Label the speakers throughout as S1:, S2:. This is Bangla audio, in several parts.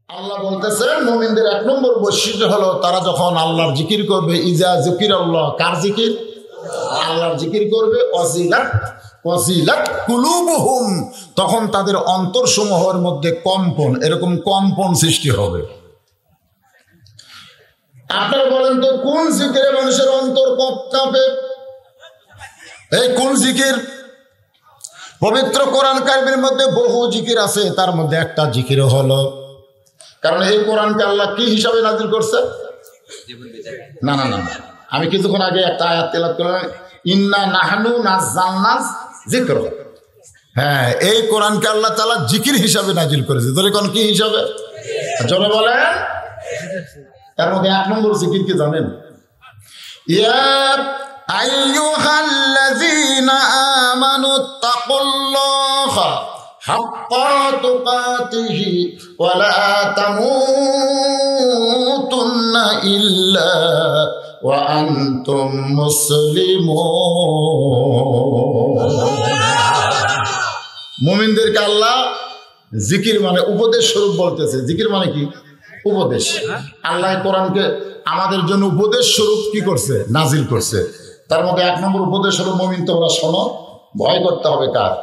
S1: আল্লাহ বলতেছেন মুমিনদের এক নম্বর বৈশিষ্ট্য হলো তারা যখন আল্লাহর জিকির করবে, ইজা জিকির আল্লাহ, কার জিকির? আল্লাহর জিকির করবে, ওয়াজিলাত কুলুবুহুম, তখন তাদের অন্তরসমূহের মধ্যে কম্পন, এরকম কম্পন সৃষ্টি হবে। আপনারা বলেন তো কোন জিকিরে মানুষের অন্তর কাঁপে? এই কোন জিকির? পবিত্র কোরআন কারিমের মধ্যে বহু জিকির আছে, তার মধ্যে একটা জিকির হলো, কারণ এই কোরআনকে আল্লাহ কি হিসাবে নাজিল করছে? না না না, আমি কিছুক্ষণ আগে একটা আয়াত তেলাওয়াত করলাম, ইন্না নাহনু নাযালনা যিকর। হ্যাঁ, এই কোরআনকে আল্লাহ তাআলা জিকির হিসাবে নাজিল করেছে। তাহলে কোন কি হিসাবে? জোরে বলেন। এর মধ্যে এক নম্বর জিকির কি জানেন? ইয়া আইয়ুহাল্লাযীনা আমানু তাকুল্লাহা হাক্কা তুকাতিহি ওয়া লা তামুতুন্না ইল্লা ওয়া আনতুম মুসলিমুন। মুমিনদেরকে আল্লাহ জিকির মানে উপদেশ স্বরূপ বলতেছে। জিকির মানে কি? উপদেশ। আল্লাহ কোরআনকে আমাদের জন্য উপদেশ স্বরূপ কি করছে? নাজিল করছে। তার মধ্যে এক নম্বর উপদেশ হলো, মুমিন তোমরা শোনো, ভয় করতে হবে কার?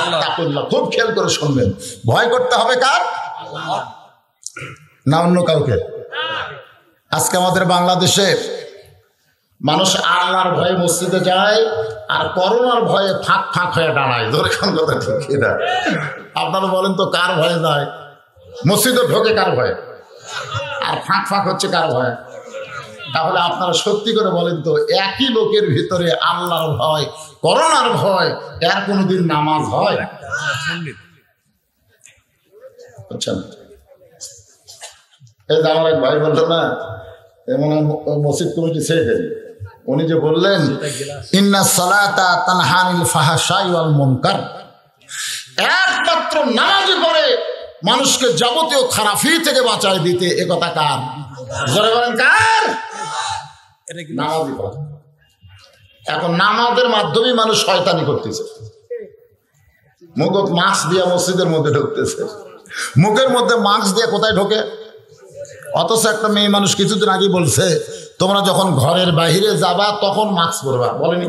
S1: আল্লাহ। খুব খেয়াল করে শুনবেন, ভয় করতে হবে কার? না অন্য কাউকে? আজকে আমাদের বাংলাদেশে মানুষ আল্লাহর ভয়ে মসজিদে যায় আর করোনার ভয়ে ফাঁক ফাঁক হয়ে দাঁড়ায়। ধরে কোন কথা ঠিক না? আপনারা বলেন তো কার ভয়ে যায়? মসজিদে ঢোকে কার ভয়ে? আর ফাঁক ফাঁক হচ্ছে কার ভয়ে? তাহলে আপনারা সত্যি করে বলেন তো, একই লোকের ভিতরে আল্লাহর ভয়, করোনার ভয়, এর কোনোদিন নামাজ হয়? বুঝছেন? এই যে আমার এক ভাই বললো না, এমন মসজিদ কমিটি সেক্রেটারি, উনি যে বললেন ইন্না সালাতা তানহা আনিল ফাহশাই ওয়াল মুনকার, একমাত্র নামাজে পড়ে মানুষকে যাবতীয় খারাপি থেকে বাঁচায় দিতে, এ কথা কার? জোরে বলেন কার? নামাজই পড়ে। এখন নামাজের মাধ্যমে মানুষ শয়তানি করতেছে, মুখত মাস্ক দিয়ে মসজিদের মধ্যে ঢুকতেছে। মুখের মধ্যে মাস্ক দিয়ে কোথায় ঢোকে? অথচ একটা মেয়ে মানুষ কিছুদিন আগে বলছে, তোমরা যখন ঘরের বাহিরে যাবা তখন মাস্ক পরবা। বলেনি?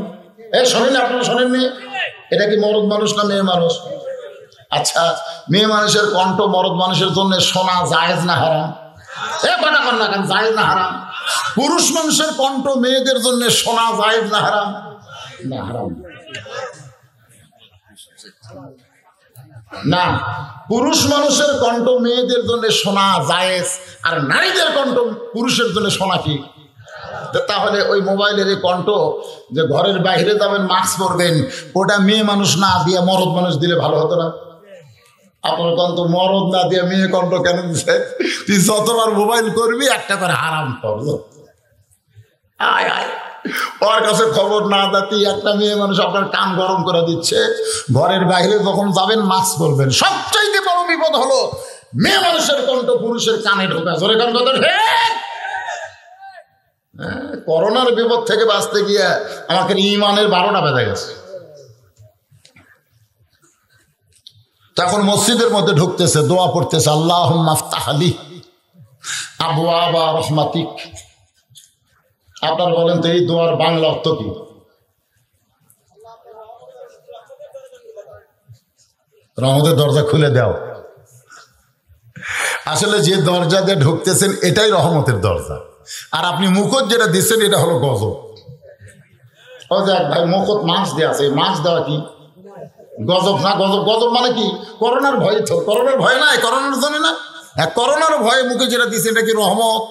S1: শোনেনি? আপনারা শোনেননি? এটা কি মরদ মানুষ না মেয়ে মানুষ? আচ্ছা, মেয়ে মানুষের কণ্ঠ মরদ মানুষের জন্য শোনা জায়েজ না হারাম? কথা কর না কেন? জায়েজ না হারাম? পুরুষ মানুষের কণ্ঠ মেয়েদের জন্য শোনা জায়েজ না হারাম? না, হারাম না। পুরুষ মানুষের কণ্ঠ মেয়েদের জন্য শোনা জায়েজ, আর নারীদের কণ্ঠ পুরুষের জন্য শোনা কি? তাহলে ওই মোবাইলের এই কণ্ঠ যে ঘরের বাইরে যাবেন মাস্ক পরবেন, ওটা মেয়ে মানুষ না দিয়ে মরদ মানুষ দিলে ভালো হতো না? আপনার কণ্ঠ মরদ না দিয়ে মেয়ে কণ্ঠ কেন দিচ্ছে? তুই যতবার মোবাইল করবি একটা করে হারাম করবো। আয় আয়, ওর কাছে খবর না দাতি একটা মেয়ে মানুষ আপনার কান গরম করে দিচ্ছে। ঘরের বাইরে যখন যাবেন মাস্ক পরবেন। সবচাইতে বড় বিপদ হলো মেয়ে মানুষের কণ্ঠ পুরুষের কানে ঢোকা। জোরে কান কথা। করোনার বিপদ থেকে বাঁচতে গিয়ে আমাকে ইমানের 12টা বেজে গেছে। তখন মসজিদের মধ্যে ঢুকতেছে, দোয়া পড়তেছে, আল্লাহুম্মা আফতাহ লি আবওয়াবা রাহমাতিক। আপনারা বলেন তো এই দোয়ার বাংলা অর্থ কি? রহমতের দরজা খুলে দাও। আসলে যে দরজা দিয়ে ঢুকতেছেন এটাই রহমতের দরজা, আর আপনি মুখত যেটা দিচ্ছেন এটা হলো গজব। ও যাক ভাই, মুখত মাছ দেওয়া আছে, মাছ দেওয়া কি গজব না? গজব, গজব মানে কি? করোনার ভয় তো, করোনার ভয় নাই, করোনার জন্য না, করোনার ভয়ে মুখে যেটা দিচ্ছেন এটা কি রহমত?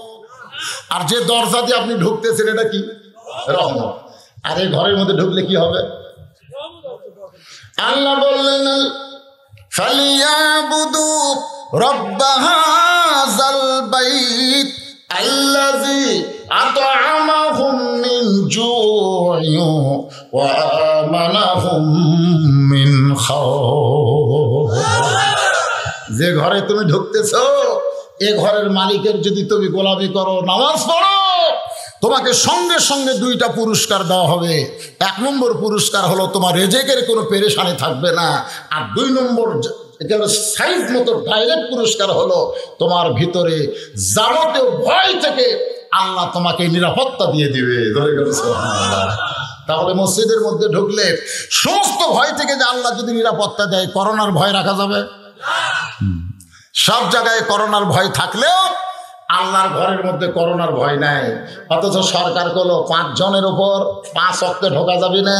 S1: আর যে দরজা দিয়ে আপনি ঢুকতেছেন এটা কি? রহমত। আর এই ঘরের মধ্যে ঢুকলে কি হবে? আল্লাহ বললেন ফালিয়াবুদু রাব্ব হাযাল বাইত আল্লাযী আত'আমাহুম মিন জু'ইন ওয়া আমানাহুম মিন খাউফ। যে ঘরে তুমি ঢুকতেছো এ ঘরের মালিকের যদি তুমি গোলামি করো, নামাজ পড়ো, তোমাকে সঙ্গে সঙ্গে 2টা পুরস্কার দেওয়া হবে। 1 নম্বর পুরস্কার হলো তোমার রেজেকের কোনো পেরেশানি থাকবে না, আর 2 নম্বর একেবারে সাইজ মতো ডাইরেক্ট পুরস্কার হলো তোমার ভিতরে যাবতীয় ভয় থেকে আল্লাহ তোমাকে নিরাপত্তা দিয়ে দিবে। ধরে গেল সুবহানাল্লাহ। তাহলে মসজিদের মধ্যে ঢুকলে সমস্ত ভয় থেকে যে আল্লাহ যদি নিরাপত্তা দেয়, করোনার ভয় রাখা যাবে? সব জায়গায় করোনার ভয় থাকলেও আল্লাহর ঘরের মধ্যে করোনার ভয় নাই। অথচ সরকার করলো 5 জনের উপর 5 ওয়াক্তে ঢোকা যাবে না,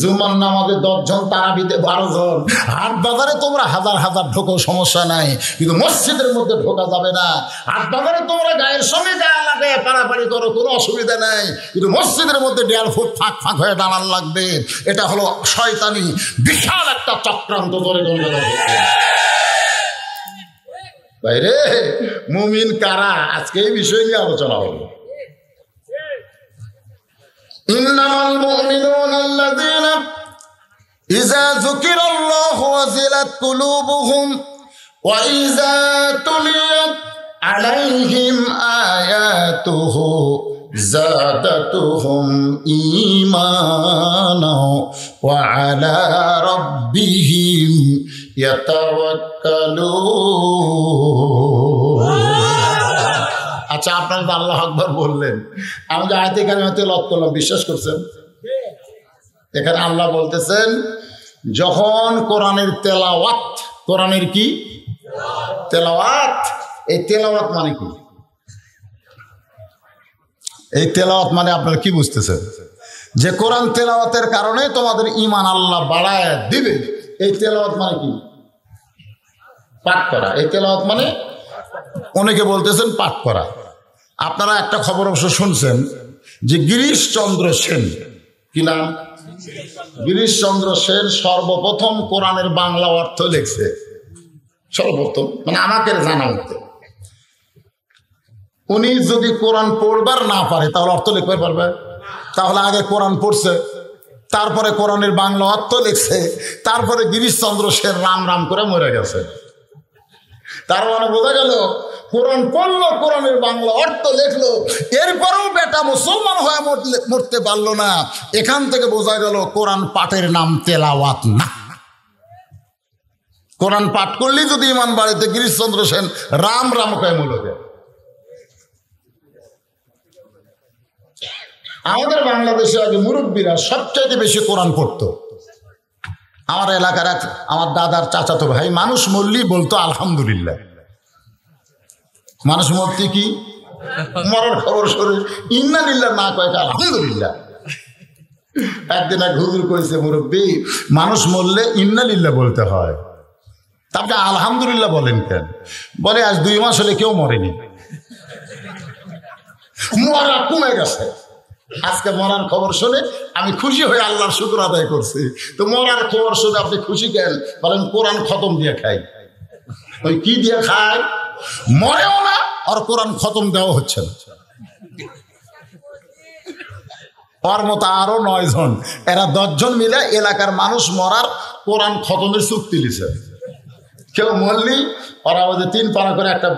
S1: জুমার নামাজে 10 জন, তারাবিতে 12 জন। হাট বাজারে তোমরা হাজার হাজার ঢোকো, সমস্যা নাই, কিন্তু মসজিদের মধ্যে ঢোকা যাবে না। হাট বাজারে তোমরা গায়ের সঙ্গে গায়ে লাগে পারাপারি করো, কোনো অসুবিধা নাই, কিন্তু মসজিদের মধ্যে 1.5 ফুট ফাঁক ফাঁক হয়ে দাঁড়ান লাগবে। এটা হলো শয়তানি বিশাল একটা চক্রান্ত ধরে বাইরে। মুমিন কারা, আজকে এই বিষয় নিয়ে আলোচনা হবে। ইন্নামাল মুমিনুনা আল্লাযীনা ইযা যুকিরাল্লাহু ওয়াজিলাত কুলুবুহুম ওয়া ইযা তুলিয়াত আলাইহিম আয়াতুহু যাদাতুহুম ঈমানা ওয়া আলা রাব্বিহিম ইয়াতাওয়াক্কালুন। আচ্ছা, আপনারা তো আল্লাহু আকবার বললেন, আমি যে আয়াতে কারিমা তেলাওয়াত করলাম, বিশ্বাস করছেন? এখানে আল্লাহ বলতেছেন যখন কোরআনের তেলাওয়াত, কোরআনের কি তেলাওয়াত, এই তেলাওয়াত মানে কি? এই তেলাওয়াত মানে আপনারা কি বুঝতেছেন? যে কোরআন তেলাওয়াতের কারণে তোমাদের ঈমান আল্লাহ বাড়ায় দিবে। এই তেলাওয়াত মানে কি? পাঠ করা। এই তেলাওয়াত মানে অনেকে বলতেছেন পাঠ করা। আপনারা একটা খবর অবশ্য শুনছেন যে গিরিশচন্দ্র সেন, কি নাম? গিরিশচন্দ্র সেন সর্বপ্রথম কোরআনের বাংলা অর্থ লিখছে, সর্বপ্রথম, মানে আমাকে জানা মতে। উনি যদি কোরআন পড়বার না পারে তাহলে অর্থ লিখতে পারবে? তাহলে আগে কোরআন পড়ছে, তারপরে কোরআনের বাংলা অর্থ লিখছে, তারপরে গিরিশচন্দ্র সেন রাম রাম করে মরে গেছে। তার মানে বোঝা গেল কোরআন পড়লো, কোরআনের বাংলা অর্থ লিখলো, এরপরেও বেটা মুসলমান হয়ে মরতে পারলো না। এখান থেকে বোঝা গেল কোরআন পাঠের নাম তেলাওয়াত না। কোরআন পাঠ করলেই যদি ইমান বাড়িতে গিরিশচন্দ্র সেন রাম রাম কয় মূলকে। আমাদের বাংলাদেশে আগে মুরব্বীরা সবচাইতে বেশি কোরআন পড়তো। আমার এলাকার আমার দাদার চাচাতো ভাই মানুষ মরলেই বলতো আলহামদুলিল্লাহ। মানুষ মরতে কি মরার খবর শুনে ইন্নালিল্লাহ না কয়েক আলহামদুলিল্লাহ। একদিন এক হুজুর কইছে, মুরব্বী মানুষ মরলে ইন্নালিল্লাহ বলতে হয়, তারপরে আলহামদুলিল্লাহ বলেন কেন? বলে আজ 2 মাস হলে কেউ মরেনি, মরা কমে গেছে। আজকে মরার খবর শুনে আমি খুশি হয়ে আল্লাহর শুকর আদায় করছি। তো মরার খবর শুনে আপনি খুশি কেন? বলেন কোরআন খতম দিয়ে খাই। ওই কি দিয়ে খায়? মরেও না আর কোরআন খতম দেওয়া হচ্ছে না। ওর মতো আরো 9 জন, এরা 10 জন মিলে এলাকার মানুষ মরার কোরআন খতমের চুক্তি লিছে। কেউ মরলি ওরা ওদের 3 পারা করে একটা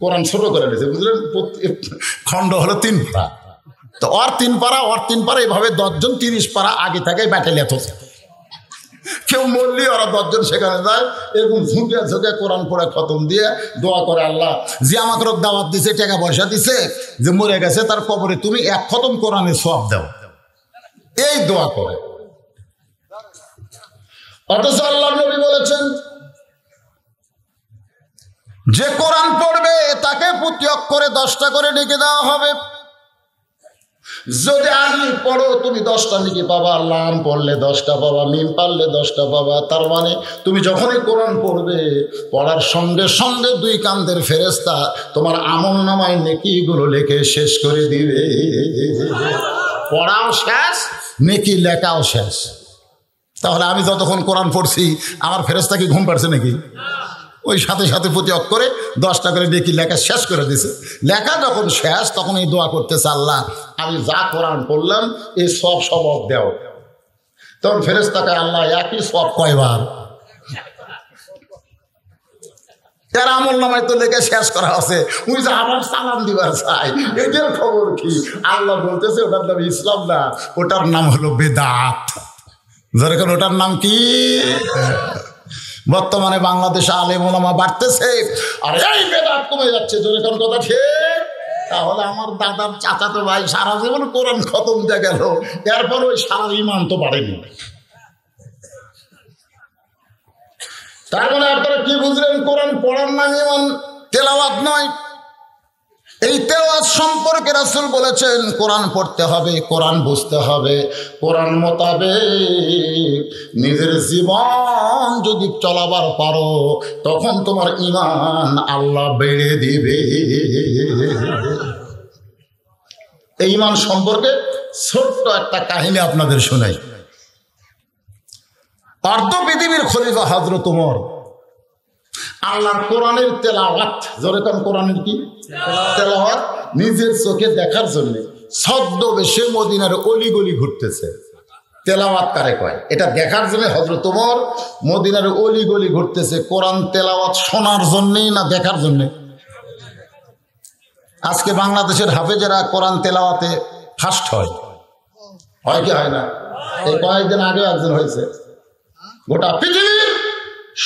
S1: কোরআন ছোট করে নিয়েছে, বুঝলেন? খণ্ড হলো 3 পারা। তো ওর 3 পারা, ওর 3 পারা, এইভাবে 10 জন 30 পারা আগে থেকে ব্যাটালিয়াত হচ্ছে। কেউ মরলি ওরা 10 জন সেখানে যায়, এরকম ঝুঁকে ঝুঁকে কোরআন পড়ে খতম দিয়ে দোয়া করে, আল্লাহ যে আমাকে দাওয়াত দিছে, টাকা পয়সা দিছে, যে মরে গেছে তার কবরে তুমি 1 খতম কোরআনের সওয়াব দাও, এই দোয়া করে। অথচ আল্লাহ নবী বলেছেন যে কোরআন পড়বে তাকে প্রতি অক্ষরে 10টা করে লিখে দেওয়া হবে। যদি আলিফ পড়ো তুমি 10টা লিখে পাবা, লাম পড়লে 10টা পাবা, মিম পারলে 10টা পাবা। তার মানে তুমি যখনই কোরআন পড়বে, পড়ার সঙ্গে সঙ্গে 2 কাঁধের ফেরেশতা তোমার আমলনামায় নেকিগুলো লিখে শেষ করে দিবে। পড়াও শেষ, নেকি লেখাও শেষ। তাহলে আমি যতক্ষণ কোরআন পড়ছি আমার ফেরেশতা কি ঘুম পাড়ছে নাকি? ওই সাথে সাথে প্রতি অক্ষরে 10টা করে নেকি লেখা শেষ করে দিছে। লেখা যখন শেষ তখন এই দোয়া করতেছে, আল্লাহ আমি যা কোরআন পড়লাম এই সব সওয়াব দাও। তখন ফেরেশতাকে আল্লাহ একই সওয়াব কয়বার? এর আমলনামায় তো লেখা শেষ করা আছে, ওই যে আবার সালাম দিবার চাই, এটার খবর কি? আল্লাহ বলতেছে ওটার নাম ইসলাম না, ওটার নাম হলো বেদাত। যেরকম ওটার নাম কি? বর্তমানে বাংলাদেশে আলেম ওলামা বাড়তেছে আর এই বেদাত কমে যাচ্ছে, জোরে কোন কথা ঠিক? তাহলে আমার দাদার চাচাতো ভাই সারা জীবন কোরআন খতম দিয়ে গেল, এরপর ওই সারা ইমান তো বাড়েনি। তার মানে আপনারা কি বুঝলেন? কোরআন পড়ার নাম ইমান, তেলাওয়াত নয়। এই তেলাওয়াত সম্পর্কে রাসূল বলেছেন কোরআন পড়তে হবে, কোরআন বুঝতে হবে, কোরআন মোতাবেক নিজের জীবন যদি চলাবার পারো তখন তোমার ঈমান আল্লাহ বেড়ে দিবে। এই ঈমান সম্পর্কে ছোট্ট একটা কাহিনী আপনাদের শোনাই। অর্ধ পৃথিবীর খলিফা হযরত ওমর আল্লাহর কোরআনের তেলাওয়াত, জোরে কোন কোরআনের কি তেলাওয়াত, নিজের চোখে দেখার জন্য ছদ্মবেশে মদিনার অলিগলি ঘুরতেছে। তেলাওয়াত কারে কয়? এটা দেখার জন্য হযরত ওমর মদিনার অলিগলি ঘুরতেছে। কোরআন তেলাওয়াত শোনার জন্যই না দেখার জন্য? আজকে বাংলাদেশের হাফেজেরা কোরআন তেলাওয়াতে ফার্স্ট হয় কি হয় না? এই কয়েকদিন আগে একজন হয়েছে। গোটা পৃথিবীর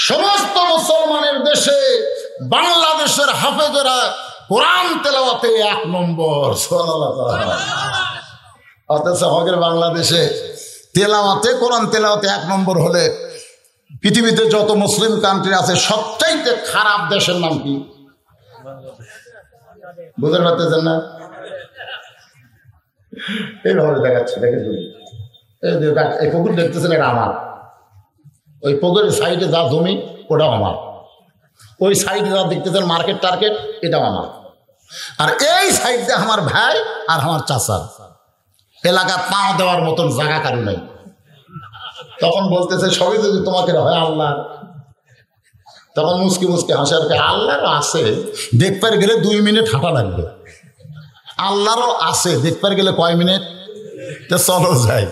S1: সমস্ত মুসলমানের দেশে বাংলাদেশের হাফেজেরা কোরআন তেলাওয়াতে 1 নম্বর। অথচ আমাদের বাংলাদেশে তেলাওয়াতে, কোরআন তেলাওয়াতে 1 নম্বর হলে পৃথিবীতে যত মুসলিম কান্ট্রি আছে সবচাইতে খারাপ দেশের নাম কি? বুঝতে পারতেছেন না? এইভাবে দেখাচ্ছে, দেখে এই পুকুর দেখতেছেন, এটা আমার। ওই পুকুরের সাইডে যা জমি ওটাও আমার, ওই সাইডে যা দেখতেছেন মার্কেট টার্কেট এটাও আমার, আর এই সাইডে আমার ভাই আর আমার চাচা। এলাকা পা দেওয়ার মতন জায়গা কারো নাই। তখন বলতেছে সবই যদি তোমাকে হয় আল্লাহ, তখন মুসকি মুসকি হাসার আল্লাহরও আছে, দেখবার গেলে 2 মিনিট হাঁটা লাগবে। আল্লাহরও আছে, দেখবার গেলে কয় মিনিট? তো চলো যাই।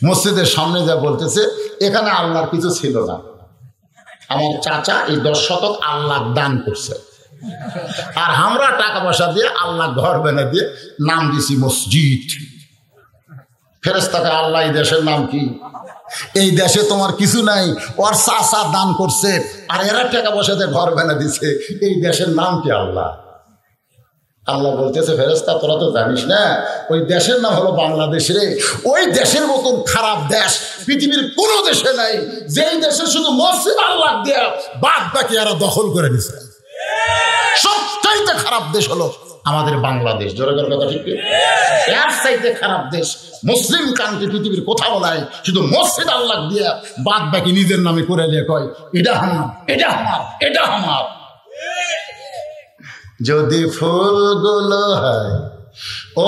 S1: মসজিদের সামনে যা বলতেছে এখানে আল্লাহর কিছু ছিল না, আমার চাচা এই 10 শতক আল্লাহ দান করছে, আর আমরা টাকা পয়সা দিয়ে আল্লাহ ঘর বানিয়ে দিয়ে নাম দিছি মসজিদ। ফেরেশতাকে আল্লাহ এই দেশের নাম কি? এই দেশে তোমার কিছু নাই, ওর চাচা দান করছে আর এরা টাকা পয়সা দিয়ে ঘর বানিয়ে দিছে, এই দেশের নাম কি? আল্লাহ। আল্লাহ বলতেছে ফেরেশতা তোরা তো জানিস না, ওই দেশের নাম হলো বাংলাদেশ রে। ওই দেশের মতন খারাপ দেশ পৃথিবীর কোনো দেশে নাই, যেই দেশে শুধু মসজিদ আল্লাহ দেয়া বাদ বাকি এরা দখল করে নিছে। সবচাইতে খারাপ দেশ হলো আমাদের বাংলাদেশ। জোরে করে কথা ঠিক? এর চাইতে খারাপ দেশ মুসলিম কান্ট্রি পৃথিবীর কোথাও নাই, শুধু মসজিদ আল্লাহ দিয়া বাদ বাকি নিজের নামে করে নিয়ে কয় এটা আমার, এটা আমার, এটা আমার। যদি ফুলগুলো হয়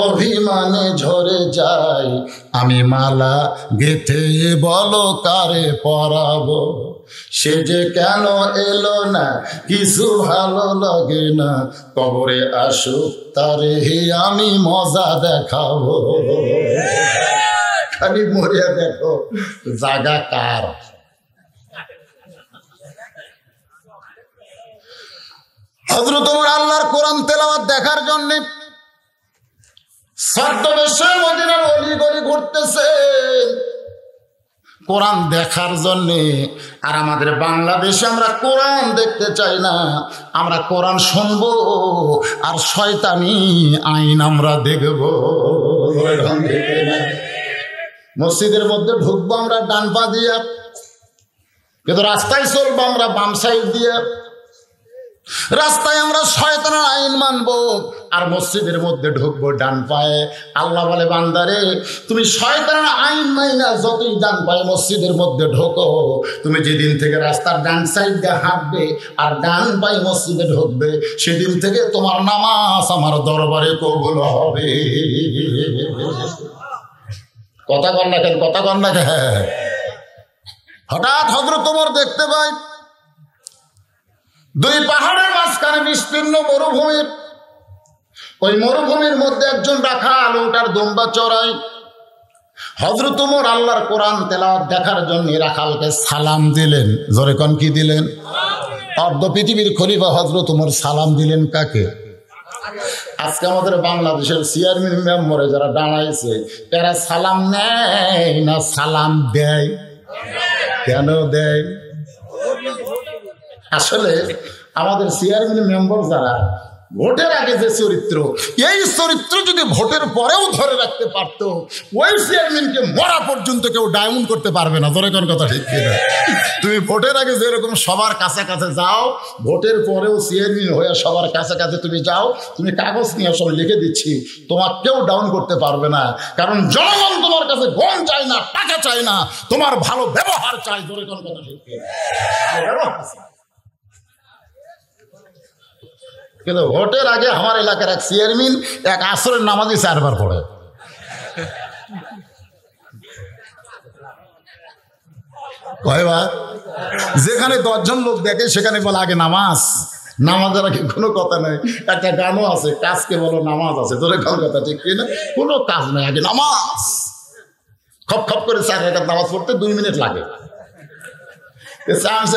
S1: অভিমানে ঝরে যায়, আমি মালা গেথে বলো কারে পরাবো, সে যে কেন এলো না কিছু ভালো লাগে না, কবরে আসুক তারে আমি মজা দেখাবো। খালি মরিয়া দেখো জাগা কার। হযরত ওমর আল্লাহর কোরআন তেলাওয়াত দেখার জন্য ছদ্মবেশে মদিনার অলিগলি ঘুরতেছে কোরআন দেখার জন্য। আর আমাদের বাংলাদেশে আমরা কোরআন দেখতে চাই না, আমরা কোরআন শুনবো আর শয়তানি আইন আমরা দেখবো। মসজিদের মধ্যে ঢুকবো আমরা ডান পা দিয়ে, কিন্তু রাস্তায় চলবো আমরা বাম সাইড দিয়ে। রাস্তায় আমরা শয়তানের আইন মানবো আর মসজিদের মধ্যে ঢুকবো ডান পায়ে। আল্লাহ বলে বান্দারে তুমি শয়তানের আইন মাইনা যতই ডান পায়ে মসজিদের মধ্যে ঢোকো, তুমি যেদিন থেকে রাস্তার ডান সাইড দিয়ে হাঁটবে আর ডান পায়ে মসজিদে ঢুকবে, সেদিন থেকে তোমার নামাজ আমার দরবারে কবুল হবে। কথা কন না কেন? কথা কন না কেন? হঠাৎ হযরত ওমর দেখতে পাই 2 পাহাড়ের মাঝখানে বিস্তীর্ণ মরুভূমি। ওই মরুভূমির মধ্যে একজন রাখাল ওটার দুম্বা চড়াই। হযরত ওমর আল্লাহর কোরআন তেলাওয়াত দেখার জন্য রাখালকে সালাম দিলেন। জোরে কোন কি দিলেন? অর্ধ পৃথিবীর খলিফা হযরত ওমর সালাম দিলেন কাকে? আজকে আমাদের বাংলাদেশের চেয়ারম্যান মেম্বারে যারা দাঁড়াইছে এরা সালাম নেয় না সালাম দেয়? কেন দেয়? আসলে আমাদের চেয়ারম্যান মেম্বার যারা ভোটের আগে যে চরিত্র, এই চরিত্র যদি ভোটের পরেও ধরে রাখতে পারতো, ওই চেয়ারম্যানকে মরা পর্যন্ত কেউ ডায়মন্ড করতে পারবে না। ধরে কোন কথা ঠিক কিনা? তুমি ভোটের আগে যেরকম সবার কাছে কাছে যাও, ভোটের পরেও চেয়ারম্যান হয়ে সবার কাছে কাছে তুমি যাও। তুমি কাগজ নিয়ে সব লিখে দিচ্ছি, তোমার কেউ ডাউন করতে পারবে না। কারণ জনগণ তোমার কাছে গম চায় না, টাকা চায় না, তোমার ভালো ব্যবহার চাই। ধরে কোন কথা ঠিক কিনা? কিন্তু ভোটের আগে আমার এলাকার এক চেয়ারম্যান এক আসরের নামাজই 4 বার পড়ে। কয়বার? যেখানে 10 জন লোক দেখে সেখানে বলে আগে নামাজ। নামাজের আগে কোনো কথা নাই। একটা গানও আছে, কাজকে বলো নামাজ আছে। তোর কোন কথা ঠিক কিনা? কোনো কাজ নাই, আগে নামাজ। খপ খপ করে 4 রাকাত নামাজ পড়তে 2 মিনিট লাগে।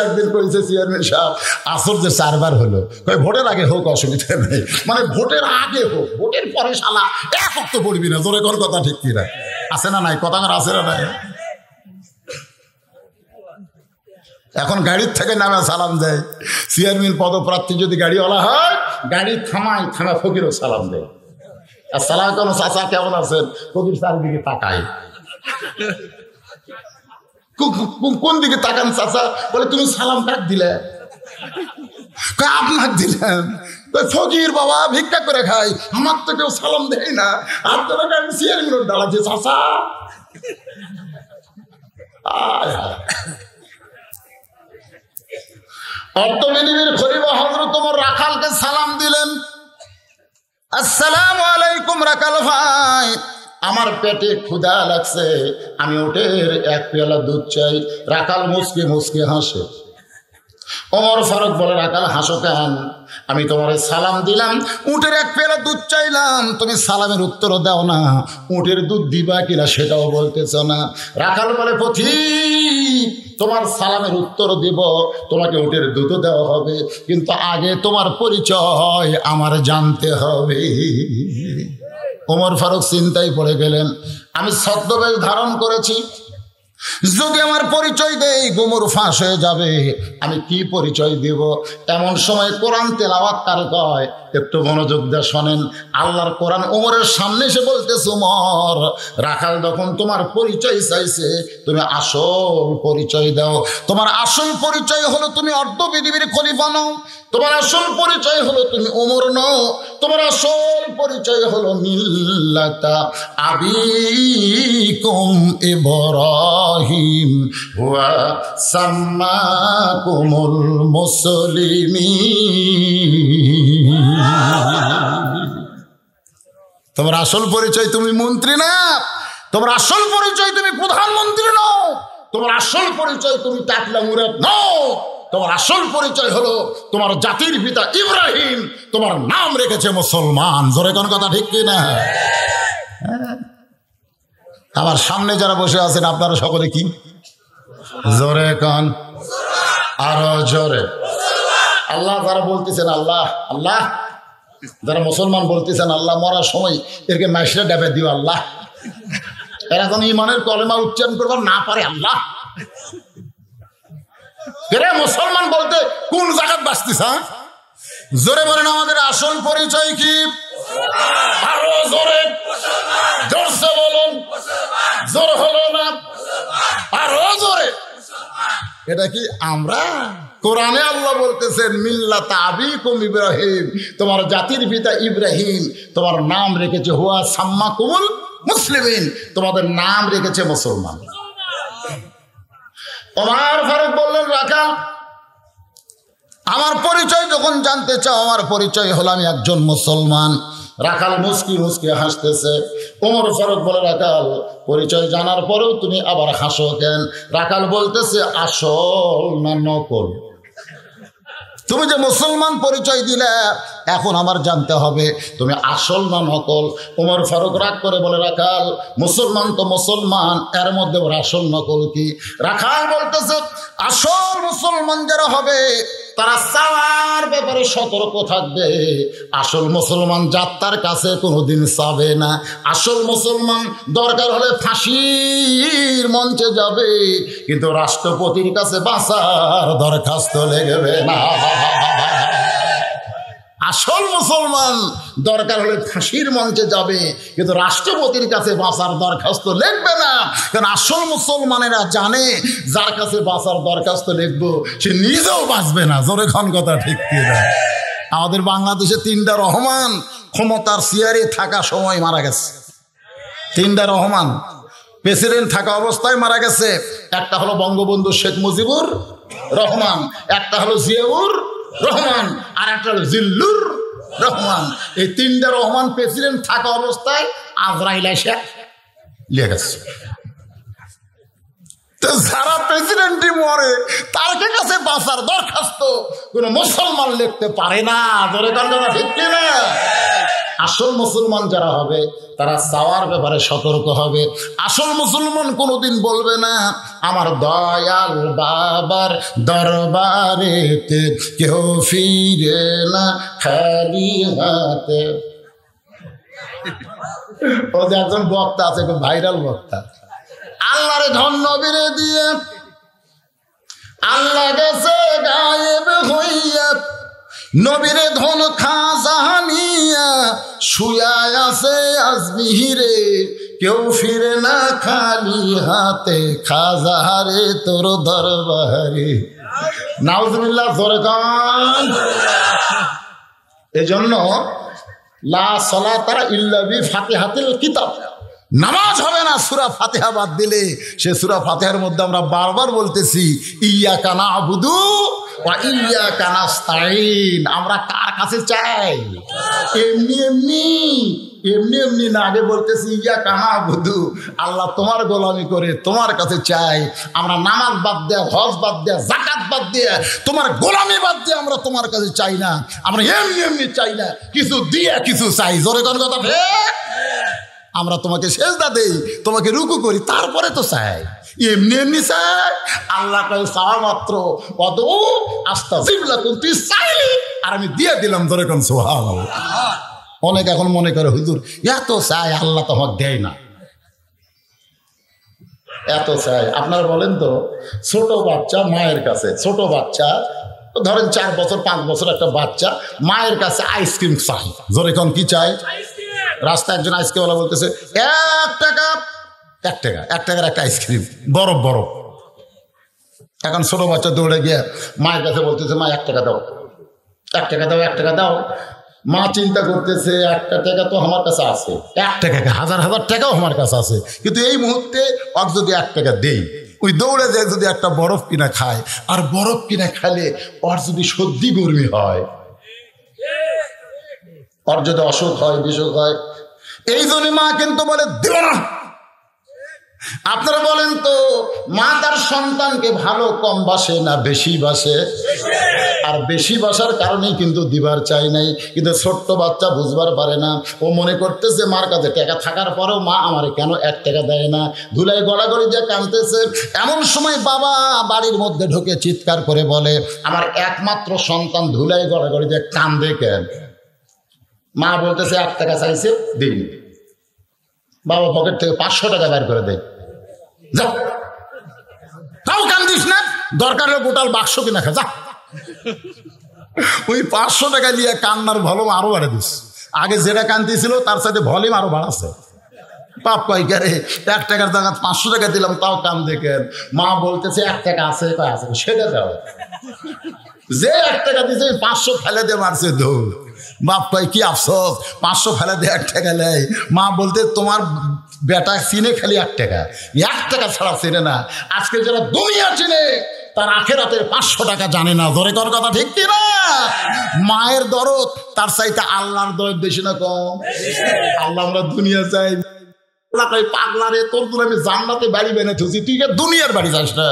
S1: একদিন করেছে চেয়ারম্যান সাহেব, আসর যে 4 বার হলো, ভোটের আগে হোক অসুবিধা নেই, মানে ভোটের আগে হোক, ভোটের পরে শালা এক অক্ত পড়বি না। জোরে কোন কথা ঠিক কিনা? আছে না নাই? কথা আছে না নাই? এখন গাড়ির থেকে নামে সালাম দেয়। চেয়ারম্যান পদপ্রার্থী যদি গাড়িওয়ালা হয়, গাড়ি থামায় ফকিরও সালাম দেয়। আর সালাম কেন চাচা কেমন আছেন, ফকির চারিদিকে তাকায়। কোন দিকে তাকান চাচা? বলে তুমি সালাম কাক দিলে? আপনার দিলেন। ফকির বাবা ভিক্ষা করে খাই, আমার তো কেউ সালাম দেয় না। আপনারা গাড়ি চেয়ারম্যান দাঁড়াচ্ছে চাচা। অর্থবিনিময়ের খলিফা হযরত ওমর রাখালকে সালাম দিলেন, আসসালামু আলাইকুম রাখাল ভাই, আমার পেটে ক্ষুধা লাগছে, আমি উটের 1 পেয়ালা দুধ চাই। রাখাল মুসকে মুসকে হাসে। ওমর ফারুক বলে, রাখাল হাসো কেন? আমি তোমার সালাম দিলাম, উটের 1 পেয়ালা দুধ চাইলাম, তুমি সালামের উত্তরও দাও না, উটের দুধ দিবা কিনা সেটাও বলতেছ না। রাখাল বলে, পথিক, তোমার সালামের উত্তর দিব, তোমাকে উটের দুধও দেওয়া হবে, কিন্তু আগে তোমার পরিচয় আমার জানতে হবে। ওমর ফারুক চিন্তায় পড়ে গেলেন, আমি ছদ্মবেশ ধারণ করেছি, যদি আমার পরিচয় দেই গোমর ফাঁস হয়ে যাবে, আমি কি পরিচয় দিব? এমন সময় কোরআন তেলাওয়াত কার কয়, একটু মনোযোগ দিয়ে শোনেন। আল্লাহর কোরআন ওমরের সামনে এসে বলতেছে, ওমর, রাখাল যখন তোমার পরিচয় চাইছে, তুমি আসল পরিচয় দাও। তোমার আসল পরিচয় হলো তুমি অর্ধ পৃথিবীর খলিফা নও, তোমার আসল পরিচয় হলো তুমি ওমর নও, তোমার আসল পরিচয় হলো মিল্লাতা আবিকুম ইব্রাহিম ওয়া সাম্মাকুমুল মুসলিমিন। তোমার আসল পরিচয় তুমি মন্ত্রী না, তোমার আসল পরিচয় তুমি প্রধানমন্ত্রী নও, তোমার আসল পরিচয় তুমি টাকলা মুরাদ নও, তোমার আসল পরিচয় হলো তোমার জাতির পিতা ইব্রাহিম, তোমার নাম রেখেছে মুসলমান। জোরে কোন কথা ঠিক কিনা? আমার সামনে যারা বসে আছেন আপনারা সকলে কি? জোরে কোন, আরো জোরে। আল্লাহ যারা বলতেছেন আল্লাহ আল্লাহ, যারা মুসলমান বলতেছেন আল্লাহ, মরার সময় এরকে মাইশরা ডাবে দিও আল্লাহ, এরা যেন ইমানের কলেমা উচ্চারণ করবার না পারে আল্লাহ। এরা মুসলমান বলতে কোন জায়গায় বাঁচতিস? হ্যাঁ, জোরে বলেন, আমাদের আসল পরিচয় কি? আরো জোরে, জোরসে বলুন, জোর হলো না, আরো জোরে। এটা কি আমরা? কোরআনে আল্লাহ বলতেছেন মিল্লাত আবিকুম ইব্রাহিম, তোমার জাতির পিতা ইব্রাহিম তোমার নাম রেখেছে হুয়া সাম্মাকুমুল মুসলিমিন, তোমাদের নাম রেখেছে মুসলমান। ওমর ফারুক বললেন, রাখাল, আমার পরিচয় যখন জানতে চাও, আমার পরিচয় হলো আমি একজন মুসলমান। রাখাল মুস্কি মুস্কি হাসতেছে। ওমর ফারুক বলে, রাখাল, পরিচয় জানার পরেও তুমি আবার হাসো কেন? রাখাল বলতেছে, আসল না নকল? তুমি যে মুসলমান পরিচয় দিলে, এখন আমার জানতে হবে তুমি আসল না নকল। ওমর ফারুক রাগ করে বলে, রাখাল মুসলমান তো মুসলমান, এর মধ্যে ওর আসল নকল কি? রাখাল বলতেছে, আসল মুসলমান যারা হবে তারা চাওয়ার ব্যাপারে সতর্ক থাকবে। আসল মুসলমান যাত্রার কাছে কোনোদিন চাবে না। আসল মুসলমান দরকার হলে ফাঁসির মঞ্চে যাবে, কিন্তু রাষ্ট্রপতির কাছে বাঁচার দরখাস্ত লেগবে না। আসল মুসলমান দরকার হলে ফাঁসির মঞ্চে যাবে, কিন্তু রাষ্ট্রপতির কাছে বাঁচার দরখাস্ত লিখবে না। কারণ আসল মুসলমানেরা জানে যার কাছে বাঁচার দরখাস্ত লিখবো সে নিজেও বাঁচবে না। জোরে খান কথা ঠিক কিনা? আমাদের বাংলাদেশে 3টা রহমান ক্ষমতার চেয়ারে থাকা সময় মারা গেছে। 3টা রহমান প্রেসিডেন্ট থাকা অবস্থায় মারা গেছে। একটা হলো বঙ্গবন্ধু শেখ মুজিবুর রহমান, একটা হলো জিয়াউর রহমান, আর একটা হলো জিল্লুর রহমান। এই 3টা রহমান প্রেসিডেন্ট থাকা অবস্থায় আজরাইল এসে লিয়ে গেছে। তো যারা প্রেসিডেন্টই মরে তার কাছে বাঁচার দরখাস্ত কোনো মুসলমান লিখতে পারে না। ধরে কান্না ঠিক কিনা? আসল মুসলমান যারা হবে তারা চাওয়ার ব্যাপারে সতর্ক হবে। আসল মুসলমান কোনোদিন বলবে না আমার দয়াল বাবার দরবারেতে কেউ ফিরে না খালি হাতে। ও যে একজন বক্তা আছে, খুব ভাইরাল বক্তা, আল্লাহরে ধন নবীরে দিয়ে আল্লাহ গেছে গায়েব হইয়া, নবীরে ধন খাজা নিয়া শুয়ায় আছে আজমিরে, কেউ ফিরে না খালি হাতে খাজারে তোর দরবারে। নাউজুবিল্লাহ, জোরে কান। এজন্য লা সালাতা ইল্লা বি ফাতিহাতিল কিতাব, নামাজ হবে না সূরা ফাতিহা বাদ দিলে। সে সূরা ফাতিহার মধ্যে আমরা বারবার বলতেছি ইয়্যাকা না'বুদু ওয়া ইয়্যাকা নাস্তাঈন। আমরা কার কাছে চাই? এমনি এমনি এমনি এমনি না, আগে বলতেছি ইয়্যাকা না'বুদু, আল্লাহ তোমার গোলামি করে তোমার কাছে চাই। আমরা নামাজ বাদ দেয়া, হজ বাদ দেয়া, যাকাত বাদ দেয়া, তোমার গোলামি বাদ দিয়ে আমরা তোমার কাছে চাই না। আমরা এমনি এমনি চাই না, কিছু দিয়ে কিছু চাই। জোরে কোন কথা? আমরা তোমাকে সেজদা দেই, তোমাকে রুকু করি, তারপরে তো চাই। এমনি এমনি চাই? আল্লাহ চাওয়া মাত্র অদৌ আস্তাগফিরু লাকুম, তুই চাইলি আর আমি দিয়ে দিলাম। ধরে কোন সুবহানাল্লাহ। অনেক এখন মনে করে হুজুর এত চাই আল্লাহ তো হক দেয় না, এত চাই। আপনারা বলেন তো, ছোট বাচ্চা মায়ের কাছে, ছোট বাচ্চা ধরেন 4 বছর 5 বছর একটা বাচ্চা মায়ের কাছে আইসক্রিম চাই। জোরে কোন কি চাই? রাস্তায় একজন আইসক্রিমওয়ালা বলতেছে 1 টাকা, 1 টাকা, 1 টাকার একটা আইসক্রিম, বরফ বরফ। এখন ছোট বাচ্চা দৌড়ে গিয়ে মায়ের কাছে বলতেছে মা 1 টাকা দাও, 1 টাকা দাও, 1 টাকা দাও। মা চিন্তা করতেছে 1 টাকা তো আমার কাছে আছে, 1 টাকা হাজার হাজার টাকাও আমার কাছে আছে, কিন্তু এই মুহূর্তে ওর যদি 1 টাকা দেই, ওই দৌড়ে যায় যদি একটা বরফ কিনা খায়, আর বরফ কিনা খালে ওর যদি সর্দি গরমি হয়, ওর যদি অসুখ হয়, বিসুখ হয়, এই জন্য মা কিন্তু বলে দেব না। আপনারা বলেন তো, মা তার সন্তানকে ভালো কম বাসে না বেশি বাসে? আর বেশি বাসার কারণেই কিন্তু দিবার চাই নাই। কিন্তু ছোট্ট বাচ্চা বুঝবার পারে না, ও মনে করতেছে মার কাছে টাকা থাকার পরেও মা আমারে কেন 1 টাকা দেয় না, ধুলাই গড়াগড়ি দিয়ে কাঁদতেছে। এমন সময় বাবা বাড়ির মধ্যে ঢুকে চিৎকার করে বলে আমার একমাত্র সন্তান ধুলাই গড়াগড়ি দিয়ে কান্দে কেন? মা বলতেছে 1 টাকা চাইছে, দিন। বাবা পকেট থেকে 500 টাকা বের করে দেয়, যা তাও কান্দিস না, দরকার হলে গোটাল বাক্স কিনা খা, যা। ওই 500 টাকা নিয়ে কান্নার ভলিউম আরো বাড়ে দিস। আগে যেটা কান্দিছিল তার সাথে ভলিউম আরো বাড়াচ্ছে। পাপ কয়কারে 1 টাকার জায়গা 500 টাকা দিলাম, তাও কান দেখেন। মা বলতেছে 1 টাকা আছে, কয় আছে, সেটা দাও। যে 1 টাকা দিছে 500 ফেলে দিয়ে মারছে দৌড়। বাপ কয় কি আফসোস, 500 ফেলে দিয়ে 1 টাকা নেয়। মা বলতে তোমার বেটা চিনে খালি 1 টাকা, 1 টাকা ছাড়া চিনে না। আজকে যারা দুনিয়া চিনে তার আখেরাতের 500 টাকা জানে না। ধরে কর কথা ঠিক কি না? মায়ের দরদ তার চাইতে আল্লাহর দরদ বেশি না কম? আল্লাহ আমরা দুনিয়া চাই, পাগলা রে, তোর আমি জান্নাতে বাড়ি বেনে থুছি, তুই দুনিয়ার বাড়ি যাস না।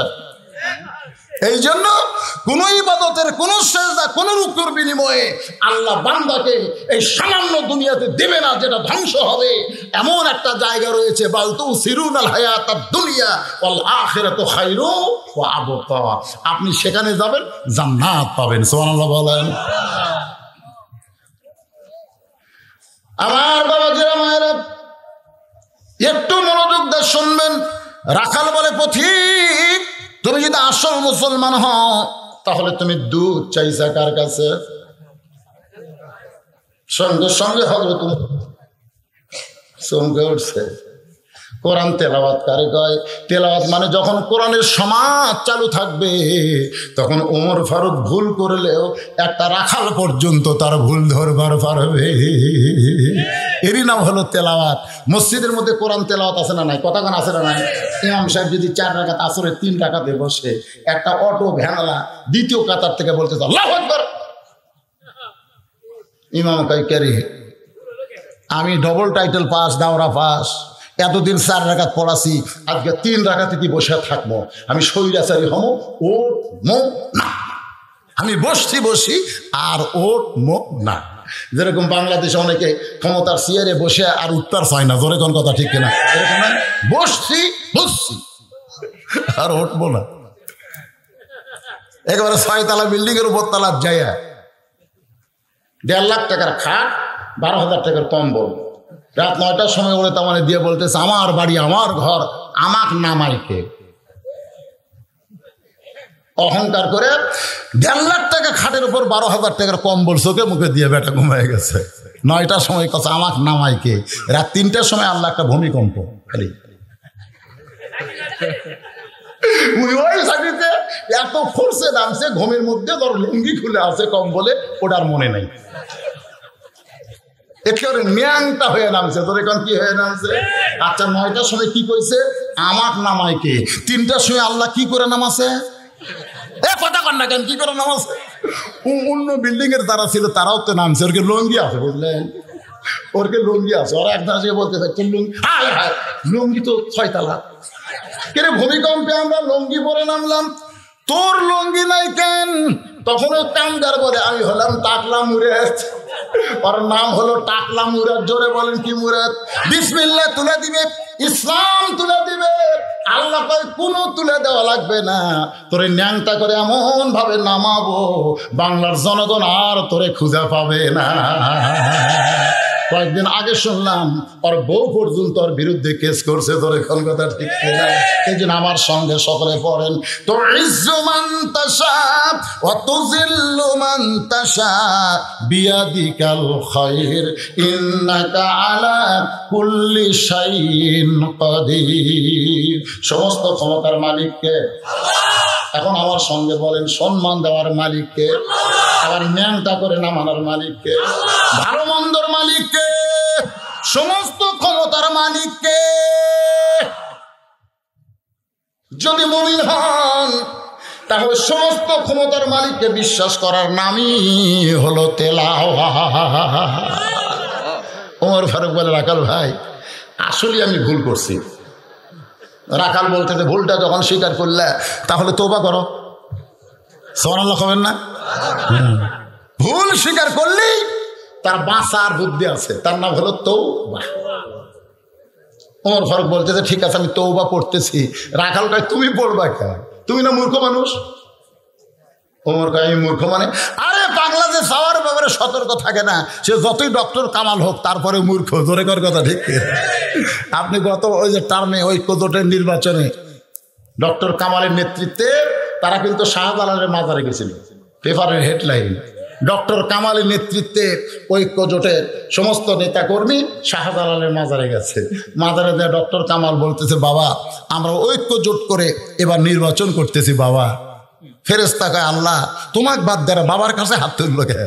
S1: এই জন্য কোন ইবাদতের, কোন সেজদা, কোন রুকুর বিনিময়ে আল্লাহ বান্দাকে এই সামান্য দুনিয়াতে দেবে না, যেটা ধ্বংস হবে। এমন একটা জায়গা রয়েছে, বাল তুসিরুনাল হায়াতাদ দুনিয়া ওয়াল আখিরাতু খায়রুন ওয়া আবকা। আপনি সেখানে যাবেন, জান্নাত পাবেন। সুবহানাল্লাহ বলেন। আমার বাবাজিরা, মায়েরা, একটু মনোযোগ দিয়ে শুনবেন। রাখাল বলে, পথিক, তুমি যদি আসল মুসলমান হও তাহলে তুমি দুধ চাইছা কার কাছে? সঙ্গে সঙ্গে হযরত চমকে উঠছে। কোরআন তেলাওয়াত কারে কয়? তেলাওয়াত মানে যখন কোরআনের সমাজ চালু থাকবে তখন ওমর ফারুক ভুল করলেও একটা রাখাল পর্যন্ত তার ভুল ধরবার পারবে। এরই নাম হলো তেলাওয়াত। মসজিদের মধ্যে কোরআন তেলাওয়াত আছে না নাই? কতক্ষণ আছে না নাই? ইমাম সাহেব যদি 4 রাকাত আসরে 3 রাকাতে বসে, একটা অটো ভ্যানওয়ালা দ্বিতীয় কাতার থেকে বলতেছে আল্লাহু আকবার, ইমাম কয় কে রে? আমি ডবল টাইটেল পাস, দাওরা পাস, এতদিন 4 রাকাত পড়াছি, আজকে 3 রাকাতে কি বসে থাকবো? আমি স্বৈরাচারী হম? ওট মো না, আমি বসি আর ওট মো না। যেরকম বাংলাদেশে অনেকে ক্ষমতার চেয়ারে বসে আর উত্তর চায় না, জোরে কোন কথা ঠিক কিনা? এরকম না, বসছি আর উঠবো না। একেবারে 6 তলা বিল্ডিং এর উপর তলা যাইয়া 1.5 লাখ টাকার খাট, 12,000 টাকার কম্বল, রাত 9টার সময় ওরে তার মানে দিয়ে বলতেছে আমার বাড়ি, আমার ঘর, আমাক নামাইকে। অহংকার করে 1.5 লাখ টাকা খাটের উপর 12,000 টাকার কম্বল চোখে মুখে দিয়ে বেটা ঘুমায় গেছে। 9টার সময় কথা আমাক নামাইকে, রাত 3টার সময় আল্লাহ একটা ভূমিকম্প। খালি ওই চাকরিতে এত ফোর্সে নামছে, ঘুমের মধ্যে ধর লুঙ্গি খুলে আছে কম্বলে, ওটার মনে নাই, একেবারে ন্যাংটা হয়ে নামছে। তোর এখন কি হয়ে নামছে? আচ্ছা, 9টার সময় কি কইছে? আমাক নামাইকে। 3টার সময় আল্লাহ কি করে নামাছে? কথা কন না কেন, কি করে নামাছে? অন্য বিল্ডিং এর যারা ছিল তারাও তো নামছে, ওরকে লুঙ্গি আছে, বুঝলেন? ওরকে লুঙ্গি আছে। ওরা একজন বলতে চাচ্ছে লুঙ্গি তো 6 তলা। কেন ভূমিকম্পে আমরা লুঙ্গি পরে নামলাম, তোর লুঙ্গি নাই কেন? তখন ওই কামদার বলে আমি হলাম টাকলা মুরাদ, ওর নাম হলো টাকলা মুরাদ। জোরে বলেন কি মুরাদ? বিসমিল্লাহ তুলে দিবে, ইসলাম তুলে দিবে। আল্লাহ কয় কোনো তুলে দেওয়া লাগবে না, তোরে ন্যাংটা করে এমন ভাবে নামাবো বাংলার জনগণ আর তোরে খুঁজে পাবে না। কয়েকদিন আগে শুনলাম ওর বউ পর্যন্ত ওর বিরুদ্ধে কেস করছে। তোর এখন কথা ঠিক না? এই জন্য আমার সঙ্গে সকলে পড়েন, তো ইজ্জু মান তাশা ওয়া তুযিল্লু মান তাশা বিয়াদিকাল খায়র ইন্নাকা আলা কুল্লি শাইইন কাদির। সমস্ত ক্ষমতার মালিককে এখন আমার সঙ্গে বলেন, সম্মান দেওয়ার মালিককে, আবার ন্যাংটা করে নামানোর মালিককে, ভালো মন্দর মালিককে, সমস্ত ক্ষমতার মালিককে। যদি মুমিন হন তাহলে সমস্ত ক্ষমতার মালিককে বিশ্বাস করার নামই হলো তেলাওয়াত। ওমর ফারুক বলে, রাখাল ভাই আসলে আমি ভুল করছি। রাখাল বলতে ভুলটা যখন স্বীকার করলে তাহলে তওবা করো। সুবহানাল্লাহ কবেন না? ভুল স্বীকার করলেই তার বাঁচার বুদ্ধি আছে, তার নাম হলো তওবা। ওমর ফারুক বলতেছে ঠিক আছে আমি তওবা পড়তেছি। রাখাল কয় তুমি পড়বা কেন? তুমি না মূর্খ মানুষ। ওমর কয় আমি মূর্খ মানে? আরে পাগলা যে যাওয়ার ব্যাপারে সতর্ক থাকে না, সে যতই ডক্টর কামাল হোক তারপরে মূর্খ। জোরে কর কথা ঠিক। আপনি গত ওই যে টার্মে ঐক্য জোটের নির্বাচনে ডক্টর কামালের নেতৃত্বে তারা কিন্তু শাহজালালের মাজারে গেছিল। পেপারের হেডলাইন, ডক্টর কামালের নেতৃত্বে ঐক্য জোটের সমস্ত নেতাকর্মী শাহজালালের মাজারে গেছে। মাজারে দেয় ডক্টর কামাল বলতেছে বাবা আমরা ঐক্য জোট করে এবার নির্বাচন করতেছি বাবা। ফেরেশতা কয় আল্লাহ তোমাকে বাদ দেয়, বাবার কাছে হাত তুললো কে?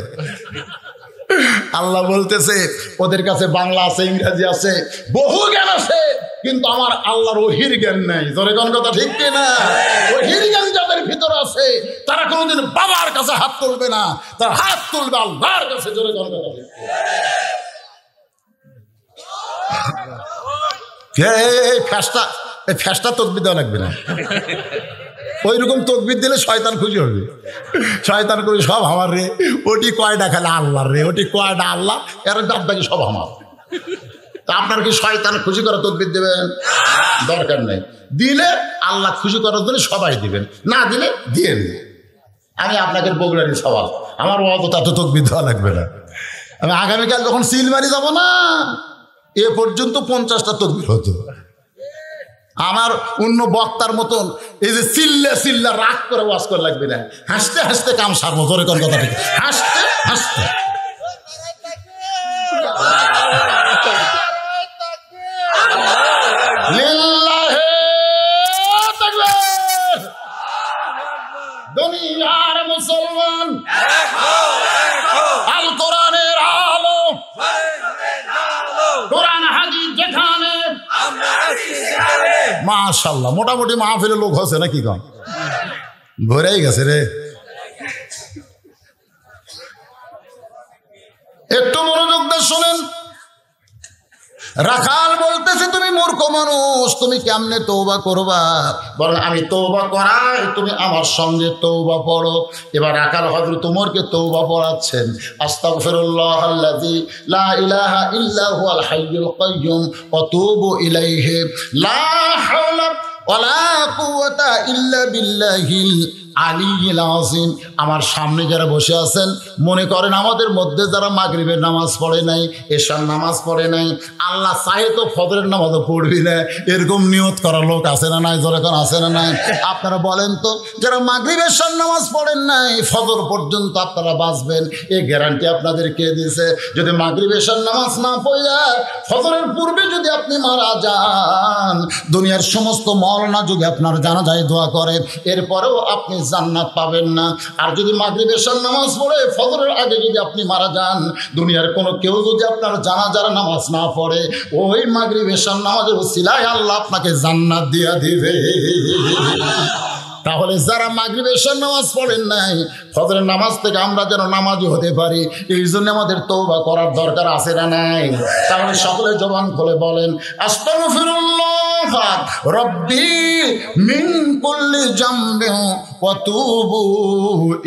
S1: আল্লাহ বলতেছে ওদের কাছে বাংলা আছে, ইংরেজি আছে, বহু জ্ঞান আছে, কিন্তু আমার আল্লাহর ওহির জ্ঞান নাই। জোরে কোন কথা ঠিক কিনা? ওহির জ্ঞান যাদের ভিতরে আছে তারা কোনোদিন বাবার কাছে হাত তুলবে না, তারা হাত তুলবে আল্লাহর কাছে। জোরে কোন কথা ঠিক কিনা? ফেস্টা তকবীর দেওয়া লাগবে না। ওই রকম তকবির দিলে শয়তান খুশি হবে। শয়তান কবি সব আমার রে, ওটি কয়টা খেলে আল্লাহর রে, ওটি কয়টা আল্লাহ, এর বাকি সব আমার। তা আপনার কি শয়তান খুশি করা তকবির দেবেন? দরকার নেই। দিলে আল্লাহ খুশি করার জন্য সবাই দিবেন, না দিলে দিয়ে নেবেন। আমি আপনাকে বগুড়ারি সওয়াল, আমার অত তকবির দেওয়া লাগবে না। আমি আগামীকাল যখন সিলমারি যাব না, এ পর্যন্ত 50টা তকবির হতো। আমার অন্য বক্তার মতন এই যে চিল্লা চিল্লা রাগ করে ওয়াজ করা লাগবে না, হাসতে হাসতে কাম সারবো। ধরে কোন কথা ঠিক, হাসতে হাসতে। দুনিয়ার মুসলমান, আল কোরআনের আলো, কোরআন হাদিস যেখানে, মাশাআল্লাহ মোটামুটি মাহফিলে লোক হচ্ছে নাকি? কম ভরেই গেছে রে। একটু মনোযোগ দিয়ে শোনেন। রাখাল বলতেছে, তুমি মূর্খ মানুষ, তুমি কেমনে তওবা করবা? বলেন আমি তওবা করাই, তুমি আমার সঙ্গে তওবা পড়ো। এবার রাখাল হযরত ওমরকে তওবা পড়াচ্ছেন। আস্তাগফিরুল্লাহাল্লাযী লা ইলাহা ইল্লা হুয়াল হাইয়ুল কাইয়্যুম ওয়া তুবু ইলাইহি লা হাওলা ওয়ালা কুওয়াতা ইল্লা বিল্লাহিল আলিয়্যিল আযীম। আমার সামনে যারা বসে আছেন, মনে করেন আমাদের মধ্যে যারা মাগরিবের নামাজ পড়ে নাই, এশার নামাজ পড়ে নাই, আল্লাহ চাহে তো ফজরের নামাজও পড়বি না, এরকম নিয়ত করা লোক আছে না নাই? যখন আছে না নাই? আপনারা বলেন তো, যারা মাগরিব এশার নামাজ পড়েন নাই, ফজর পর্যন্ত আপনারা বাঁচবেন, এই গ্যারান্টি আপনাদের কে দিয়েছে? যদি মাগরিব এশার নামাজ না পড়ে ফজরের পূর্বে যদি আপনি মারা যান, দুনিয়ার সমস্ত মওলানা যদি আপনার জানাজায় দোয়া করে, এরপরেও আপনি জান্নাত পাবেন না। আর যদি মাগরিব এশার নামাজ পড়ে ফজরের আগে যদি আপনি মারা যান, দুনিয়ার কোনো কেউ যদি আপনার জানাজার নামাজ না পড়ে, ওই মাগরিব এশার নামাজের উসিলায় আল্লাহ আপনাকে জান্নাত দিয়া দিবে। তাহলে যারা মাগরিব এশার নামাজ পড়েন নাই, ফজরের নামাজ থেকে আমরা যেন নামাজি হতে পারি, এই জন্য আমাদের তওবা করার দরকার আছে না নাই? তাহলে সকলে জবান খুলে বলেন, আস্তাগফিরুল্লাহ রব্বি মিন কুল্লি জামবিন ওয়া তুবু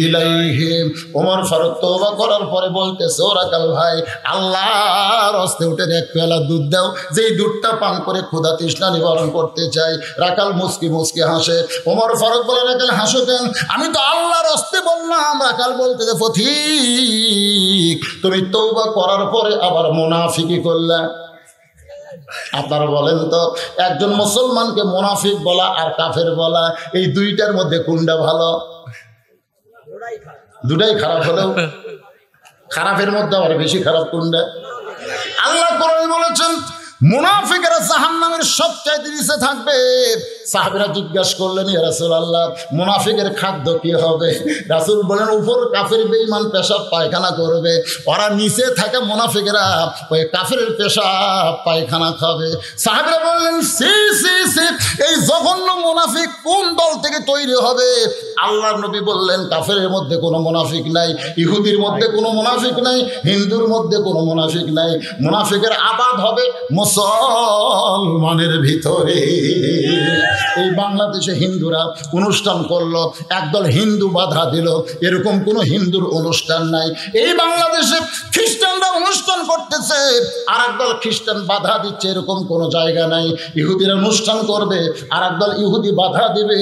S1: ইলাইহি। ওমর ফারুক তওবা করার পরে বলতেছে, ও রাকাল ভাই, আল্লাহর হস্তে উঠে এক পেয়ালা দুধ দাও, যেই দুধটা পান করে ক্ষুধা তৃষ্ণা নিবারণ করতে চাই। রাকাল মুস্কি মুস্কি হাসে। ওমর ফারুক বলে, রাকাল হাসো কেন? আমি তো আল্লাহর হস্তে বললাম। রাকাল বলতেছে, পথিক, তুমি তওবা করার পরে আবার মুনাফিকি করলা। আপনারা বলেন তো, একজন মুসলমানকে মুনাফিক বলা আর কাফের বলা, এই দুইটার মধ্যে কোনটা ভালো? দুটাই খারাপ। হলেও খারাপের মধ্যে আবার বেশি খারাপ কোনটা? আল্লাহ কোরআনে বলেছেন, মুনাফিকেরা জাহান্নামের সবচাইতে নিচে থাকবে। সাহাবীরা জিজ্ঞাসা করলেন, ইয়া রাসূলুল্লাহ, মুনাফিকের খাদ্য কি হবে? রাসূল বলেন, উপর কাফের বেঈমান পেশাব পায়খানা করবে, ওরা নিচে থাকে মুনাফিকেরা ওই কাফেরের পেশাব পায়খানা খাবে। সাহাবীরা বললেন, সি সি সি, এই জঘন্য মুনাফিক কোন দল থেকে তৈরি হবে? আল্লাহর নবী বললেন, কাফেরের মধ্যে কোনো মুনাফিক নাই, ইহুদির মধ্যে কোনো মুনাফিক নাই, হিন্দুর মধ্যে কোনো মুনাফিক নাই। মুনাফিকের আবাদ হবে মুসলমানের ভিতরে। এই বাংলাদেশে হিন্দুরা অনুষ্ঠান করলো, একদল হিন্দু বাধা দিল, এরকম কোনো হিন্দুর অনুষ্ঠান নাই। এই বাংলাদেশে খ্রিস্টানরা অনুষ্ঠান করতেছে, আর একদল খ্রিস্টান বাধা দিচ্ছে, এরকম কোনো জায়গা নাই। ইহুদিরা অনুষ্ঠান করবে, আর একদল ইহুদি বাধা দিবে,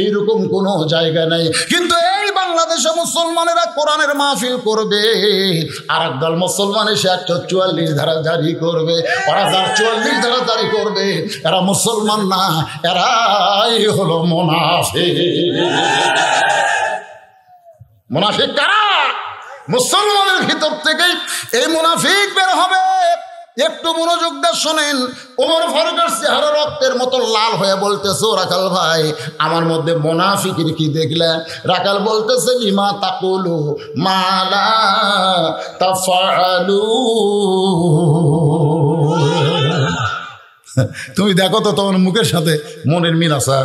S1: এইরকম কোনো জায়গা নাই। কিন্তু এই বাংলাদেশে মুসলমানেরা কোরআনের মাহফিল করবে, আর একদল মুসলমান এসে 144 ধারা জারি করবে। ওরা যার 44 ধারা জারি করবে, এরা মুসলমান না, এরাই হলো মুনাফিক। মুনাফিক কারা? মুসলমানের ভিতর থেকেই এই মুনাফিক বের হবে। একটু মনোযোগ দিয়ে শোনেন। ওমর ফারুকের চেহারা রক্তের মতো লাল হয়ে বলতেছে, রাখাল ভাই, আমার মধ্যে মুনাফিকের কি দেখলে? রাখাল বলতেছে, লিমা তাকুলু মালা তাফআলু। তুমি দেখো তো তোমার মুখের সাথে মনের মিল আছে?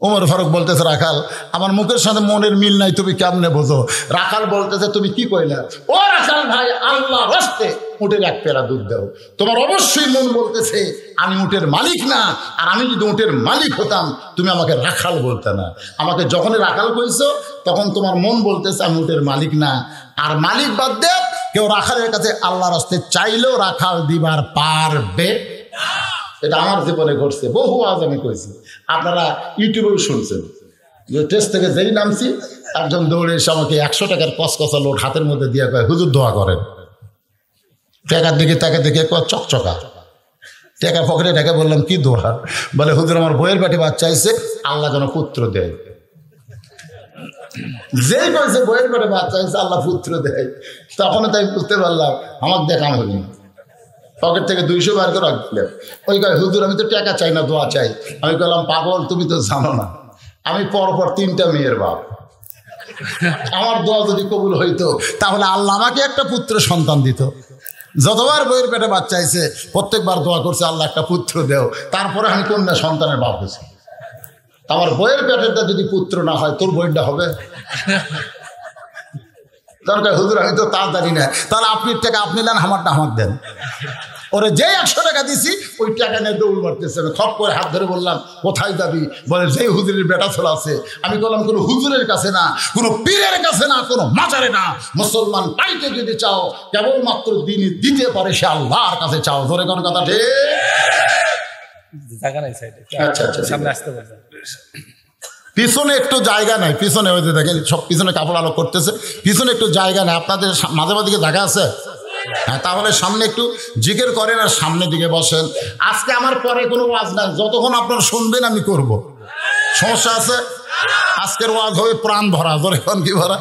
S1: ওমর ফারুক বলতেছে, রাখাল, আমার মুখের সাথে মনের মিল নাই, তুমি কেমনে বোঝো? রাখাল বলতেছে, তুমি কি কইলা? ও রাখাল ভাই, আল্লাহর হস্তে উটের এক পেয়ালা দুধ দাও। তোমার অবশ্যই মন বলতেছে আমি উটের মালিক না, আর আমি যদি উটের মালিক হতাম তুমি আমাকে রাখাল বলতে না। আমাকে যখনই রাখাল কইছো তখন তোমার মন বলতেছে আমি উটের মালিক না। আর মালিক বাদ দে, কেউ রাখালের কাছে আল্লাহর রাস্তে চাইলেও রাখাল দিবার পারবে। এটা আমার জীবনে ঘটছে, বহু আজ আমি কইছি, আপনারা ইউটিউবেও শুনছেন। যে টেস্ট থেকে যেই নামছি একজন দৌড়ে এসে আমাকে 100 টাকার কসকসা লোট হাতের মধ্যে দিয়ে কয় হুজুর দোয়া করেন। টাকার দিকে তাকে দেখে কয় চকচকা, টাকা পকেটে টাকা। বললাম কি দোয়া? বলে হুজুর আমার বইয়ের পেটে বাচ্চা আইছে, আল্লাহ যেন পুত্র দেয়। যেই কয়েছে বইয়ের পেটে বাচ্চা আইছে আল্লাহ পুত্র দেয়, তখন তাই বুঝতে পারলাম আমাকে দেখানো হইনি। পকেট থেকে 200 বার করে রাখলেন। ওই কয় হুজুর আমি তো টাকা চাই না, দোয়া চাই। আমি বললাম পাগল, তুমি তো জানো না আমি পরপর 3টা মেয়ের বাপ। আমার দোয়া যদি কবুল হইতো তাহলে আল্লাহ আমাকে একটা পুত্র সন্তান দিত। যতবার বইয়ের পেটে বাচ্চা আইছে প্রত্যেকবার দোয়া করছে আল্লাহ একটা পুত্র দেও। তারপরে আমি কন্যা সন্তানের বাপ হয়েছি। আমার বইয়ের পেটেরটা যদি পুত্র না হয় তোর বইটা হবে? দরকার হুজুর আমি তো তাড়াতাড়ি না, তাহলে আপনি টাকা আপনি নেন, আমারটা আমাকে দেন। ওরে যে 100 টাকা দিছি ওই টাকা নিয়ে দৌড় মারতেছে। আমি খপ করে হাত ধরে বললাম কোথায় যাবি? বলে যেই হুজুরের বেটা ছোলা আছে। আমি বললাম কোনো হুজুরের কাছে না, কোনো পীরের কাছে না, কোনো মাজারে না। মুসলমান পাইতে যদি চাও কেবলমাত্র দিনই দিতে পারে সে আল্লাহর কাছে চাও। ধরে কোন কথা ঠিক? আচ্ছা আচ্ছা, সামনে আসতে বলছেন। পিছনে একটু জায়গা নাই, পিছনে ওই যে দেখেন সব পিছনে কাপড় আলো করতেছে, পিছনে একটু জায়গা নেই। আপনাদের মাঝে মাঝে জায়গা আছে? হ্যাঁ, তাহলে সামনে একটু জিকির করেন আর সামনের দিকে বসেন। আজকে আমার পরে কোনো ওয়াজ নাই, যতক্ষণ আপনারা শুনবেন আমি করব। সমস্যা আছে? আজকের ওয়াজ হবে প্রাণ ভরা। ধরে এখন কি ভরা?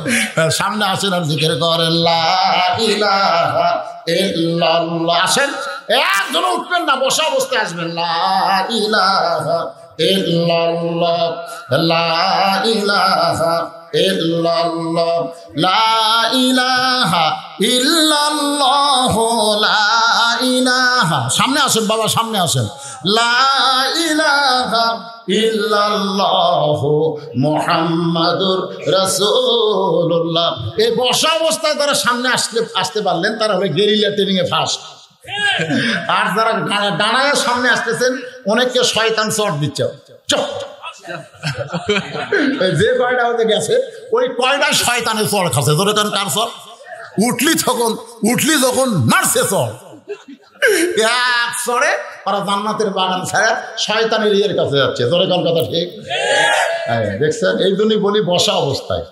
S1: সামনে আসেন আর জিকির করেন লা ইলাহা ইল্লাল্লাহ। আসেন, একজন উঠবেন না, বসা অবস্থায় আসবেন। লা ইলাহা ইল্লাল্লাহ, লা ইলাহা ইল্লাল্লাহ, লা ইলাহা ইল্লাল্লাহ, লা ইলাহা। সামনে আসেন বাবা, সামনে আসেন। লা ইলাহা ইল্লাল্লাহ মুহাম্মাদুর রাসূলুল্লাহ। এই বসা অবস্থায় যারা সামনে আসতে পারলেন তারা হলো গেরিলা ট্রেনিং এ ফার্স্ট। আর যারা ডানায় সামনে আসতেছেন অনেককে শয়তান চট দিচ্ছে। যে কয়টা হতে গেছে ওই কয়টা শয়তানের চড় খাচ্ছে। ধরে কারণ কার চড়? উঠলি যখন নার্সে চড় এক চড়ে ওরা জান্নাতের বাগান ছাড়া শয়তানের ইয়ের কাছে যাচ্ছে। ধরে কারণ কথা ঠিক? দেখছেন, এই জন্যই বলি বসা অবস্থায়।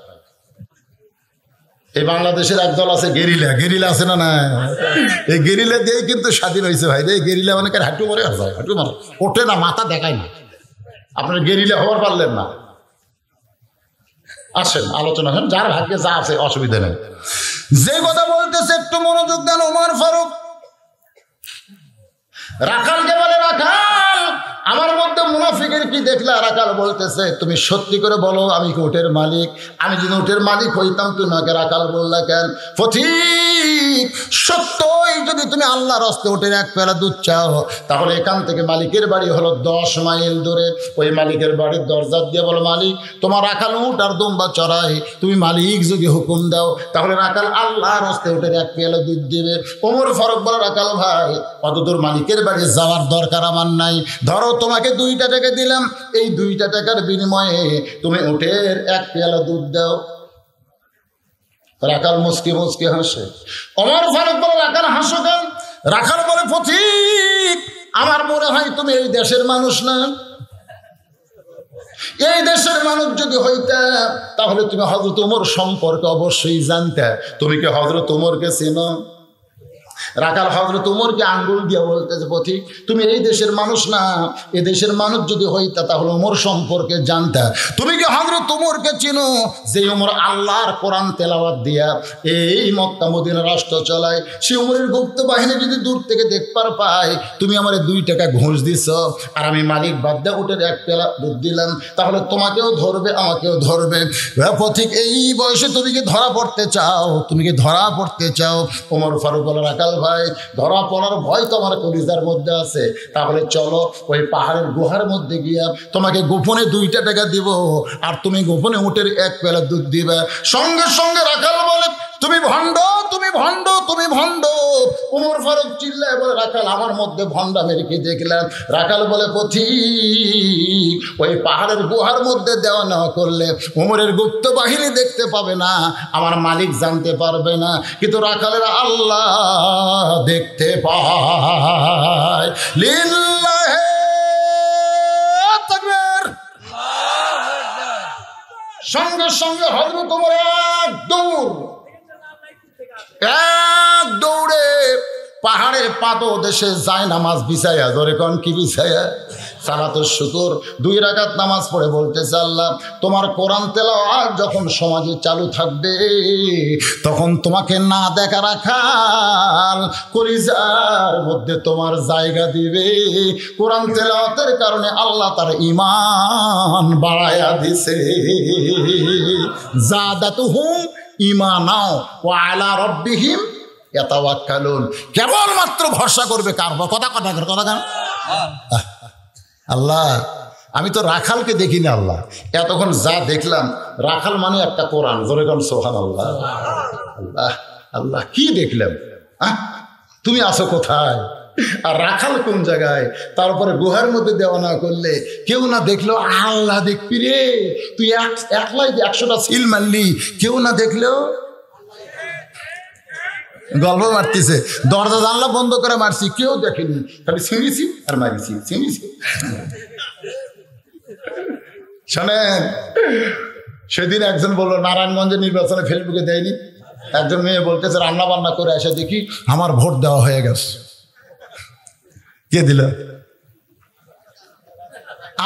S1: এই বাংলাদেশের একদল আছে গেরিলা, গেরিলা আছে না? না, এই গেরিলা দিয়েই কিন্তু স্বাধীন হয়েছে ভাই। এই গেরিলা অনেকের হাঁটু মরে আসে, হাঁটু মারে, ওঠে না, মাথা দেখায় না। আপনার গেরিলা হওয়ার পারলেন না। আসেন আলোচনা করেন, যার ভাগ্যে যা আছে অসুবিধা নেই। যে কথা বলতেছে একটু মনোযোগ দেন। ওমর ফারুক রাখালকে বলে, রাখাল আমার মধ্যে মুনাফিকের কি দেখলা? রাখাল বলতেছে তুমি সত্যি করে বলো আমি কি উটের মালিক? আমি যদি উটের মালিক হইতাম তুমি আমাকে রাখাল বললা কেন? পথিক সত্যই যদি তুমি আল্লাহর রাস্তে উটের এক পেয়ালা দুধ চাও তাহলে এখান থেকে মালিকের বাড়ি হলো 10 মাইল দূরে। ওই মালিকের বাড়ির দরজা দিয়ে বলো মালিক তোমার রাখাল উট আর দুম্বা চড়াই, তুমি মালিক যদি হুকুম দাও তাহলে রাখাল আল্লাহর রাস্তে উটের এক পেয়ালা দুধ দিবে। ওমর ফারুক বলে রাখাল ভাই অতদূর মালিকের বাড়ি যাওয়ার দরকার আমার নাই। ধরো তোমাকে 2টা টাকা দিলাম, এই 2টা টাকার বিনিময়ে তুমি উটের এক পেয়ালা দুধ দাও। রাখাল মুসকি মুসকি হাসে। ওমর ফারুক বলে রাখাল হাসো কেন? রাখাল বলে পথিক আমার মনে হয় তুমি এই দেশের মানুষ না। এই দেশের মানুষ যদি হইতা তাহলে তুমি হযরত ওমর সম্পর্কে অবশ্যই জানতে। তুমি কি হযরত ওমরকে চেনো? রাখাল হযরত ওমরকে আঙ্গুল দিয়ে বলতেছে পথিক তুমি এই দেশের মানুষ না, এই দেশের মানুষ যদি হইতা তাহলে ওমর সম্পর্কে জানতা। তুমি কি হযরত ওমরকে চিনো যে ওমর আল্লাহর কোরআন তেলাওয়াত দিয়া এই মক্কা মদিনা রাষ্ট্র চালায়? সে ওমরের গুপ্ত বাহিনী যদি দূর থেকে দেখবার পায় তুমি আমার 2 টাকা ঘুষ দিছ আর আমি মালিক বাদ দিয়ে উটের এক পেয়ালা দুধ দিলাম, তাহলে তোমাকেও ধরবে আমাকেও ধরবে। পথিক এই বয়সে তুমি কি ধরা পড়তে চাও? তুমি কি ধরা পড়তে চাও? ওমর ফারুক বলে রাখাল ভাই ধরা পড়ার ভয় তো আমার কলিজার মধ্যে আছে, তাহলে চলো ওই পাহাড়ের গুহার মধ্যে গিয়া তোমাকে গোপনে 2টা টাকা দিব আর তুমি গোপনে উটের এক পেয়ালা দুধ দিবে। সঙ্গে সঙ্গে রাখাল বলে তুমি ভণ্ড, তুমি ভণ্ড, তুমি ভণ্ড। ওমর ফারুক চিল্লায় বলে, রাখাল আমার মধ্যে ভণ্ডামের কি দেখলাম? রাখাল বলে, পথিক ওই পাহাড়ের গুহার মধ্যে দেওয়া নেওয়া করলে ওমরের গুপ্ত বাহিনী দেখতে পাবে না, আমার মালিক জানতে পারবে না, কিন্তু রাখালের আল্লাহ দেখতে পায়। লিল্লাহে তাকবীর। সঙ্গে সঙ্গে হযরত ওমর এক দৌড়ে পাহাড়ের পাদদেশে যায় নামাজ বিছায়া, জোরে কোন কি বিছায়া? সালাতুল শুকর 2 রাকাত নামাজ পড়ে বলতেছে, আল্লাহ তোমার কোরআন তেলাওয়াত যখন সমাজে চালু থাকবে তখন তোমাকে না দেখা রাখাল কলিজার মধ্যে তোমার জায়গা দিবে। কোরআন তেলাওয়াতের কারণে আল্লাহ তার ঈমান বাড়ায়া দিছে। জাদাতুহুম ঈমানাও ওয়া আলা রাব্বিহিম ইয়াতাওয়াক্কালুন। কেবলমাত্র ভরসা করবে কার? কথা কেন? আল্লাহ, আমি তো রাখালকে দেখি না আল্লাহ, এতক্ষণ যা দেখলাম রাখাল মানে একটা কোরআন। জোরে কোন সুবহানাল্লাহ। আল্লাহ আল্লাহ, কি দেখলাম? তুমি আছো কোথায় আর রাখাল কোন জায়গায়? তারপরে গুহার মধ্যে দেওয়া না করলে কেউ না দেখলো আল্লাহ দেখবি রে। তুই একলাই 100টা সিল মারলি, কেউ না দেখলেও গল্প মারতেছে, দরজা জানলা বন্ধ করে মারছি, কেউ দেখেনি, খালি ছিঁড়েছি আর মারিছি, ছিঁড়েছি। শোনেন, সেদিন একজন বললো নারায়ণগঞ্জে নির্বাচনে ফেসবুকে দেয়নি, একজন মেয়ে বলতেছে রান্না বান্না করে এসে দেখি আমার ভোট দেওয়া হয়ে গেছে। কে দিল?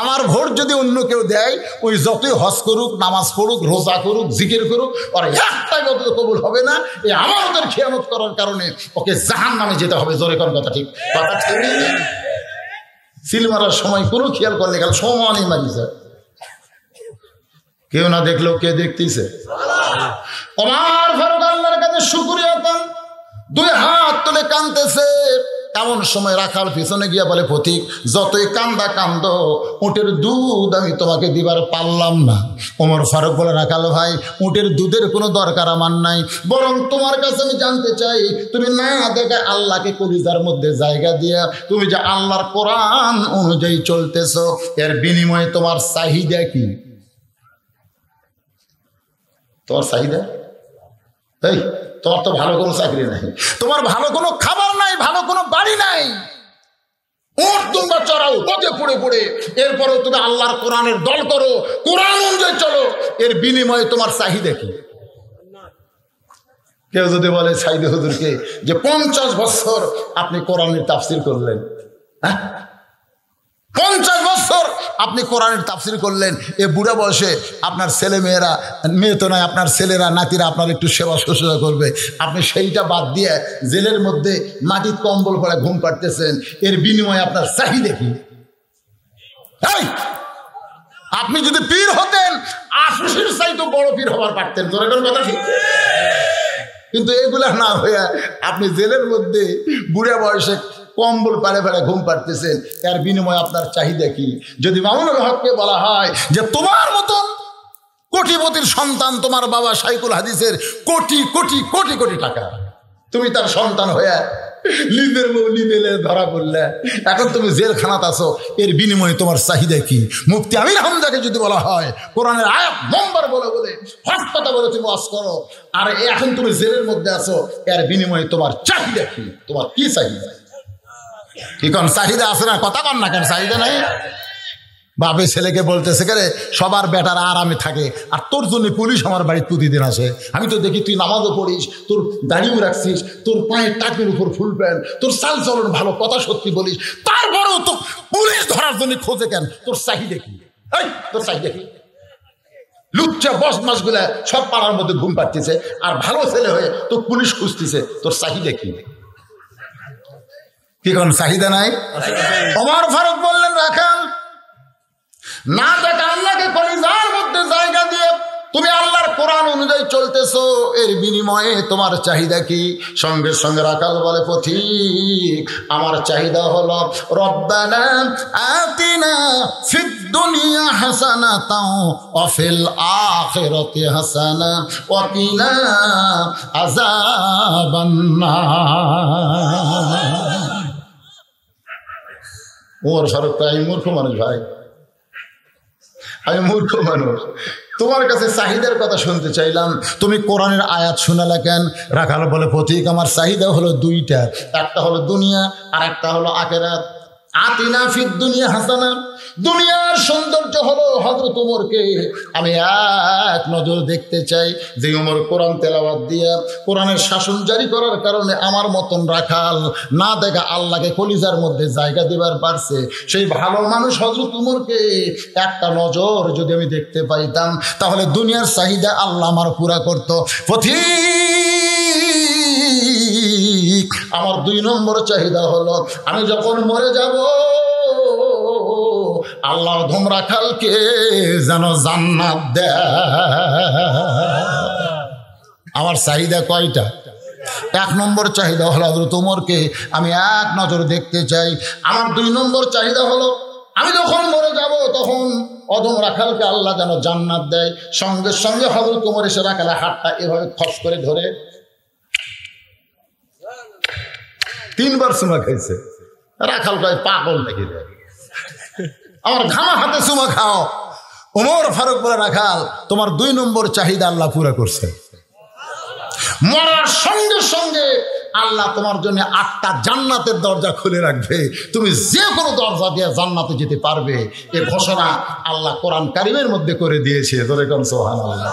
S1: আমার ভোট যদি অন্য কেউ দেয়, ওই যতই হজ করুক, নামাজ পড়ুক, রোজা করুক, জিকির করুক, আর একটাই মতো কবুল হবে না। এই আমাদের খেয়ানত করার কারণে ওকে জাহান্নামে যেতে হবে। জোরে কোন কথা ঠিক? কথা ঠিক। সিল মারার সময় কোনো খেয়াল করলে গেল সমানই মারি যায়। কেউ না দেখলেও কে দেখতেছে? ওমর ফারুক আল্লাহর কাছে শুকরিয়া দেন, 2 হাত তুলে কাঁদতেছে। এমন সময় রাখাল পিছনে গিয়া বলে, পথিক যতই কান্দা কান্দ, উটের দুধ আমি তোমাকে দিবার পারলাম না। ওমর ফারুক বলে, রাখাল ভাই উটের দুধের কোনো দরকার আমার নাই, বরং তোমার কাছে আমি জানতে চাই তুমি না দেখে আল্লাহকে কলিজার মধ্যে জায়গা দিয়া তুমি যে আল্লাহর কোরআন অনুযায়ী চলতেছ, এর বিনিময়ে তোমার চাহিদা কি? তোমার চাহিদা? এই তোমার তো ভালো কোনো চাকরি নাই, তোমার ভালো কোনো খাবার নাই, ভালো কোনো বাড়ি নাই, উট তোমরা চড়াও পথে পড়ে পড়ে, এরপরেও তুমি আল্লাহর কোরআনের দল করো, কোরআন অনুযায়ী চলো, এর বিনিময়ে তোমার চাহিদা কি? কেউ যদি বলে সাইদে হুজুরকে যে 50 বছর আপনি কোরআনের তাফসির করলেন, 50 বছর আপনি কোরআনের তাফসির করলেন, এ বুড়া বয়সে আপনার ছেলে মেয়েরা, মেয়ে তো নয়, আপনার ছেলেরা নাতিরা আপনার একটু সেবা শুশ্রূষা করবে, আপনি সেইটা বাদ দিয়ে জেলের মধ্যে মাটির কম্বল পরে ঘুম পাড়তেছেন, এর বিনিময়ে আপনার চাহিদা কি? আপনি যদি পীর হতেন, আশুষের চাইতে বড় পীর হবার পারতেন। তোর কথা ঠিক? কিন্তু এগুলা না হইয়া আপনি জেলের মধ্যে বুড়া বয়সে কম্বল পাড়ে পাড়ে ঘুম পাড়তেছেন, এর বিনিময়ে আপনার চাহিদা কি? যদি মামুনুল হককে বলা হয় যে তোমার মতন কোটিপতির সন্তান তোমার বাবা শাইখুল হাদিসের কোটি কোটি কোটি কোটি টাকা, তুমি তার সন্তান হয়ে নিজের বউ নিজেলে ধরা পড়লে, এখন তুমি জেলখানাত আছো, এর বিনিময়ে তোমার চাহিদা কি? মুফতি আমির হামজাকে যদি বলা হয় কোরআনের আয়াত নম্বর বলে বলে হক কথা বলে তুমি ওয়াজ করো, আর এখন তুমি জেলের মধ্যে আছো, এর বিনিময়ে তোমার চাহিদা কি? তোমার কি চাহিদা? কি কোন চাহিদা আছে না? কথা কন না কেন? চাহিদা নাই? বাপে ছেলেকে বলতেছে কে সবার বেটারা আরামে থাকে, আর তোর জন্য পুলিশ আমার বাড়িতে প্রতিদিন আসে। আমি তো দেখি তুই নামাজও পড়িস, তোর দাড়িও রাখছিস, তোর পায়ের টাকের উপর ফুল প্যান্ট, তোর চাল চলন ভালো, কথা সত্যি বলিস, তারপরেও তো পুলিশ ধরার জন্য খোঁজে কেন? তোর চাহিদা কি? তোর চাহিদা কি? লুচ্চা বদমাশ গুলা সব পাড়ার মধ্যে ঘুম পাড়তেছে, আর ভালো ছেলে হয়ে তো পুলিশ খুঁজতেছে, তোর চাহিদা কি? কি কোন চাহিদা নাই? ওমর ফারুক বললেন, রাখাল না দেখে আল্লাহকে কলিজার মধ্যে জায়গা দিয়ে তুমি আল্লাহর কোরআন অনুযায়ী চলতেছো, এর বিনিময়ে তোমার চাহিদা কি? সঙ্গে সঙ্গে রাখাল বলে, পথিক আমার চাহিদা হলো রব্বানা আতিনা ফিদ দুনিয়া হাসানাতাও ওয়া ফিল আখিরাতি হাসানা ওয়া কিনা আযাবান নার। ওমর ফারুক, আমি মূর্খ মানুষ ভাই, আমি মূর্খ মানুষ, তোমার কাছে চাহিদার কথা শুনতে চাইলাম, তুমি কোরআনের আয়াত শোনালে কেন? রাখাল বলে, পথিক আমার চাহিদা হলো দুইটা, একটা হলো দুনিয়া আর একটা হলো আখিরাত। আতিনা ফিদ দুনিয়া হাসানা, দুনিয়ার সৌন্দর্য হলো হযরত ওমরকে আমি এক নজর দেখতে চাই। যে ওমর কোরআন তেলাওয়াত দিয়া কোরআনের শাসন জারি করার কারণে আমার মতন রাখাল না দেখা আল্লাহকে কলিজার মধ্যে জায়গা দেবার পারছে, সেই ভালো মানুষ হযরত ওমরকে একটা নজর যদি আমি দেখতে পাইতাম, তাহলে দুনিয়ার চাহিদা আল্লাহ আমার পুরা করত। পথিক আমার 2 নম্বর চাহিদা হলো, আমি যখন মরে যাব আল্লাহ ধুম রাখালকে যেন জান্নাত দেয়। আমার চাহিদা কয়টা? 1 নম্বর চাহিদা হলো হযরত ওমরকে আমি এক নজর দেখতে চাই। আমার 2 নম্বর চাহিদা হলো, আমি যখন মরে যাব তখন অধম রাখালকে আল্লাহ যেন জান্নাত দেয়। সঙ্গে সঙ্গে হযরত ওমর এসে রাখালের হাতটা এভাবে খস করে ধরে 3 বার চুমা খাইছে। রাখাল কয়, পাগল নাকি রে, আমার ঘামা হাতে চুমা খাও। ওমর ফারুক বলে, রাখাল তোমার 2 নম্বর চাহিদা আল্লাহ পুরা করছে। মরার সঙ্গে সঙ্গে আল্লাহ তোমার জন্য 8টা জান্নাতের দরজা খুলে রাখবে, তুমি যে কোনো দরজা দিয়ে জান্নাতে যেতে পারবে। এ ঘোষণা আল্লাহ কোরআন কারিমের মধ্যে করে দিয়েছে। ধরে কোন সুবহানাল্লাহ।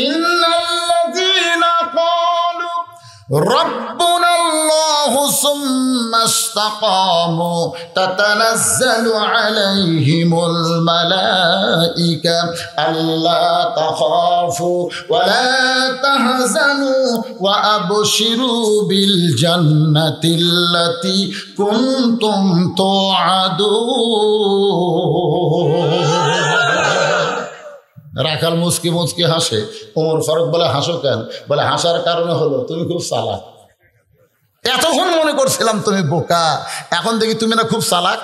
S1: ইন্নাল্লাযীনা ক্বালু রাব্বুনাল্লাহু সুম্মা ইসতাকামু তাতানাজ্জালু আলাইহিমুল মালাইকা আল্লা তাখাফু ওয়া লা তাহজানু ওয়া আবশিরু বিল জান্নাতিল্লাতী কুনতুম তুআদুন। রাখাল মুচকি মুচকি হাসে। ওমর ফারুক বলে, হাসো কেন? বলে, হাসার কারণে হলো তুমি খুব চালাক। এতক্ষণ মনে করছিলাম তুমি বোকা, এখন দেখি তুমি না খুব চালাক।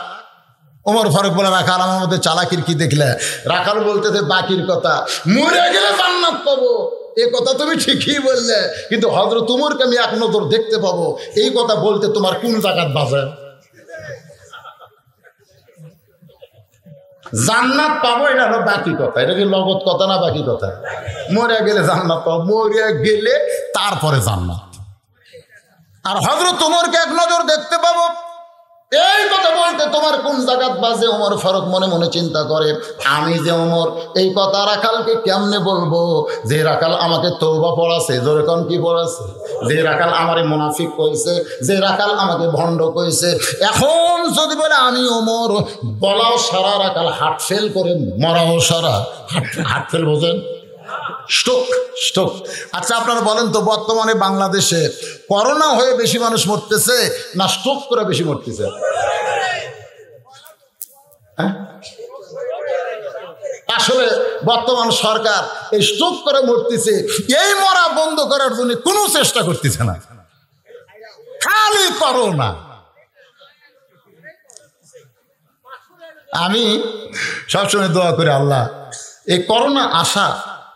S1: ওমর ফারুক বলে, রাখাল আমার মধ্যে চালাকির কি দেখলে? রাখাল বলতেছে, বাকির কথা, মরে গেলে জান্নাত পাবো এ কথা তুমি ঠিকই বললে, কিন্তু হযরত ওমরকে আমি এক নজর দেখতে পাবো এই কথা বলতে তোমার কোন জায়গাত বাজে? জান্নাত পাবো এটা হলো বাকি কথা, এটা কি লগত কথা না বাকি কথা? মরে গেলে জান্নাত পাবো, মরে গেলে তারপরে জান্নাত। আর হযরত ওমরকে এক নজর দেখতে পাবো এই কথা বলতে তোমার কোন জায়গাত বাজে? ওমর ফারুক মনে মনে চিন্তা করে, আমি যে ওমর এই কথা রাখালকে কেমনে বলবো? যে রাখাল আমাকে তওবা পড়াছে, জোরে কোন কি পড়াছে? যে রাখাল আমারে মুনাফিক কইছে, যে রাখাল আমাকে ভণ্ড কইছে, এখন যদি বলে আমি ওমর, বলাও সারা রাখাল হার্ট ফেল করে মরাও সারা। হার্ট ফেল বোঝেন? Stroke, stroke. আচ্ছা আপনারা বলেন তো, বর্তমানে বাংলাদেশে করোনা হয়ে বেশি মানুষ মরতেছে না স্ট্রোক করে বেশি মরতেছে? আসলে বর্তমান সরকার এই স্ট্রোক করে মরতেছে, এই মরা বন্ধ করার জন্য কোনো চেষ্টা করতেছে না, খালি করোনা। আমি সবসময় দোয়া করি, আল্লাহ এই করোনা আসা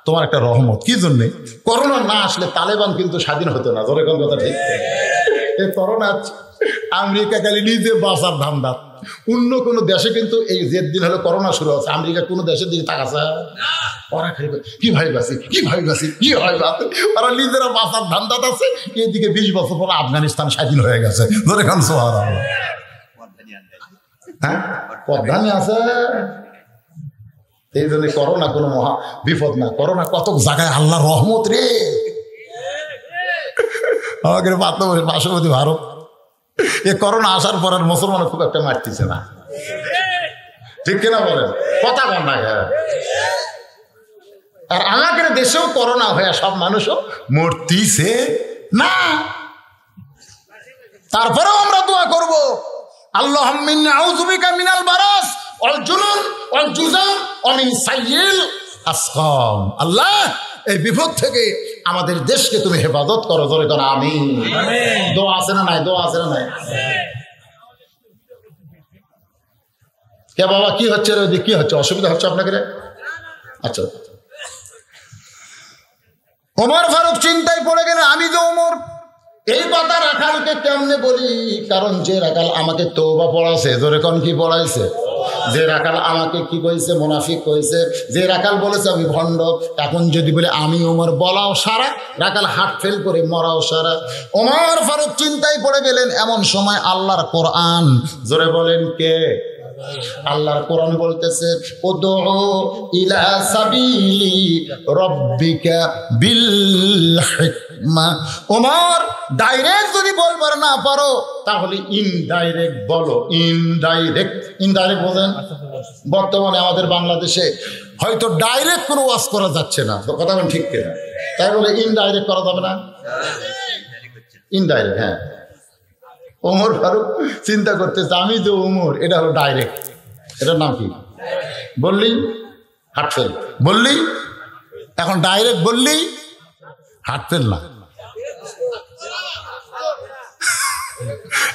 S1: তোমার একটা রহমত। কি জন্যে? করোনা না আসলে তালেবান কিন্তু স্বাধীন হতো না। ধরে কোন কথা ঠিক? এই করোনা আমেরিকা খালি নিজে বাঁচার ধান্দা, অন্য কোনো দেশে কিন্তু এই যে দিন হলো করোনা শুরু হচ্ছে, আমেরিকা কোনো দেশের দিকে তাকাচ্ছে ওরা খালি কি ভাই বাসি, কি ভাই বাসি, কি হয় বাসি, ওরা নিজেরা বাঁচার ধান্দাত আছে। এইদিকে 20 বছর পর আফগানিস্তান স্বাধীন হয়ে গেছে। ধরে খান সোহারা, হ্যাঁ প্রধানই আছে। এই জন্য করোনা কোনো মহা বিপদ না, করোনা কত জায়গায় আল্লাহ রহমত রে। আমাদের পার্শ্ববর্তী ভারত, এই করোনা আসার পর আর মুসলমান খুব একটা মারতেছে না, ঠিক কিনা বলেন? কথা বল না। আর আমাদের দেশেও করোনা হয়ে সব মানুষও মরতিছে না। তারপরেও আমরা দোয়া করব, আল্লাহুম্মা ইন্নী আউযু বিকা মিনাল বারাস ওয়াল জুনুন ওয়াল জুযাম ওয়া মিন সাইয়্যিল আসকাম। আল্লাহ এই বিপদ থেকে আমাদের দেশকে তুমি হেফাজত করো, জোরে করো আমিন। দোয়া আছে না নাই? দোয়া আছে না নাই? কে বাবা কি হচ্ছে রে? কি হচ্ছে? অসুবিধা হচ্ছে আপনাকে রে? আচ্ছা, ওমর ফারুক চিন্তায় পড়ে গেলেন, আমি যে ওমর, এই কথা রাখালকে কেমনে বলি? কারণ যে রাখাল আমাকে তওবা পড়াছে, জোরে কোন কি পড়াইছে? যে রাখাল আমাকে কি কইছে? মুনাফিক কইছে। যে রাখাল বলেছে আমি ভণ্ড, এখন যদি বলে আমি ওমর, বলাও সারা, রাখাল হার্ট ফেল করে মরাও সারা। ওমর ফারুক চিন্তায় পড়ে গেলেন। এমন সময় আল্লাহর কোরআন, জোরে বলেন কে? আল্লাহর কোরআন বলতেছে, উদউ ইলা সাবিলি রাব্বিকা বিল হিকমা। ওমর ডাইরেক্ট যদি বলবার না পারো তাহলে ইনডাইরেক্ট বলো। ইনডাইরেক্ট বলেন। বর্তমানে আমাদের বাংলাদেশে হয়তো ডাইরেক্ট কোনো ওয়াজ করা যাচ্ছে না, তো কথা ঠিক কিনা? তাই বলে ইনডাইরেক্ট করা যাবে না? ইনডাইরেক্ট, হ্যাঁ। ওমর ফারুক চিন্তা করতেছে, আমি যে ওমর, এটা হলো ডাইরেক্ট। এটার নাম কি? বললি হার্টফেল, বললি এখন ডাইরেক্ট বললি হার্টফেল না,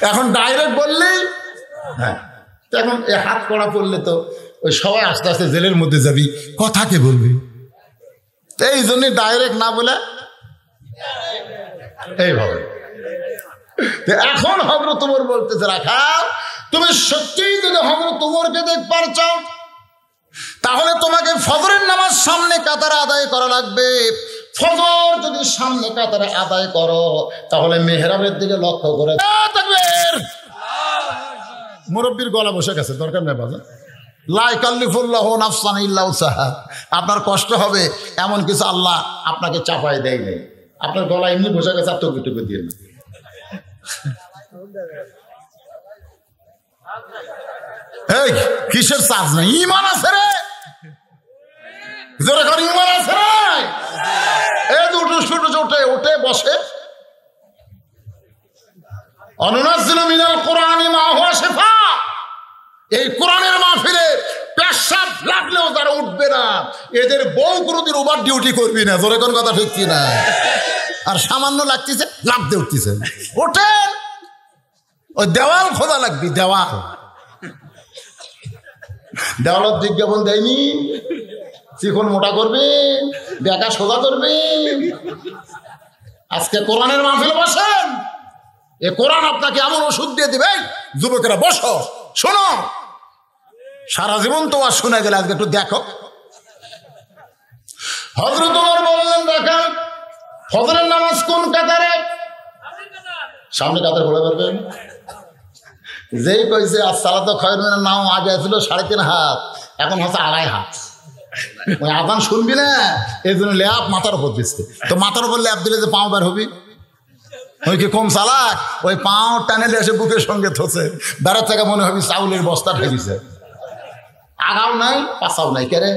S1: এখন ডাইরেক্ট বললি হ্যাঁ। এখন এই হাত কড়া পড়লে তো ওই সবাই আস্তে আস্তে জেলের মধ্যে যাবি, কথাকে বলবি। এই জন্য ডাইরেক্ট না বলে এইভাবে। এখন হযরত ওমর বলতেছে, রাখাল তুমি সত্যিই যদি হযরত ওমরকে দেখবার চাও তাহলে তোমাকে ফজরের নামাজ সামনে কাতারে আদায় করা লাগবে। ফজর যদি সামনে কাতারে আদায় করো তাহলে মেহরাবের দিকে লক্ষ্য করে। তাকবীর! মুরব্বির গলা বসে গেছে, দরকার নেই বাবা। লা ইয়াকাল্লিফুল্লাহু নাফসান ইল্লা উসাহা। আপনার কষ্ট হবে এমন কিছু আল্লাহ আপনাকে চাপায় দেয় নাই। আপনার গলা এমনি বসে গেছে, আর টুকু টুকু দিয়ে না। এই কিসের চার্জ নাই? ইমান আছে রে, জোরে কর, ইমান আছে রে। এই দুটো শুরু উঠে উঠে বসে। অনুনাজ্জিলু মিনাল কুরআনি মা হুয়া শিফা। এই কোরআনের মাহফিলে পেশাব লাগলেও তারা উঠবে না। এদের বউ কোনোদিন ওভার ডিউটি করবি না, জোরে কোন কথা ঠিক কি না? আর সামান্য লাগতেছে, লাভ দিয়ে উঠতেছে। ওঠেন, ওই দেওয়াল খোদা লাগবি, দেওয়াল। দেওয়ালের বিজ্ঞাপন দেয়নি, চিকন মোটা করবে, বেকা সোজা করবে। আজকে কোরআনের মাহফিলে বসেন, এ কোরআন আপনাকে এমন ওষুধ দিয়ে দিবে। যুবকেরা বসো, শোনো, সারা জীবন তো আর শোনা গেলে আজকে একটু দেখো। হযরত ওমর বললেন, দেখেন ফজরের নামাজ কোন কাতারে? সামনে কাতারে পড়ে পারবেন। যেই কইছে আসসালাতু খায়রুম মিনান নাওম, আগে ছিল 3.5 হাত, এখন হচ্ছে 2.5 হাত। ওই আজান শুনবি না, এই জন্য ল্যাপ মাথার উপর দিচ্ছে। তো মাথার উপর ল্যাপ দিলে যে পাও বার হবি, ওই কি কম চালাক? ওই পাও টানেলে এসে বুকের সঙ্গে থসে, বেড়ার থেকে মনে হবে চাউলের বস্তা ঠেকিছে। আগাও নাই, পাশাও নাই, কে রে?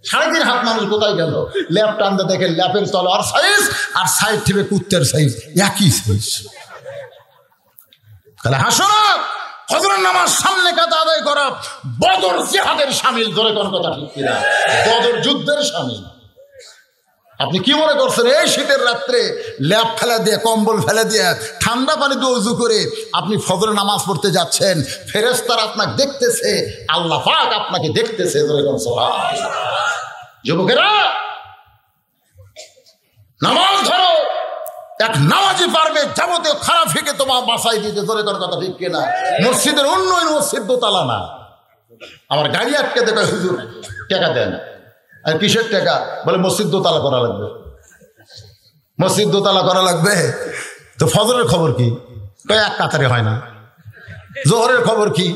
S1: 3.5 হাত মানুষ কোথায় গেল? ল্যাপ টানতে দেখে ল্যাপের তলোয়ার সাইজ আর সাইড থেকে কুত্তের সাইজ একই সাইজ। তাহলে হাসো না, ফজরের নামাজ সামনে কাতা আদায় করা বদর জিহাদের শামিল। ধরে কোন কথা ঠিক কিনা? বদর যুদ্ধের শামিল। আপনি কি মনে করছেন এই শীতের রাত্রে ল্যাপ ফেলে দিয়ে, কম্বল ফেলে দিয়ে, ঠান্ডা পানি দিয়ে ওযু করে আপনি ফজরের নামাজ পড়তে যাচ্ছেন? ফেরেশতারা আপনাকে দেখতেছে, আল্লাহ পাক আপনাকে দেখতেছে। যুবকেরা নামাজ ধরো, এক নামাজি পারবে যাবতীয় খারাপ থেকে তোমার বাঁচাই দিতে। ধরে কোন কথা ঠিক কিনা? মসজিদের উন্নয়ন, মসজিদ দোতলা না। আমার গাড়ি আটকে দেখো, হুজুর টাকা দেন। আর কিসের টাকা? বলে মসজিদ দোতলা করা লাগবে, মসজিদ দোতলা করা লাগবে। তো ফজরের খবর কি? এক কাতারে হয় না। জোহরের খবর কি?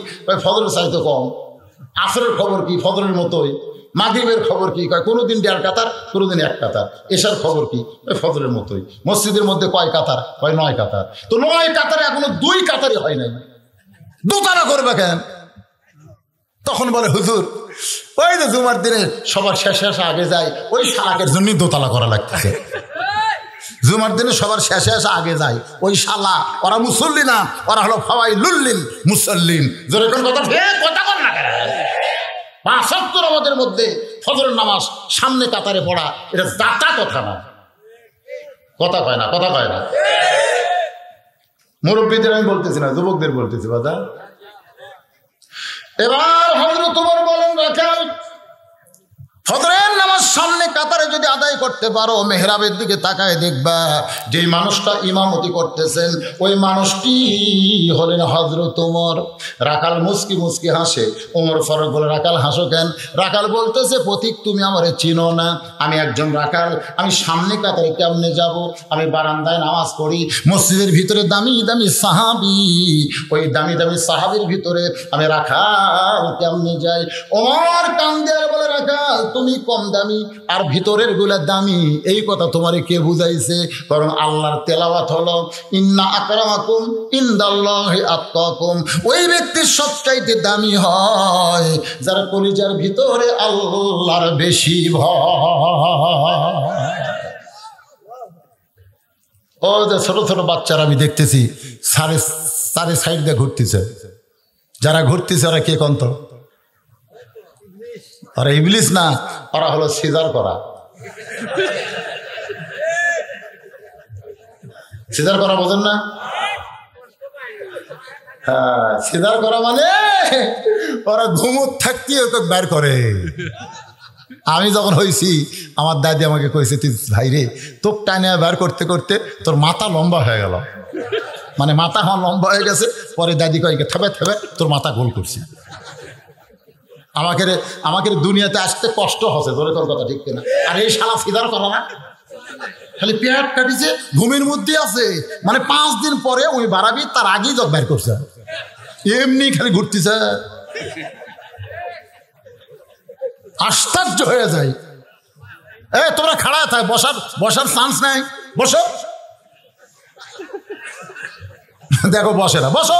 S1: ফজরের চাইতে কম। আসরের খবর কি? ফজরের মতোই। মাগরিবের খবর কি? কোনোদিন 1.5 কাতার, কোনোদিন 1 কাতার। এশার খবর কি? ফজরের মতোই। মসজিদের মধ্যে কয় কাতার? 9 কাতার। তো 9 কাতারে এখনো 2 কাতারই হয় নাই, দোতলা করবে কেন? তখন বলে হুজুর ওই যে জুমার দিনে সবার শেষে আগে যায়, ওই শালাকের জন্যই দোতলা করা লাগতেছে। জুমার দিনে সবার শেষে আগে যায় ওই শালা, ওরা মুসল্লি না, ওরা হলো ফাওয়াইলুল লিল মুসাল্লিন। জোরে কোন কথা? কথা কর না, 5 ওয়াক্ত নামাজের মধ্যে ফজরের নামাজ সামনে কাতারে পড়া এটা দাতা কথা না, কথা কয় না, কথা কয় না। মুরব্বীদের আমি বলতেছি না, যুবকদের বলতেছি বাদা। এবার হযরত ওমর বলেন, রাখাল ফজরের নামাজ সামনে কাতারে যদি আদায় করতে পারো, মেহরাবের দিকে তাকায় দেখবা যে মানুষটা ইমামতি করতেছেন ওই মানুষটি হলেন হযরত ওমর। রাখাল মুস্কি মুস্কি হাসে। ওমর ফারুক বলে, রাখাল হাসো কেন? রাখাল বলতেছে, পথিক তুমি আমারে চিনো না, আমি একজন রাখাল, আমি সামনে কাতারে কেমনে যাব? আমি বারান্দায় নামাজ পড়ি, মসজিদের ভিতরে দামি দামি সাহাবী, ওই দামি দামি সাহাবীর ভিতরে আমি রাখাল কেমনে যাই? ওমর কান্দে আর বলে, রাখাল তুমি কম দামি আর ভিতরের গুলা দামি, এই কথা তোমারে কে বুঝাইছে? কারণ আল্লাহর তেলাওয়াত হলো ইন্না আকরামাকুম ইনদাল্লাহি আতকাকুম, ওই ব্যক্তির সবচাইতে দামি হয় যার কলিজার ভিতরে আল্লাহর বেশি ভয়। ও যে ছোট ছোট বাচ্চারা আমি দেখতেছি সারে সাইড দিয়ে ঘুরতেছে, যারা ঘুরতেছে ওরা কে কন্ত? ওরা ইবলিস না, ওরা হলো সিজার করা। সিজার করা বোঝেন না? হ্যাঁ, সিজার করা মানে ওরা ঘুমুত থাকতে ওকে বের করে। আমি যখন হয়েছি আমার দাদি আমাকে কইছে, তুই ভাই রে তোর টাইনে বের করতে করতে তোর মাথা লম্বা হয়ে গেল, মানে মাথা আমার লম্বা হয়ে গেছে। পরে দাদি কয়েকে থেবে থেবে তোর মাথা গোল করছি। আমাকে দুনিয়াতে আসতে কষ্ট হচ্ছে, ধরে তোর কথা ঠিক কিনা? আর এই শালা সিদার করা না, খালি পেট কাটিছে, ঘুমের মধ্যে আছে, মানে 5 দিন পরে ওই বাড়াবি তার আগেই জব বের করছে, এমনি খালি ঘুরতেছে। আশ্চর্য হয়ে যায়। তোমরা খাড়া থাক, বসার চান্স নাই, বসো। দেখো বসে না, বসো।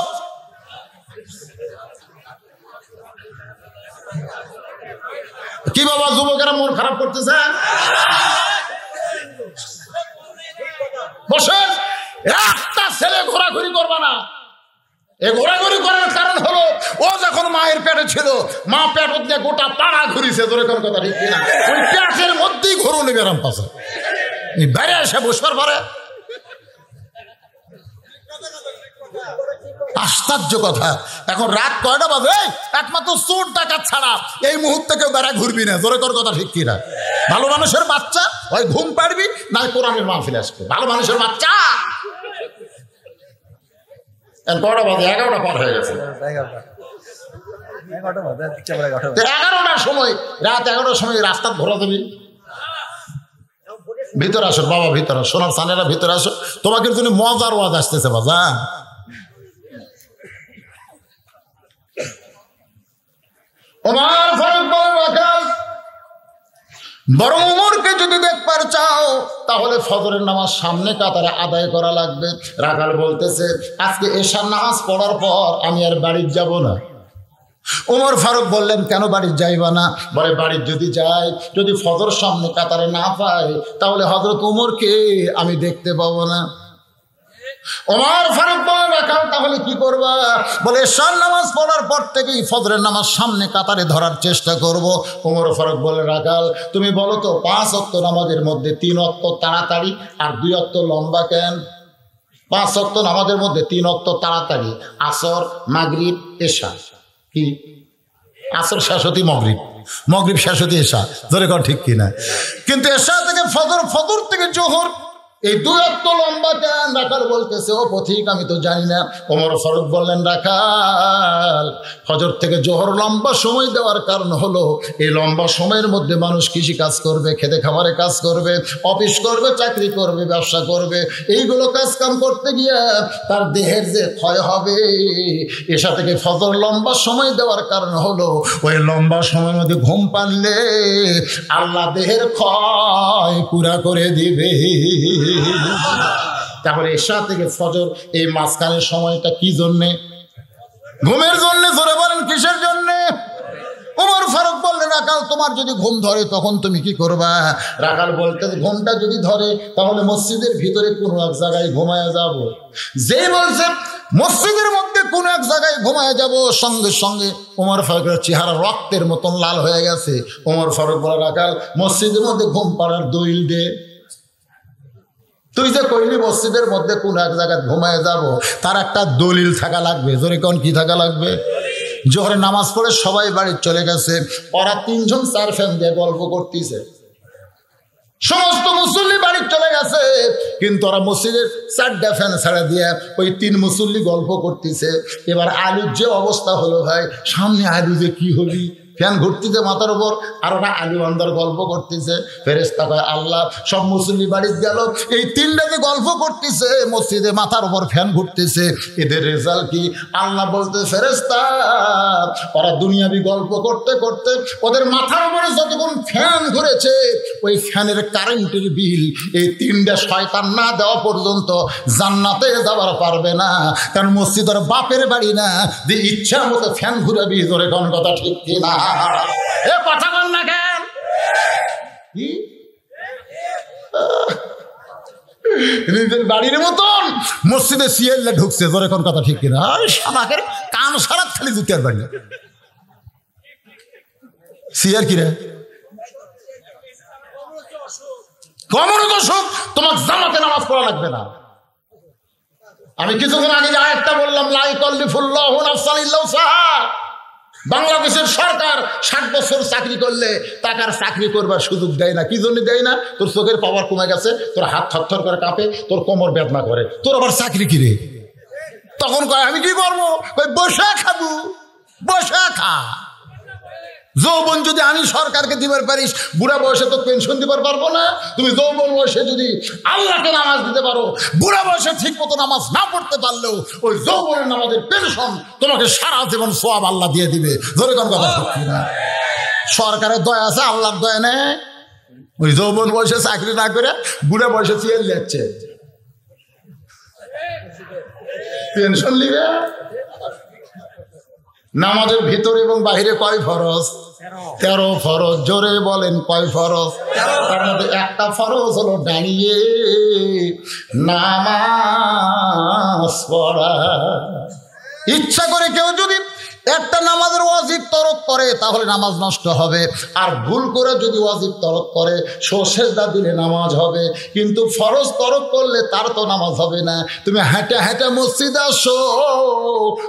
S1: কি বাবা যুবকেরা মন খারাপ করতেছে? বসেন। একটা ছেলে ঘোরাঘুরি করবা না। এই ঘোরাঘুরি করার কারণ হলো ও যখন মায়ের পেটে ছিল, মা পেট দিয়ে গোটা পাড়া ঘুরিছে, ধরে কোন কথা ঠিক কিনা? ওই পেটের মধ্যেই ঘুরুনি বেরাম পাশে বাইরে এসে বসবার পারে। আশ্চর্য কথা। এখন রাত কয়টা বাজে? একমাত্র চোর ডাকাত ছাড়া এই মুহূর্তে কেউ বেড়া ঘুরবি না, জোরে কর কথা ঠিক কিনা? ভালো মানুষের বাচ্চা হয় ঘুম পাড়বি, না কোরআনের মাহফিলে আসবে। ভালো মানুষের বাচ্চা কয়টা বাজে? 11টা পার হয়ে গেছে। 11টার সময়, রাত 11টার সময় রাস্তা ঘোরা দেবি। ভিতরে আসো বাবা, ভিতরে সোনার সানেরা ভিতরে আসো, তোমাকে জন্য মজার ওয়াজ আসতেছে বাজা। ওমর ফারুক বলেন, রাখাল বরং ওমরকে যদি দেখবার চাও তাহলে ফজরের নামাজ সামনে কাতারে আদায় করা লাগবে। রাখাল বলতেছে, আজকে এশার নামাজ পড়ার পর আমি আর বাড়ি যাব না। ওমর ফারুক বললেন, কেন বাড়ি যাইবা না? বলে, বাড়ি যদি যাই, যদি ফজর সামনে কাতারে না পাই তাহলে হযরত ওমরকে আমি দেখতে পাবো না। ওমর ফারুক বলে, রাখাল তাহলে কি করবা? বলে, এশার নামাজ পড়ার পর থেকেই ফজরের নামাজ সামনে কাতারে ধরার চেষ্টা করব। ওমর ফারুক বলে, রাখাল তুমি বলো তো 5 ওয়াক্ত নামাজের মধ্যে 3 ওয়াক্ত তাড়াতাড়ি আর 2 ওয়াক্ত লম্বা কেন? 5 ওয়াক্ত নামাজের মধ্যে 3 ওয়াক্ত তাড়াতাড়ি, আসর, মাগরিব, এশা। কি আসর শেষ হতে মাগরিব, মাগরিব শেষ হতে এশা, ধরে কর ঠিক কিনা? কিন্তু এশা থেকে ফজর, ফজর থেকে জোহর, এই 2 ওয়াক্ত লম্বা কেন? রাখাল বলতেছে, ও পথিক আমি তো জানি না। ওমর ফারুক বললেন, রাখাল ফজর থেকে জোহর লম্বা সময় দেওয়ার কারণ হলো এই লম্বা সময়ের মধ্যে মানুষ কৃষি কাজ করবে, খেতে খাবারে কাজ করবে, অফিস করবে, চাকরি করবে, ব্যবসা করবে। এইগুলো কাজ কাম করতে গিয়ে তার দেহের যে ক্ষয় হবে, এসা থেকে ফজর লম্বা সময় দেওয়ার কারণ হলো ওই লম্বা সময়ের মধ্যে ঘুম পারলে আল্লাহ দেহের ক্ষয় পুরা করে দিবে। তাহলে এশা থেকে ফজর এই মাঝখানের সময়টা কি জন্যে? ঘুমের জন্য। জোরে বলেন, কিসের জন্যে? ওমর ফারুক বললেন, রাখাল তোমার যদি ঘুম ধরে তখন তুমি কি করবা? রাখাল বলতে, ঘুমটা যদি ধরে তাহলে মসজিদের ভিতরে কোনো এক জায়গায় ঘুমায়া যাব। যে বলছে মসজিদের মধ্যে কোন এক জায়গায় ঘুমায় যাব, সঙ্গে সঙ্গে ওমর ফারুকের চেহারা রক্তের মতন লাল হয়ে গেছে। ওমর ফারুক বলে, রাখাল মসজিদের মধ্যে ঘুম পাড়ার দলিল দে। তুই যে কইলি মসজিদের মধ্যে কোন এক জায়গায় ঘুমায় যাব, তার একটা দলিল থাকা লাগবে। জোরে কোন কি থাকা লাগবে? জোহরে নামাজ পড়ে সবাই বাড়ি চলে গেছে, ওরা তিনজন চার ফ্যান দিয়ে গল্প করতেছে। সমস্ত মুসল্লি বাড়ি চলে গেছে, কিন্তু ওরা মসজিদের 4টা ফ্যান ছাড়া দিয়ে ওই 3 মুসল্লি গল্প করতেছে। এবার আলুর যে অবস্থা হলো ভাই, সামনে আলু যে কি হলি, ফ্যান ঘুরতেছে মাথার উপর, আর ওরা আলু আন্দার গল্প করতেছে। ফেরেশতা কয়, আল্লাহ সব মুসল্লি বাড়ি গেল, এই 3টা যে গল্প করতেছে মসজিদে মাথার উপর ফ্যান ঘুরতেছে, এদের রেজাল্ট কি? আল্লাহ বলতে, ফেরেশতা ওরা দুনিয়াবি গল্প করতে করতে ওদের মাথার উপরে যতক্ষণ ফ্যান ঘুরেছে, ওই ফ্যানের কারেন্টের বিল এই 3টা শয়তান না দেওয়া পর্যন্ত জান্নাতে যাবার পারবে না। কারণ মসজিদ ওর বাপের বাড়ি না যে ইচ্ছা মতো ফ্যান ঘুরাবি। ধরে কোন কথা ঠিক কিনা? এ কথা বল না কেন? নিজের বাড়ির মতন মসজিদে সিএলএ ঢুকছে। ধরে কোন কথা ঠিক কিনা? সাবাকের কান সারা খালি জুতিয়ার বাড়ি। সিয়ার কিরে কমর দোষক, তোমার জামাতে নামাজ পড়া লাগবে না। আমি কিছুক্ষণ আগে যে আয়াতটা বললাম, লা ইকাল্লিফুল্লাহু নাফসান ইল্লা উসআহা, বাংলাদেশের সরকার 60 বছর চাকরি করলে টাকার চাকরি করবার সুযোগ দেয় না। কি জন্য দেয় না? তোর চোখের পাওয়ার কমে গেছে, তোর হাত থরথর করে কাঁপে, তোর কোমর বেদনা করে, তোর আবার চাকরি কিরে? তখন কয় আমি কি করবো? বসে খাবো, বসে খা। যৌবন যদি আমি সরকারকে দিবার পারিস, বুড়া বয়সে তো পেনশন দিবার পারবো না। তুমি যৌবন বয়সে যদি আল্লাহকে নামাজ দিতে পারো, বুড়া বয়সে ঠিক মতো নামাজ না পড়তে পারলেও ওই যৌবনের নামাজের পেনশন তোমাকে সারা জীবন সওয়াব আল্লাহ দিয়ে দিবে। ধরে কোন কথা সত্যি না? সরকারের দয়া আছে, আল্লাহর দয়া নেই। ওই যৌবন বয়সে চাকরি না করে বুড়া বয়সে চেয়ে যাচ্ছে, পেনশন নিবে। নামাজের ভিতরে এবং বাহিরে কয় ফরজ? 13 ফরজ। জোরে বলেন কয় ফরজ? তার মধ্যে একটা ফরজ হলো দাঁড়িয়ে নামাজ পড়া। ইচ্ছা করে কেউ যদি একটা নামাজের ওয়াজিব তরক করে তাহলে নামাজ নষ্ট হবে, আর ভুল করে যদি ওয়াজিব তরক করে সেজদা দিলে নামাজ হবে, কিন্তু ফরজ তরক করলে তার তো নামাজ হবে না। তুমি হেঁটে হেঁটে মসজিদে আসো,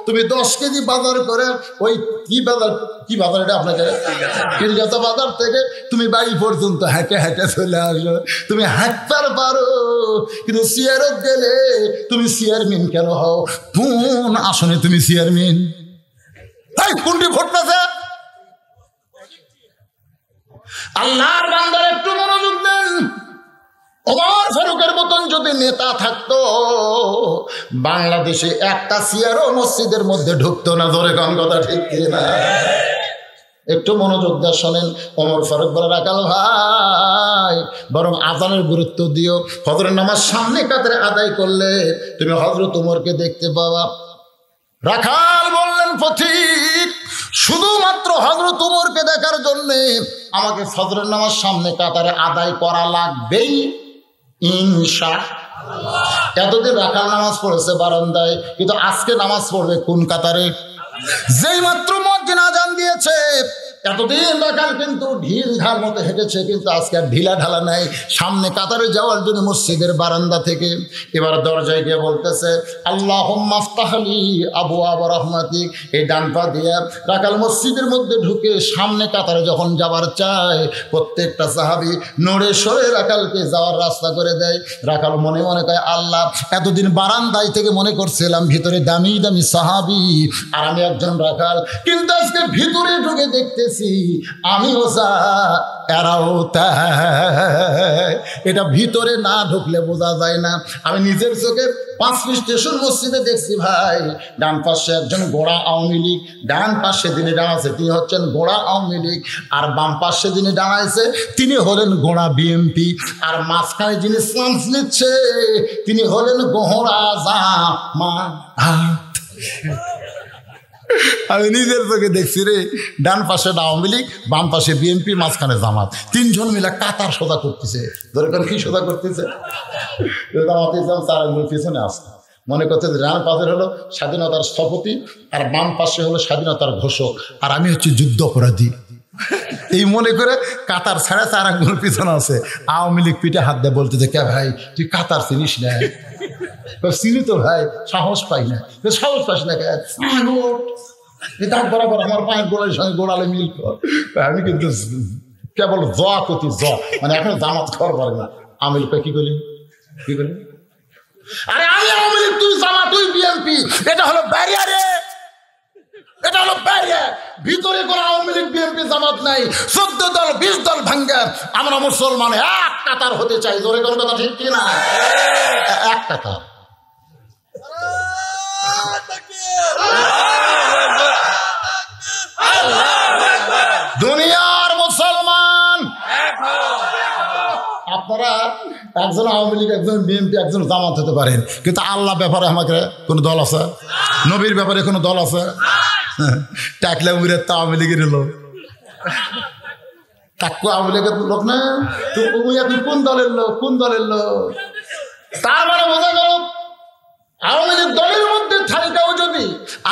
S1: তুমি 10 কেজি বাজার করে ওই কি বাজার এটা আপনাকে কিলগাছা বাজার থেকে তুমি বাড়ি পর্যন্ত হেঁটে হেঁটে চলে আসো। তুমি হাঁটতে পারো, কিন্তু চেয়ারত গেলে তুমি চেয়ারম্যান কেন হও? কোন আসনে তুমি চেয়ারম্যান? কোনটি ভোটটাছে? আল্লাহর বান্দার একটু মনোযোগ দেন। ওমর ফারুকের মতন যদি নেতা থাকতো, বাংলাদেশে একটা চেয়ারও মসজিদের মধ্যে ঢুকতো না। ধরে কোন কথা ঠিক কিনা? একটু মনোযোগ দিয়ে শোনেন। ওমর ফারুক বলে, রাখাল ভাই বরং আজানের গুরুত্ব দিও। হযরত নামাজ সামনে কাতারে আদায় করলে তুমি হযরত ওমরকে দেখতে পাবা। রাখাল বললেন, পথিক শুধুমাত্র হযরত ওমরকে দেখার জন্যে আমাকে ফজরের নামাজ সামনে কাতারে আদায় করা লাগবেই ইনশাআল্লাহ। এতদিন রাখাল নামাজ পড়েছে বারান্দায়, কিন্তু আজকে নামাজ পড়বে কোন কাতারে? যেই মাত্র মুয়াজ্জিন আজান দিয়েছে, এতদিন রাখাল কিন্তু ঢিল ঢাল মতো হেঁটেছে, কিন্তু আজকে আর ঢিলা ঢালা নাই। সামনে কাতারে যাওয়ার জন্য মসজিদের বারান্দা থেকে এবার দরজায় গিয়ে বলতেছে, আল্লাহুম্মা আফতাহলি আবওয়াব রাহমাতিক। এই ডান পা দিয়ে রাখাল মসজিদের মধ্যে ঢুকে সামনে কাতারে যখন যাবার চায়, প্রত্যেকটা সাহাবী নড়ে সরে রাখালকে যাওয়ার রাস্তা করে দেয়। রাখাল মনে মনে কয়, আল্লাহ এতদিন বারান্দায় থেকে মনে করছিলাম ভিতরে দামি দামি সাহাবী আর আমি একজন রাখাল, কিন্তু আজকে ভিতরে ঢুকে দেখতে আমিও যা এরাও তাই। এটা ভিতরে না ঢুকলে বোঝা যায় না। আমি নিজের চোখে 5 স্টেশন মসজিদে দেখছি ভাই, ডান পাশে একজন গোড়া আওয়ামী লীগ, ডান পাশে যিনি দাঁড়াচ্ছে তিনি হচ্ছেন গোড়া আওয়ামী লীগ, আর বাম পাশে যিনি দাঁড়াইছে তিনি হলেন গোড়া বিএনপি, আর মাঝখানে যিনি চান্স নিচ্ছে তিনি হলেন গোহরা জামাত। আমি নিজের চোখে দেখছি রে, ডান পাশে আওয়ামী লীগ, বাম পাশে বিএনপি, মাঝখানে জামাত, 3 জন মিলে কাতার সোজা করতেছে। ধরে কি সোজা করতেছে? জামাত ইসলাম 4 আঙ্গুল পিছনে আসছে, মনে করছে যে ডান পাশের হলো স্বাধীনতার স্থপতি আর বাম পাশে হলো স্বাধীনতার ঘোষক, আর আমি হচ্ছি যুদ্ধ অপরাধী। এই মনে করে কাতার ছাড়া তার একজন পিছনে আছে, আওয়ামী লীগ পিঠে হাত দিয়ে বলতে যে কে ভাই তুই কাতার চিনিস না? চিনি তো ভাই, সাহস পাই না। সাহস পাস না বরাবর আমার পায়ের গোড়ার সঙ্গে গোড়ালে মিল কর। আমি কিন্তু কেবল কতি মানে এখন জামাত খাওয়ার পারে না। আওয়ামী লীগ কি করি কি করি? আরে আমি আওয়ামী লীগ, তুই জামাত, তুই বিএনপি, এটা হলো ব্যারিয়ারে, এটা হলো ব্যারিয়ার। ভিতরে কোনো আওয়ামী লীগ বিএনপি জামাত নাই, 14 দল 20 দল ভাঙ্গে আমরা মুসলমান এক কাতার হতে চাই। জোরে কোন কথা ঠিক কিনা? এক কাতার। দুনিয়ার মুসলমান আপনারা একজন আওয়ামী লীগ, একজন বিএনপি, একজন জামাত হতে পারেন, কিন্তু আল্লাহ ব্যাপারে আমাকে কোনো দল আছে? নবীর ব্যাপারে কোনো দল আছে? টাকলা উড়ের তো আওয়ামী লীগের লোক, তাকে আওয়ামী লীগের লোক না। তুমি কোন দলের লোক? কোন দলের লোক? তার মানে বোঝা গেল আওয়ামী লীগ দলের মধ্যে থাকাও যদি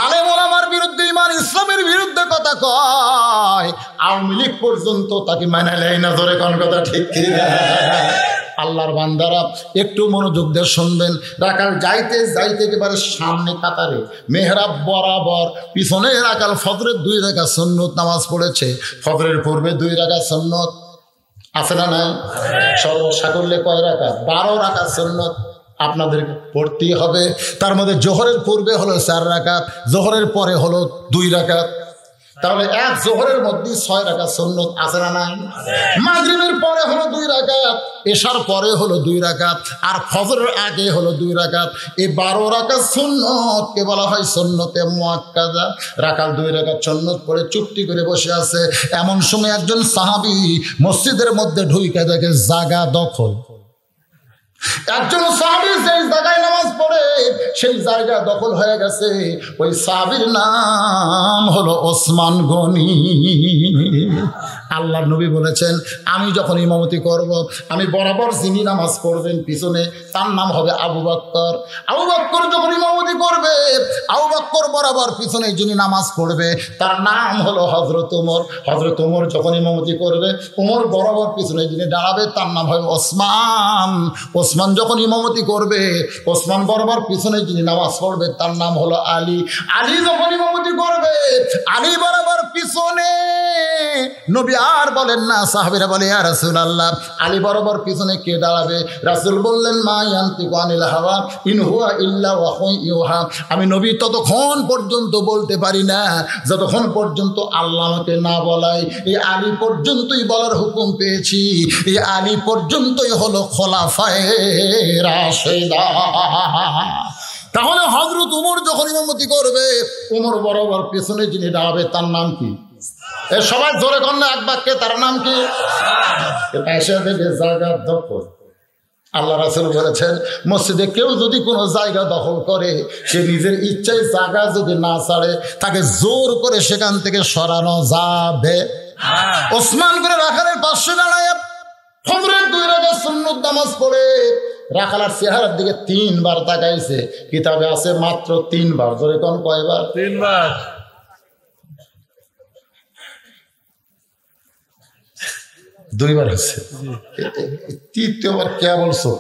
S1: আলেম ওলামার বিরুদ্ধে, ইমান ইসলামের বিরুদ্ধে কথা কয়, আওয়ামী লীগ পর্যন্ত তাকে মানে নেয় না। ধরে কোন কথা ঠিক কিনা? আল্লাহর বান্দারা একটু মনোযোগ দিয়ে শুনবেন। রাকাল যাইতে যাইতে একেবারে সামনে কাতারে মেহরাব বরাবর পিছনে রাকাল ফজরের 2 রাকাত সুন্নত নামাজ পড়েছে। ফজরের পূর্বে 2 রাকাত সুন্নত আছে না নাই? সর্বসাকল্যে কয় রাকাত? 12 রাকাত সুন্নত আপনাদের পড়তেই হবে। তার মধ্যে জোহরের পূর্বে হলো 4 রাকাত, জোহরের পরে হলো 2 রাকাত। তাহলে এক জোহরের মধ্যে 6 রাকাত সুন্নত আছে না নাই? মাগরিবের পরে হলো 2 রাকাত, এশার পরে হলো 2 রাকাত, আর ফজরের আগে হলো 2 রাকাত। এই 12 রাকাত সুন্নতকে বলা হয় সুন্নতে মুআক্কাদা। রাকাল 2 রাকাত সুন্নত পড়ে চুপটি করে বসে আছে। এমন সময় একজন সাহাবী মসজিদের মধ্যে ঢুকে দেখে জায়গা দখল। একজন সাহাবী সেই জায়গায় নামাজ পড়ে সেই জায়গা দখল হয়ে গেছে। ওই সাহাবীর নাম হলো ওসমান গনি। আল্লাহর নবী বলেছেন, আমি যখন ইমামতি করব, আমি বরাবর যিনি নামাজ পড়বেন পিছনে, তার নাম হবে আবু বকর। আবু বকর যখন ইমামতি করবে, আবু বকর বরাবর পিছনে যিনি নামাজ পড়বে, তার নাম হলো হযরত ওমর। হযরত ওমর যখন ইমামতি করবে, ওমর বরাবর পিছনে যিনি দাঁড়াবে, তার নাম হবে ওসমান। ওসমান যখন ইমামতি করবে, ওসমান বরাবর পিছনে যিনি নামাজ পড়বে, তার নাম হলো আলী। আলী যখন ইমামতি করবে, আলী বরাবর পিছনে। নবী আর বলেন না, সাহাবীরা বলে ইয়া রাসূলুল্লাহ, আলী বরাবর পিছনে কে দাঁড়াবে? রাসূল বললেন, মা ইয়ানতিকু আনিল হাওয়া ইন হুয়া ইল্লা ওয়াহয়ুন ইউহা। আমি নবী ততক্ষণ পর্যন্ত বলতে পারি না যতক্ষণ পর্যন্ত আল্লাহ আমাকে না বলায়। এই আলী পর্যন্তই বলার হুকুম পেয়েছি। এই আলী পর্যন্তই হলো খোলাফায়ে রাশেদা। তাহলে হযরত ওমর যখন ইমামতি করবে, ওমর বরাবর পেছনে যিনি দাঁড়াবে, তার নাম কি? এ সবাই জোরে কর না এক বাক্যে, তার নাম কি? জায়গা দখল। আল্লাহ রাসূল বলেছেন, মসজিদে কেউ যদি কোনো জায়গা দখল করে, সে নিজের ইচ্ছায় জায়গা যদি না ছাড়ে, তাকে জোর করে সেখান থেকে সরানো যাবে। ওসমান করে রাখালের পাশে দাঁড়ায় ফজরের 2 রাকাত সুন্নত নামাজ পড়ে রাখালার চেহারার দিকে 3 বার তাকাইছে। কিতাবে আছে মাত্র 3 বার। জোরে কোন কয়বার? 3 বার। 2 বার আছে, 3বার কে বলছো?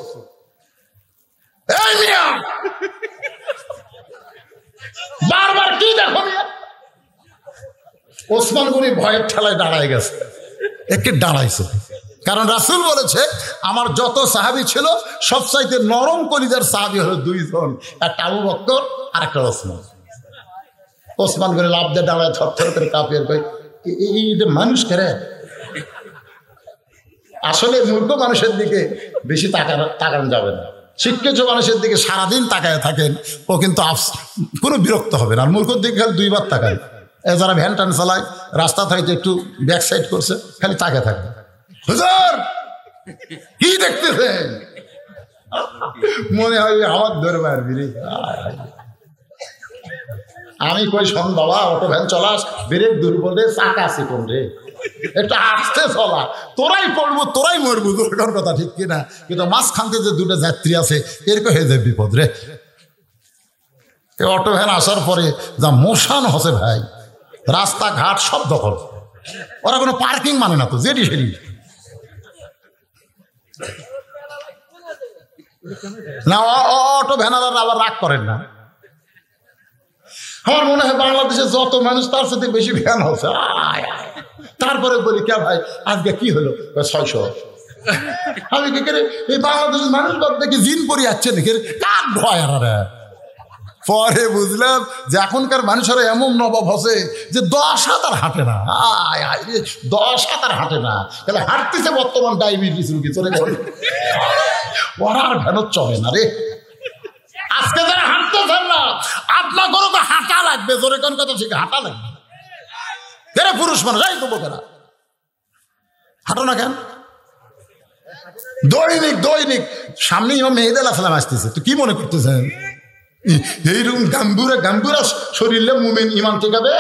S1: বারবার কি দেখো? ওসমান গনি ভয়ের ঠেলায় দাঁড়ায় গেছে। একে দাঁড়াইছে কারণ রাসূল বলেছে, আমার যত সাহাবী ছিল সবচাইতে নরম কলিজার সাহাবী হলো 2 জন, একটা আবু বকর আর একটা ওসমান। ওসমান গনি লাফ দিয়ে দাঁড়ায়, থরথর করে কাঁপিয়ে কই, এই মানুষ কেরে? আসলে মূর্খ মানুষের দিকে বেশি তাকানো যাবে না। শিক্ষিত মানুষের দিকে সারাদিন তাকায় থাকেন, ও কিন্তু কোনো বিরক্ত হবে না। আর মূর্খর দিকে খালি 2 বার তাকায়। যারা ভ্যান টান চালায়, রাস্তা থেকে একটু ব্যাক সাইড করছে, খালি তাকায় থাকবে। হুজুর কি দেখতেছেন? মনে হয় আমার ধরে মারবি রে। আমি কই, শোন বাবা, অটো ভ্যান চলাস, ব্রেক দুর্বল রে, চাকা চিকন রে, একটু আস্তে চলা, তোরাই পড়বো তোরাই মরবো। তোর কথা ঠিক কিনা? কিন্তু মাঝখানতে যে 2টা যাত্রী আছে, এরকম হয়ে যায় বিপদ রে। এই অটো ভ্যান আসার পরে যা মোশান হসে ভাই, রাস্তাঘাট সব দখল। ওরা কোনো পার্কিং মানে না তো, যেটি সেটি। না অটো ভ্যানারা আবার রাগ করেন না। আমার মনে হয় বাংলাদেশে যত মানুষ তার সাথে বেশি ভ্যান হচ্ছে। তারপরে বলি কে ভাই আজকে কি হলো, 600। আমি কি করে এই বাংলাদেশের মানুষ দেখি জিন পরি যাচ্ছে নাকি, কাক ভয়। পরে বুঝলাম যে এখনকার মানুষেরা এমন নবাব হসে যে 10 হাত আর হাঁটে না। 10 হাত আর হাঁটে না, তাহলে হাঁটতেছে বর্তমান ডায়াবেটিস রুগী চলে গেল। ওরা আর ভ্যানত চলে না রে। আজকে যারা হাঁটতেছেন না, আপনার কোনো তো হাঁটা লাগবে, জোরে কোন কথা ঠিক হাঁটা লাগবে। এরা পুরুষ মানুষ, এই দেবো কেনা হাঁটো না কেন? দৈনিক দৈনিক সামনে ইমাম মেহেদী আলাইহিস সালাম আসতেছে, তো কি মনে করতেছেন এইরকম গাম্বুরা গাম্বুরা শরীরে মুমিন ইমান ঠেকাবে?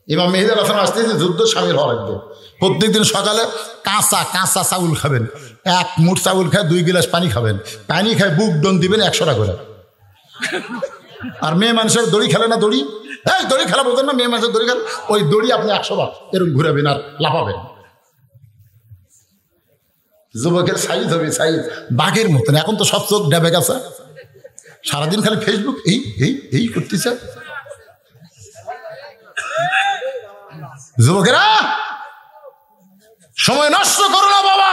S1: ইমাম মেহেদী আলাইহিস সালাম আসতেছে, যুদ্ধ সামিল হওয়া লাগবে। প্রত্যেকদিন সকালে কাঁচা কাঁচা চাউল খাবেন, 1 মুঠ চাউল খায় 2 গিলাস পানি খাবেন, পানি খায় বুক ডন দিবেন 100 টাকা করে। আর মেয়ে মানুষের দড়ি খেলে না, দড়ি, এই দড়ি খেলা বলতেন না, মেয়ে মানুষের দড়ি খেলে, ওই দড়ি আপনি 100 বার এরকম ঘুরাবেন আর লাফাবেন। যুবকের সাইজ হবে সাইজ বাঘের মতন। এখন তো সব চোখ ডেবে গেছে, সারাদিন খালি ফেসবুক এই এই এই করতেছে। যুবকেরা সময় নষ্ট করো না বাবা।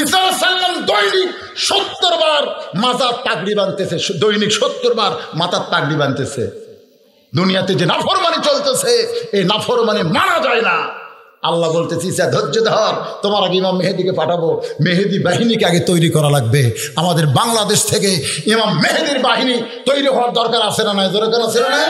S1: ঈসা আলাইহিস সালাম দৈনিক 70 বার মাথার পাগড়ি বাঁধতেছে, দৈনিক 70 বার মাথার পাগড়ি বাঁধতেছে। দুনিয়াতে যে নাফরমানি চলতেছে, এই নাফরমানি মানা যায় না। আল্লাহ বলতেছি ঈসা ধৈর্য ধর, তোমার আগে ইমাম মেহেদীকে পাঠাবো, মেহেদী বাহিনীকে আগে তৈরি করা লাগবে। আমাদের বাংলাদেশ থেকে ইমাম মেহেদীর বাহিনী তৈরি হওয়ার দরকার আছে না নাই? দরকার আছে না নাই?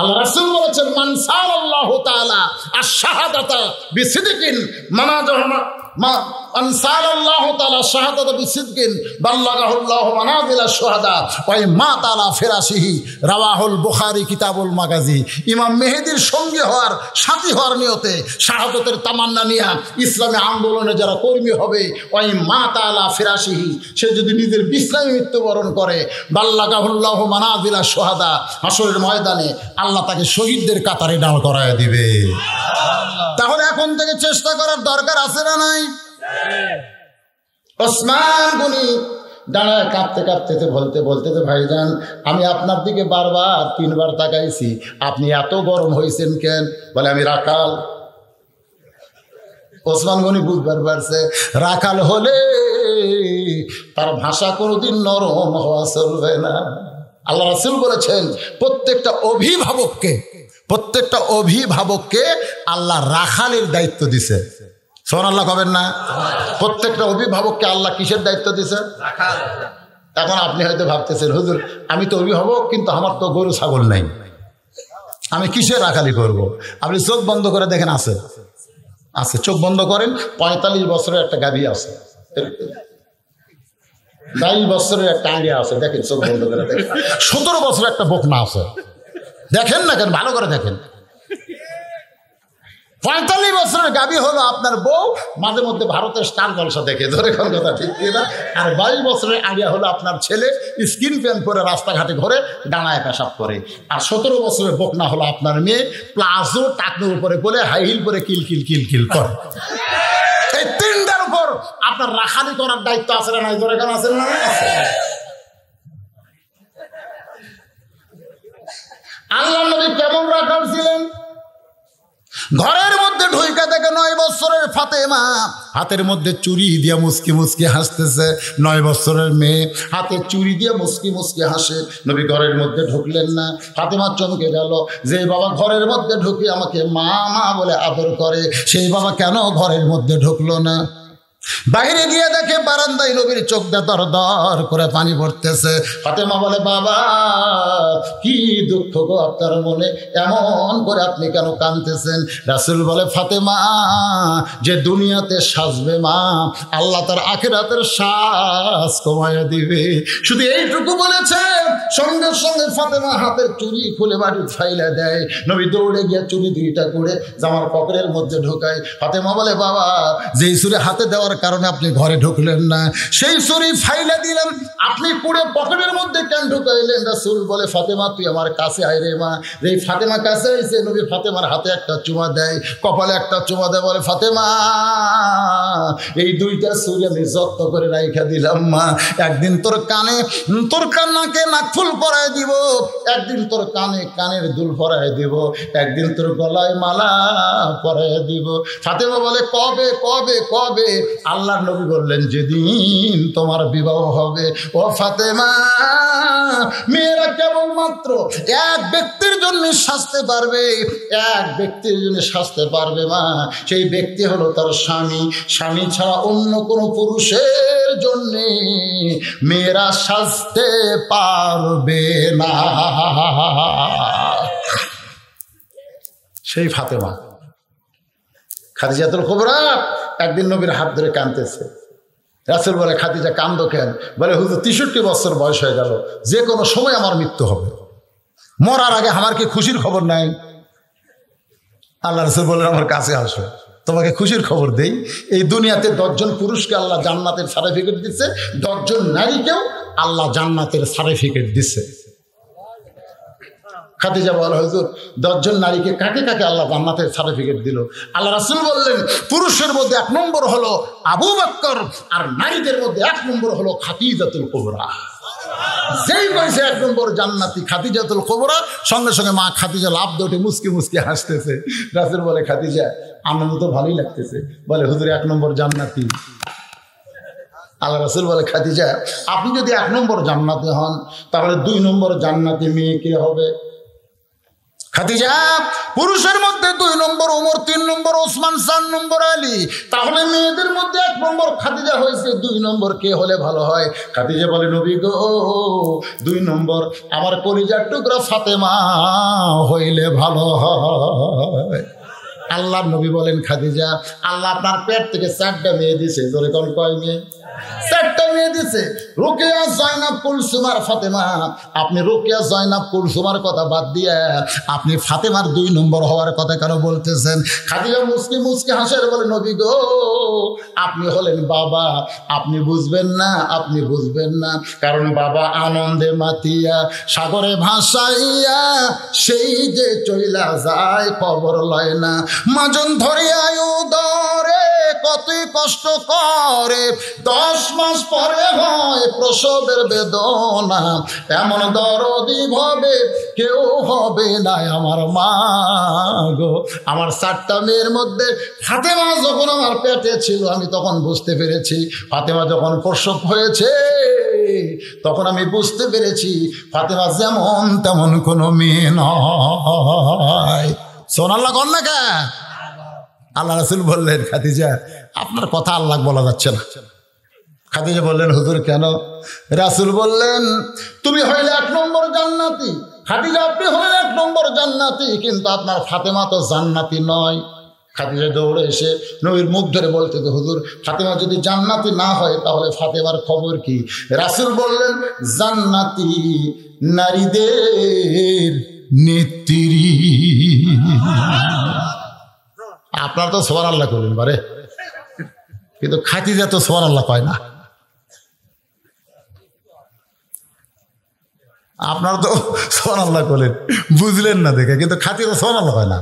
S1: আল্লাহ রাসূল বলেছেন মান সাল্লাল্লাহু তাআলা আশ-শাহাদাতা বিসিদকিন মানাজাহমা মান সাল্লাল্লাহু তাআলা শাহাদাতা বিসিদকিন বাল্লাগাহুল্লাহু মানাজিলা শুহাদা ওয়া মা তাআলা ফিরাশিহি রাওয়াহুল বুখারী কিতাবুল মাগাজি। ইমাম মেহেদীর সঙ্গী হওয়ার সাথী হওয়ার নিয়তে শাহাদাতের তামান্না নিয়ে ইসলামী আন্দোলনে যারা কর্মী হবে, ওই মা তাআলা ফিরাশিহি, সে যদি নিজের বিছানায় মৃত্যুবরণ করে, বাল্লাগাহুল্লাহু মানাজিলা শুহাদা, হাসরের ময়দানে আল্লাহ তাকে শহীদদের কাতারে দাঁড় করায় দিবে। তাহলে এখন থেকে চেষ্টা করার দরকার আছে না নাই? ওসমান গনি দাঁড়ায় কাঁপতে কাঁপতে বলতে ভাইজান আমি আপনার দিকে বারবার 3 বার তাকাইছি, আপনি এত গরম হয়েছেন কেন? বলে আমি রাখাল। ওসমান গনি বুঝবার পারছে রাখাল হলে তার ভাষা কোনোদিন নরম হওয়া চলবে না। আল্লাহ রাসূল বলেছেন প্রত্যেকটা অভিভাবককে আল্লাহ রাখালের দায়িত্ব দিছে। সুবহানাল্লাহ কবেন না? প্রত্যেকটা অভিভাবককে আল্লাহ কিসের দায়িত্ব দিছে? রাখাল। এখন আপনি হয়তো ভাবতেছেন হুজুর আমি তো অভিভাবক, কিন্তু আমার তো গরু ছাগল নাই, আমি কিসের রাখালি করব? আপনি চোখ বন্ধ করে দেখেন, আছে আছে, চোখ বন্ধ করেন, 45 বছরের একটা গাভী আছে, 22 বছরের একটা আইডিয়া আছে, দেখেন চোখ বন্ধ করে দেখেন। 17 বছরের একটা বকনা আছে, দেখেন না কেন, ভালো করে দেখেন। 45 বছরের গাভী হলো আপনার বউ, মাঝে মধ্যে ভারতের স্টার জলসা দেখে, ধরে কোন কথা ঠিক কিনা? আর 22 বছরের আইডিয়া হলো আপনার ছেলে স্কিন প্যান্ট পরে রাস্তাঘাটে ঘরে ডানায় পেশাব করে। আর 17 বছরের বকনা হলো আপনার মেয়ে প্লাজো টাকনোর উপরে বলে হাই হিল পরে কিল কিল কিল কিল করে। এই 3টার উপর আপনার রাখালি করার দায়িত্ব আছে না নাই? ধরে কেন আছে না? আল্লাহ নবী কেমন রাখাল ছিলেন? ঘরের মধ্যে ঢুইকা দেখে 9 বছরের ফাতেমা হাতের মধ্যে চুরি দিয়ে মুসকি মুসকি হাসতেছে। 9 বছরের মেয়ে হাতে চুরি দিয়ে মুসকি মুসকি হাসে। নবী ঘরের মধ্যে ঢুকলেন না। ফাতেমা চমকে গেল, যে বাবা ঘরের মধ্যে ঢুকি আমাকে মা মা বলে আদর করে, সেই বাবা কেন ঘরের মধ্যে ঢুকলো না? বাইরে গিয়ে দেখে বারান্দায় নবীর চোখ দিয়ে দর দর করে পানি পড়তেছে। ফাতেমা বলে বাবা কি দুঃখ গো আপনার মনে, এমন করে আপনি কেন কাঁদতেছেন? রাসূল বলে, ফাতেমা যে দুনিয়াতে সাজবে মা, আল্লাহ তার আখিরাতের সাজ কমায়া দিবে। শুধু এইটুকু বলেছে, সঙ্গে সঙ্গে ফাতেমা হাতের চুড়ি খুলে বাড়ি ফাইলা দেয়। নবী দৌড়ে গিয়ে চুড়ি দুইটা করে জামার পকেটের মধ্যে ঢোকায়। ফাতেমা বলে, বাবা যেই ছুরি হাতে দেওয়ার কারণে আপনি ঘরে ঢুকলেন না, সেই ছুরি ফাইলা দিলেন, আপনি পুরো পকেটের মধ্যে কেন ঢুকাইলেন? রাসূল বলে, ফাতেমা তুই আমার কাছে আয় রে মা। এই ফাতেমা কাছে আইছে, নবী ফাতেমার হাতে একটা চুমা দেয়, কপালে একটা চুমা দেয়, বলে, ফাতেমা এই দুইটা ছুরি আমি যত্ন করে রাইখা দিলাম মা, একদিন তোর কানে তোর কান্নাকে নাকফুল পরায় দিব, একদিন তোর কানে কানের দুল পরায় দিব, একদিন তোর গলায় মালা পরায় দিব। ফাতেমা বলে, কবে কবে কবে? আল্লাহর নবী বললেন, যেদিন তোমার বিবাহ হবে। ও ফাতেমা, মেয়েরা কেবলমাত্র এক ব্যক্তির জন্য সাজতে পারবে, এক ব্যক্তির জন্য সাজতে পারবে মা, সেই ব্যক্তি হলো তার স্বামী। স্বামী ছাড়া অন্য কোনো পুরুষের জন্য মেয়েরা সাজতে পারবে না। সেই ফাতেমা খাদিজাতুল কুবরা একদিন নবীর হাত ধরে কাঁদতেছে। রাসূল বলে, খাদিজা কান্দো কেন? বলে, হুজুর 63 বছর বয়স হয়ে গেল, যে কোনো সময় আমার মৃত্যু হবে, মরার আগে আমার কি খুশির খবর নাই? আল্লাহ রাসূল বললেন, আমার কাছে আসো, তোমাকে খুশির খবর দেই। এই দুনিয়াতে 10 জন পুরুষকে আল্লাহ জান্নাতের সার্টিফিকেট দিচ্ছে, 10 জন নারীকেও আল্লাহ জান্নাতের সার্টিফিকেট দিচ্ছে। খাদিজা বলে, হুজুর 10 জন নারীকে কাকে কাকে আল্লাহ জান্নাতের সার্টিফিকেট দিল? আল্লাহ রাসূল বললেন, পুরুষের মধ্যে 1 নম্বর হলো আবু বকর, আর নারীদের মধ্যে 1 নম্বর হলো খাদিজাতুল কুবরা। যেই বয়সে 1 নম্বর জান্নাতি খাদিজাতুল কুবরা, সঙ্গে সঙ্গে মা খাদিজা লাভ দৌড়ে মুসকি মুসকি হাসতেছে। রাসূল বলে, খাদিজা আনন্দ তো ভালোই লাগতেছে। বলে, হুজুর 1 নম্বর জান্নাতি। আল্লাহ রাসূল বলে, খাদিজা আপনি যদি 1 নম্বর জান্নাতি হন, তাহলে 2 নম্বর জান্নাতি মেয়ে কে হবে? খাদিজা পুরুষের মধ্যে 2 নম্বর ওমর, 3 নম্বর ওসমান, 4 নম্বর আলী, তাহলে মেয়েদের মধ্যে 1 নম্বর খাদিজা হয়েছে, 2 নম্বর কে হলে ভালো হয়? খাদিজা বলে, নবী গো 2 নম্বর আমার কলিজার টুকরা ফাতেমা হইলে ভালো হয়। আল্লাহর নবী বলেন, খাদিজা আল্লাহ আপনার পেট থেকে 4টা মেয়ে দিছে। ধরে কোন কয় মেয়ে? 4টা মেয়ে দিছে। রুকিয়া, জয়নাব, কুলসুম আর ফাতেমা। আপনি রুকিয়া, জয়নাব, কুলসুমার কথা বাদ দিয়ে আপনি ফাতেমার 2 নম্বর হওয়ার কথা কেন বলতেছেন? খাদিজা মুসকি মুসকি হাসের বলে, নবী গো আপনি হলেন বাবা, আপনি বুঝবেন না, আপনি বুঝবেন না। কারণ বাবা আনন্দে মাতিয়া সাগরে ভাসাইয়া সেই যে চইলা যায় খবর লয় না। মাজন ধরিয়ায় উদরে কতই কষ্ট করে, 10 মাস পরে হয় প্রসবের বেদনা। এমন দরদি ভাবে কেউ হবে না আমার মা গো। আমার 4টা মেয়ের মধ্যে ফাতেমা যখন আমার পেটে ছিল, আমি তখন বুঝতে পেরেছি। ফাতেমা যখন প্রসব হয়েছে, তখন আমি বুঝতে পেরেছি ফাতেমা যেমন তেমন কোনো মেয়ে নয়। সোনাল্লাহ কর না কে? আল্লাহ রাসূল বললেন, খাদিজা আপনার কথা আল্লাহ বলা যাচ্ছে না। খাদিজা বললেন, হুজুর কেন? রাসূল বললেন, তুমি হইলে 1 নম্বর জান্নাতি। খাদিজা আপনি হইলে 1 নম্বর জান্নাতি, কিন্তু আপনার ফাতেমা তো জান্নাতি নয়। খাদিজা দৌড়ে এসে নবীর মুখ ধরে বলতে, হুজুর ফাতেমা যদি জান্নাতি না হয় তাহলে ফাতেমার খবর কি? রাসূল বললেন, জান্নাতি নারীদের নেত্রী। আপনার তো সুবহানাল্লাহ করলেন বারে, কিন্তু খাদিজা তো সুবহানাল্লাহ কয় না। আপনার তো সুবহানাল্লাহ করলেন, বুঝলেন না দেখে, কিন্তু খাদিজা সুবহানাল্লাহ কয় না।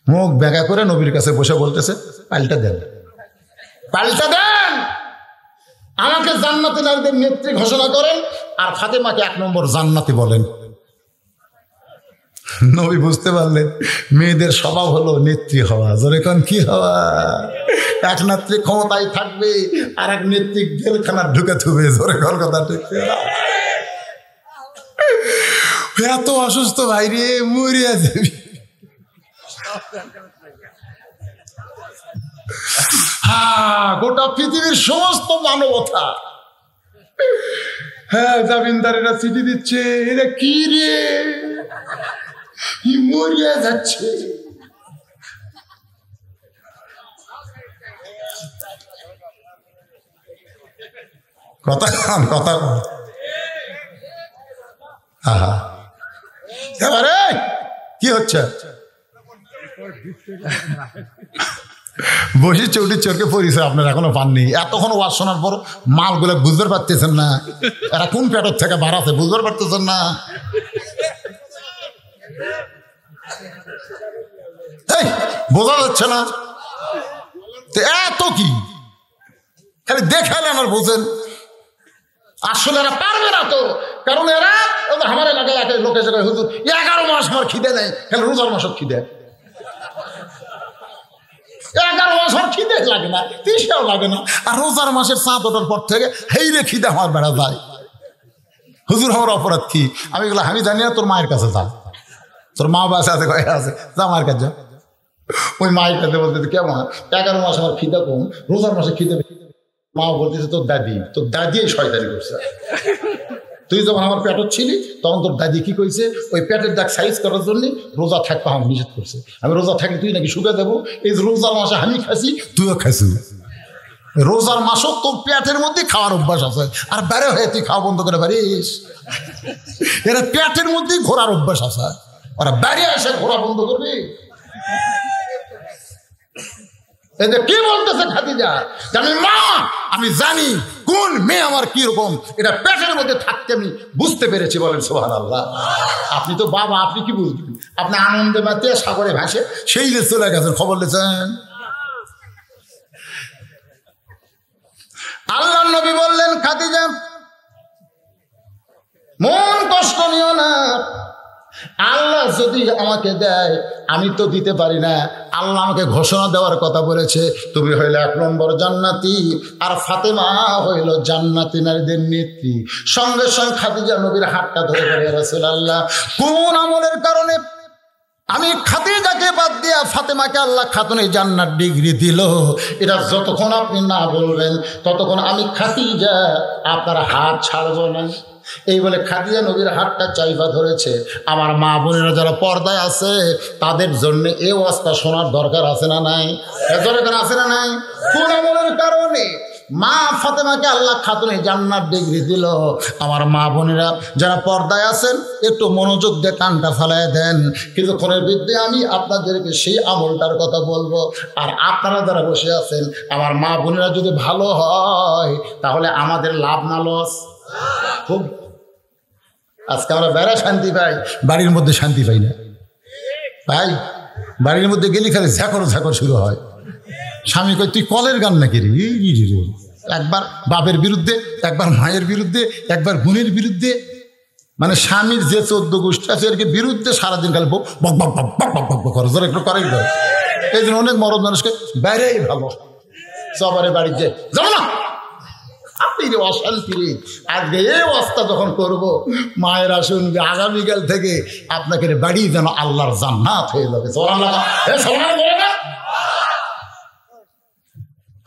S1: মুখ বেঁকা করে নবীর কাছে বসে বলতেছে, পাল্টা দেন, পাল্টা দেন, আমাকে জান্নাতি নারীদের নেত্রী ঘোষণা করেন, আর ফাতেমাকে 1 নম্বর জান্নাতি বলেন। নবী বুঝতে পারলেন মেয়েদের স্বভাব হলো নেত্রী হওয়া। জোরে কোন কি হওয়া? 1 নেত্রী ক্ষমতায় থাকবে, আর 1 নেত্রী জেলখানার ঢুকে থুবে। জোরে কোন কথা ঠিক? এত অসুস্থ ভাই রে, মরিয়া যাবি। গোটা পৃথিবীর সমস্ত মানবতা হ্যাঁ জামিনদারেরা চিঠি দিচ্ছে, এটা কি রে, মরিয়া যাচ্ছে। কথা কথা এবারে কি হচ্ছে, বসি চৌটি চোরকে পরিচয় আপনার এখনো পাননি। এতক্ষণ ওয়াজ শোনার পর মালগুলো বুঝতে পারতেছেন না, এরা কোন পেটের থেকে বাড়াতে বুঝতে পারতেছেন না। এই বোঝা যাচ্ছে না এত কি, খালি দেখালেন আর বোঝেন। আসলে এরা পারবে না তো, কারণ এরা আমার এলাকায় লোকের জায়গায় হুজুর 11 মাস আমার খিদে নেই, খালি রোজার মাসও খিদে। 11 মাস আমার খিদে লাগে না, 30টাও লাগে না, আর রোজার মাসের চাঁদ ওঠার পর থেকে হেইরে খিদে আমার বেড়া যায়। হুজুর আমার অপরাধ কি? আমি বললাম আমি জানি না, তোর মায়ের কাছে যা, তোর মা বাসা আছে কয়ে আছে, যা মায়ের কাছে যা। ওই মায়ের কাছে বলতে কেমন 11 মাস আমার খিদে কম, রোজার মাসে খিদে। মা বলতেছে তোর দাদি শয়তানি করছে। তুই যখন আমার পেটত ছিলি তখন তোর দাদি কি কইছে, ওই পেটের দাগ সাইজ করার জন্য রোজা থাকতে আমার নিষেধ করছে। আমি রোজা থাকলে তুই নাকি শুকে দেবো, এই যে রোজার মাসে আমি খাইছি তুইও খাইছি। রোজার মাসও তোর পেটের মধ্যে খাওয়ার অভ্যাস আছে, আর বাইরে হয়ে তুই খাওয়া বন্ধ করে পারিস। এরা পেটের মধ্যেই ঘোরার অভ্যাস আছে, ওরা বাইরে এসে ঘোরা বন্ধ করবি। কি বলতেছে খাদিজা, আমি মা, আমি জানি কোন মেয়ে আমার কিরকম, এটা পেটের মধ্যে থাকতে আমি বুঝতে পেরেছি। বলেন সুবহানাল্লাহ। আপনি তো বাবা, আপনি কি বুঝবেন? আপনি আনন্দে মাতে সাগরে ভাসে সেই যে চলে গেছেন, খবর লেছেন। আল্লাহর নবী বললেন, খাদিজা মন কষ্ট নিও না, আল্লাহ যদি আমাকে দেয় আমি তো দিতে পারি না। আল্লাহ আমাকে ঘোষণা দেওয়ার কথা বলেছে, তুমি হইলে 1 নম্বর জান্নাতি, আর ফাতেমা হইল জান্নাতি নারীদের নেত্রী। সঙ্গে সঙ্গে খাদিজা নবীর হাতটা ধরে বলে, রাসূলুল্লাহ কোন আমলের কারণে আমি খাদিজাকে বাদ দিয়া ফাতেমাকে আল্লাহ খাতুনে জান্নাত ডিগ্রি দিল, এটা যতক্ষণ আপনি না বলবেন ততক্ষণ আমি খাদিজা আপনার হাত ছাড়বো না। এই বলে খাদিজা নবীর হাতটা চাইবা ধরেছে। আমার মা বোনেরা যারা পর্দায় আছে তাদের জন্য এই অবস্থা শোনার দরকার আছে না নাই? দরকার আছে না নাই? কোন আমলের কারণে মা ফাতেমাকে আল্লাহ খাতুনে জান্নাত ডিগ্রি দিল। আমার মা বোনেরা যারা পর্দায় আছেন একটু মনোযোগ দিয়ে কানটা ফেলায় দেন, কিছুক্ষণের বিরুদ্ধে আমি আপনাদেরকে সেই আমলটার কথা বলবো। আর আপনারা যারা বসে আছেন, আমার মা বোনেরা যদি ভালো হয় তাহলে আমাদের লাভ না লস? খুব আজকে আমরা বেড়া শান্তি পাই, বাড়ির মধ্যে শান্তি পাই না ভাই। বাড়ির মধ্যে গেলি খালি ঝাঁকর ঝাঁকর শুরু হয়। স্বামী কই তুই কলের গান নাকি রে? একবার বাপের বিরুদ্ধে, একবার মায়ের বিরুদ্ধে, একবার বোনের বিরুদ্ধে, মানে স্বামীর যে 14 গোষ্ঠী আছে এর বিরুদ্ধে সারাদিন খালি বক বক বক বক বক বক বক করে, জোরে একটু করেই দেয়। এই জন্য অনেক মরদ মানুষকে বাইরেই ভালো, সবারে বাড়ি যায় যাবো না আপনি রে অশান্তি রে। আজকে এই অবস্থা যখন করবো, মায়েরা শুনবে আগামীকাল থেকে আপনাকে বাড়ি যেন আল্লাহর জান্নাত হয়ে যাবে।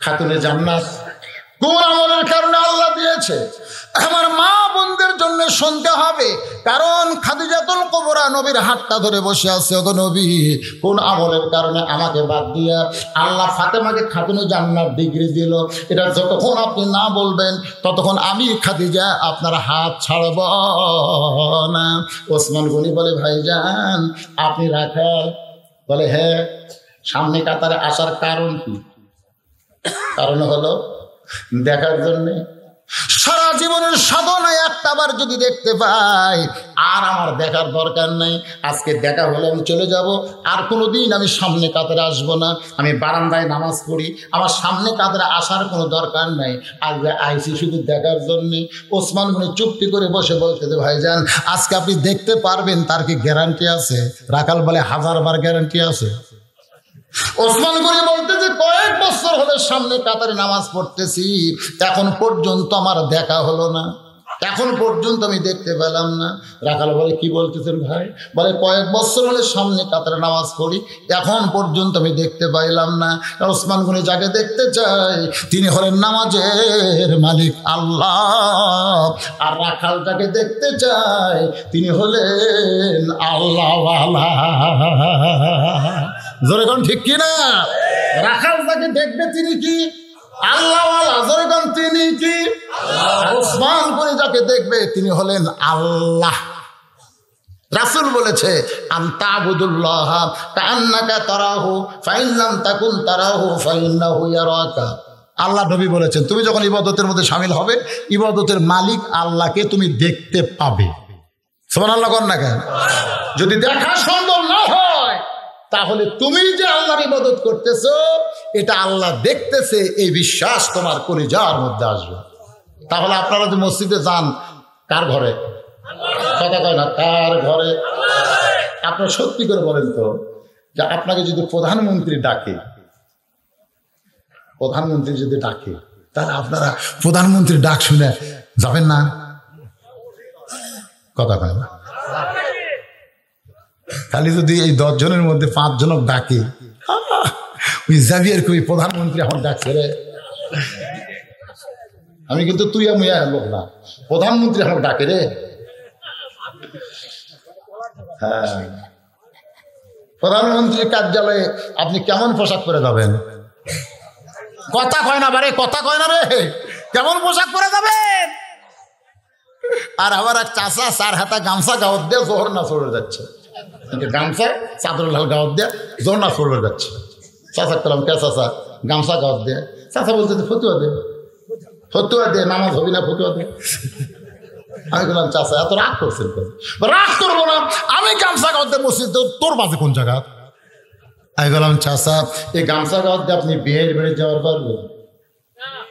S1: খাতুনে জান্নাত কোন আমলের কারণে আল্লাহ দিয়েছে আমার মা বোনদের জন্য শুনতে হবে। কারণ খাদিজাতুল কুবরা নবীর হাতটা ধরে বসে আছে, ওগো নবী কোন আমলের কারণে আমাকে বাদ দিয়া আল্লাহ ফাতেমাকে খাতুনে জান্নাত ডিগ্রি দিল, এটা যতক্ষণ আপনি না বলবেন ততক্ষণ আমি খাদিজা আপনার হাত ছাড়ব না। ওসমান গনি বলে, ভাইজান আপনি রাখেন? বলে হ্যাঁ। সামনে কাতারে আসার কারণ কি? কারণ হলো দেখার জন্যে। সারা জীবনের সাধনায় একটাবার যদি দেখতে পাই আর আমার দেখার দরকার নাই। আজকে দেখা হলে আমি চলে যাব, আর কোনোদিন আমি সামনে কাতারে আসবো না। আমি বারান্দায় নামাজ পড়ি, আমার সামনে কাতারে আসার কোনো দরকার নাই। আজকে আইসি শুধু দেখার জন্যে। ওসমান গনি চুপটি করে বসে বলতেছে, ভাইজান আজকে আপনি দেখতে পারবেন তার কি গ্যারান্টি আছে? রাখাল বলে 1000 বার গ্যারান্টি আছে। ওসমান গনি বলতেছে, কয়েক বছর হলে সামনে কাতারে নামাজ পড়তেছি, এখন পর্যন্ত আমার দেখা হলো না। এখন পর্যন্ত আমি দেখতে পেলাম না। রাখাল বলে কি বলতেছেন ভাই? বলে কয়েক বছর হলে সামনে কাতারে নামাজ পড়ি, এখন পর্যন্ত আমি দেখতে পাইলাম না। ওসমান গনি যাকে দেখতে চাই তিনি হলেন নামাজের মালিক আল্লাহ, আর রাখাল যাকে দেখতে চাই তিনি হলেন আল্লাহওয়ালা। জোরে কোন ঠিক কিনা? রাখাল যাকে দেখবে তিনি কি? আল্লাহওয়ালা। জোরে কোন তিনি কি? ওসমান গনি যাকে দেখবে তিনি হলেন আল্লাহ। রাসূল বলেছে আনতাবুদুল্লাহ কাআন্নাকা তারাহু ফাইন লাম তাকুন তারাহু ফাইন্নাহু ইয়ারাকা। আল্লাহ নবী বলেছেন তুমি যখন ইবাদতের মধ্যে শামিল হবে, ইবাদতের মালিক আল্লাহকে তুমি দেখতে পাবে। সুবহানাল্লাহ কোন না কেন? যদি দেখা সম্ভব না হয় তাহলে তুমি যে আল্লাহর ইবাদত করতেছো এটা আল্লাহ দেখতেছে, এই বিশ্বাস তোমার কলিজার মধ্যে আসবে। তাহলে আপনারা যদি মসজিদে যান, কার ঘরে? কথা কয় না, কার ঘরে? আপনারা সত্যি করে বলেন তো, যে আপনাকে যদি প্রধানমন্ত্রী ডাকে, প্রধানমন্ত্রী যদি ডাকে, তাহলে আপনারা প্রধানমন্ত্রীর ডাক শুনে যাবেন না? কথা কয় না। খালি যদি এই 10 জনের মধ্যে 5 জনক ডাকে, ওই জাভিয়ার কই প্রধানমন্ত্রী আমার ডাকছে রে, আমি কিন্তু তুই মুয়া লোক না, প্রধানমন্ত্রী আমার ডাকে রে। হ্যাঁ, প্রধানমন্ত্রীর কার্যালয়ে আপনি কেমন পোশাক পরে যাবেন? কথা কয় না বারে, কথা কয় না রে, কেমন পোশাক পরে যাবেন? আর আবার এক চাষা 4 হাতা গামছা গাওয়াত দিয়ে জোহর না চলে যাচ্ছে, গামছা চাদর লাল গাওয়াত দিয়ে জোহর না চলে যাচ্ছে। চাষা করলাম কে চাষা? গামছা গাওয়াত দিয়ে। চাষা বলছে ফতুয়া দে, ফতুয়া দে, নামাজ হবি না, ফতুয়া দে। আমি বললাম চাষা এত রাগ করছেন? রাগ করবো না, আমি গামছা গাওয়াত দিয়ে মসজিদ, তোর বাজে কোন জায়গা? আমি বললাম চাষা এই গামছা গাওয়াত দিয়ে আপনি বিয়ের বেড়ে যাওয়ার পারবেন?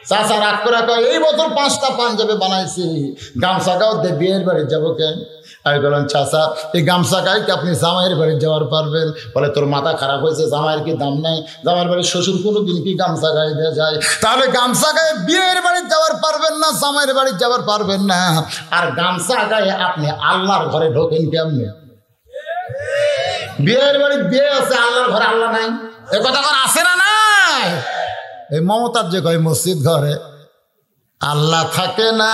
S1: চাষা রাগ করে কয় এই বছর 5টা পাঞ্জাবে বানাইছি, গামছা গাওয়াত দিয়ে বিয়ের বাড়ি যাবো কেন? আমি বললাম চাষা এই গামছা গায়ে কি আপনি জামাইয়ের বাড়ি যাওয়ার পারবেন? বলে তোর মাথা খারাপ হয়েছে, জামাইয়ের কি দাম নাই? জামাইয়ের বাড়ির শ্বশুর কোনোদিন কি গামছা গায়ে দিয়ে যায়? তাহলে গামছা গায়ে বিয়ের বাড়ি যাওয়ার পারবেন না, জামাইয়ের বাড়ি যাওয়ার পারবেন না, আর গামছা গায়ে আপনি আল্লাহর ঘরে ঢোকেন কেমনে? বিয়ের বাড়ি বিয়ে আছে, আল্লাহর ঘরে আল্লাহ নাই, এ কথা আমার আছে না নাই? এই মমতার যে কয় মসজিদ ঘরে আল্লাহ থাকে না,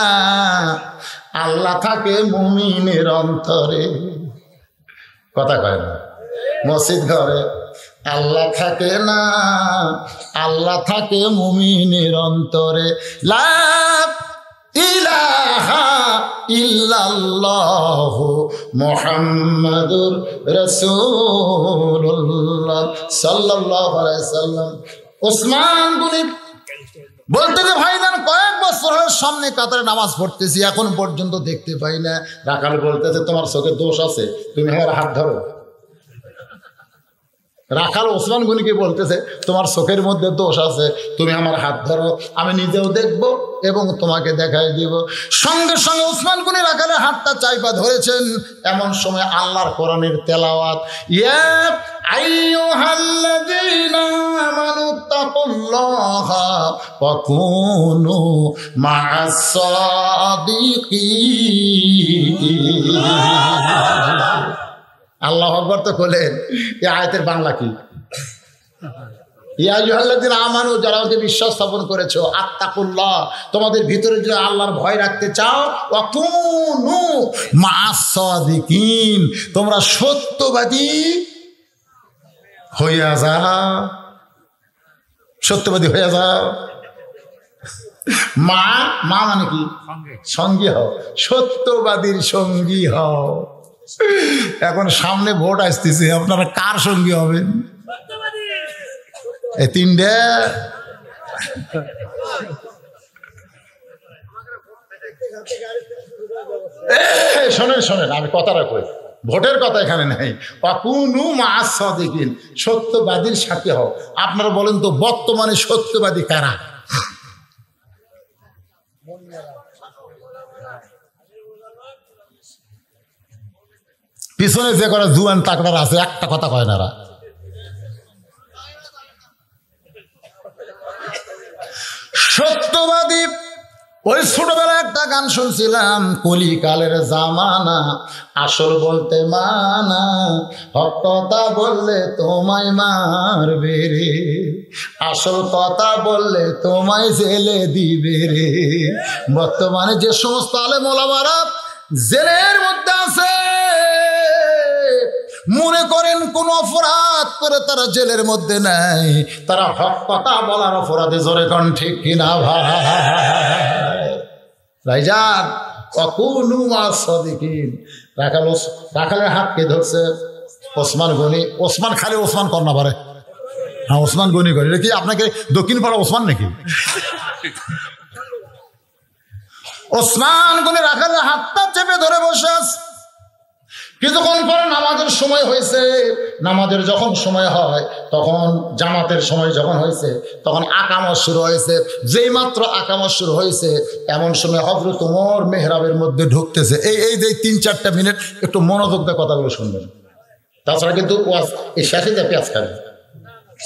S1: আল্লাহ থাকে মুমিনের অন্তরে। কথা কয় না, মসজিদ ঘরে আল্লাহ থাকে না, আল্লাহ থাকে মুমিনের অন্তরে। লা ইলাহা ইল্লাল্লাহু মুহাম্মাদুর রাসূলুল্লাহ সাল্লাল্লাহু আলাইহি সাল্লাম। ওসমান গনি বলতে যে ভাইজান কয়েক বছরের সামনে কাতারে নামাজ পড়তেছি, এখন পর্যন্ত দেখতে পাই না। রাখাল বলতেছে তোমার চোখে দোষ আছে, তুমি আমার হাত ধরো। রাখাল ওসমান গনিকে বলতেছে তোমার চোখের মধ্যে দোষ আছে, তুমি আমার হাত ধরো, আমি নিজেও দেখবো এবং তোমাকে দেখাই দিব। সঙ্গে সঙ্গে ওসমান গনি রাখালের হাতটা চাইপা ধরেছেন। এমন সময় আল্লাহর কোরআনের তেলাওয়াত, ইয়া আইয়ুহাল্লাযীনা আমানু তাকুল্লাহা ওয়া কুনু মা'আস সাদিকিন। আল্লাহু আকবার তো বলেন। এই আয়াতের বাংলা কি? ইয়া আইয়ুহাল্লাযীনা আমানু, যারা আমাকে বিশ্বাস স্থাপন করেছো, আত্তাকুল্লাহ, তোমাদের ভিতরে যদি আল্লাহর ভয় রাখতে চাও, ওয়া কুনু মা'আস সাদিকিন, তোমরা সত্যবাদী হইয়া যাও, সত্যবাদী হইয়া যাও। মা মা মানে কি? সঙ্গী হও, সত্যবাদীর সঙ্গী হও। এখন সামনে ভোট আসতেছে, আপনারা কার সঙ্গী হবেন? এই 3টে শোনেন শোনেন, আমি কথাটা কই, ভোটের কথা এখানে নাই। ওয়াকুনু মা'আস সাদিকিন, সত্যবাদীর সাথে হও। আপনারা বলেন তো বর্তমানে সত্যবাদী কারা? পিছনে যে করা জুয়ান তাকড়ার আছে, একটা কথা কয় না। সত্যবাদী ওই ছোটবেলায় একটা গান শুনছিলাম, কলিকালের জামানা আসল বলতে মানা, হক কথা বললে তোমায় মারবে রে, আসল কথা বললে তোমায় জেলে দিবে রে। বর্তমানে যে সমস্ত আলেম ওলামারা জেলের মধ্যে আছে, মনে করেন কোন অপরাধ করে তারা জেলের মধ্যে নাই, তারা হক কথা বলার অপরাধে জোরে কোন ঠিক কিনা ভাই? ভাইজান কখনো সাদিকিন। রাখালের হাত কে ধরছে? ওসমান গনি। ওসমান খালি ওসমান কর না পারে, হ্যাঁ ওসমান গনি করে। কি আপনাকে দক্ষিণ পাড়া ওসমান নাকি? ওসমান গনি রাখালের হাতটা চেপে ধরে বসে আছে। কিছুক্ষণ পরে নামাজের সময় হয়েছে। নামাজের যখন সময় হয়, তখন জামাতের সময় যখন হয়েছে, তখন আকামত শুরু হয়েছে। যেই মাত্র আকামত শুরু হয়েছে, এমন সময় হযরত ওমর মেহরাবের মধ্যে ঢুকতেছে। এই যে 3-4টা মিনিট একটু মনোযোগ দিয়ে কথাগুলো শুনবেন, তাছাড়া কিন্তু এই শেষে যে পেঁয়াজ খাবে।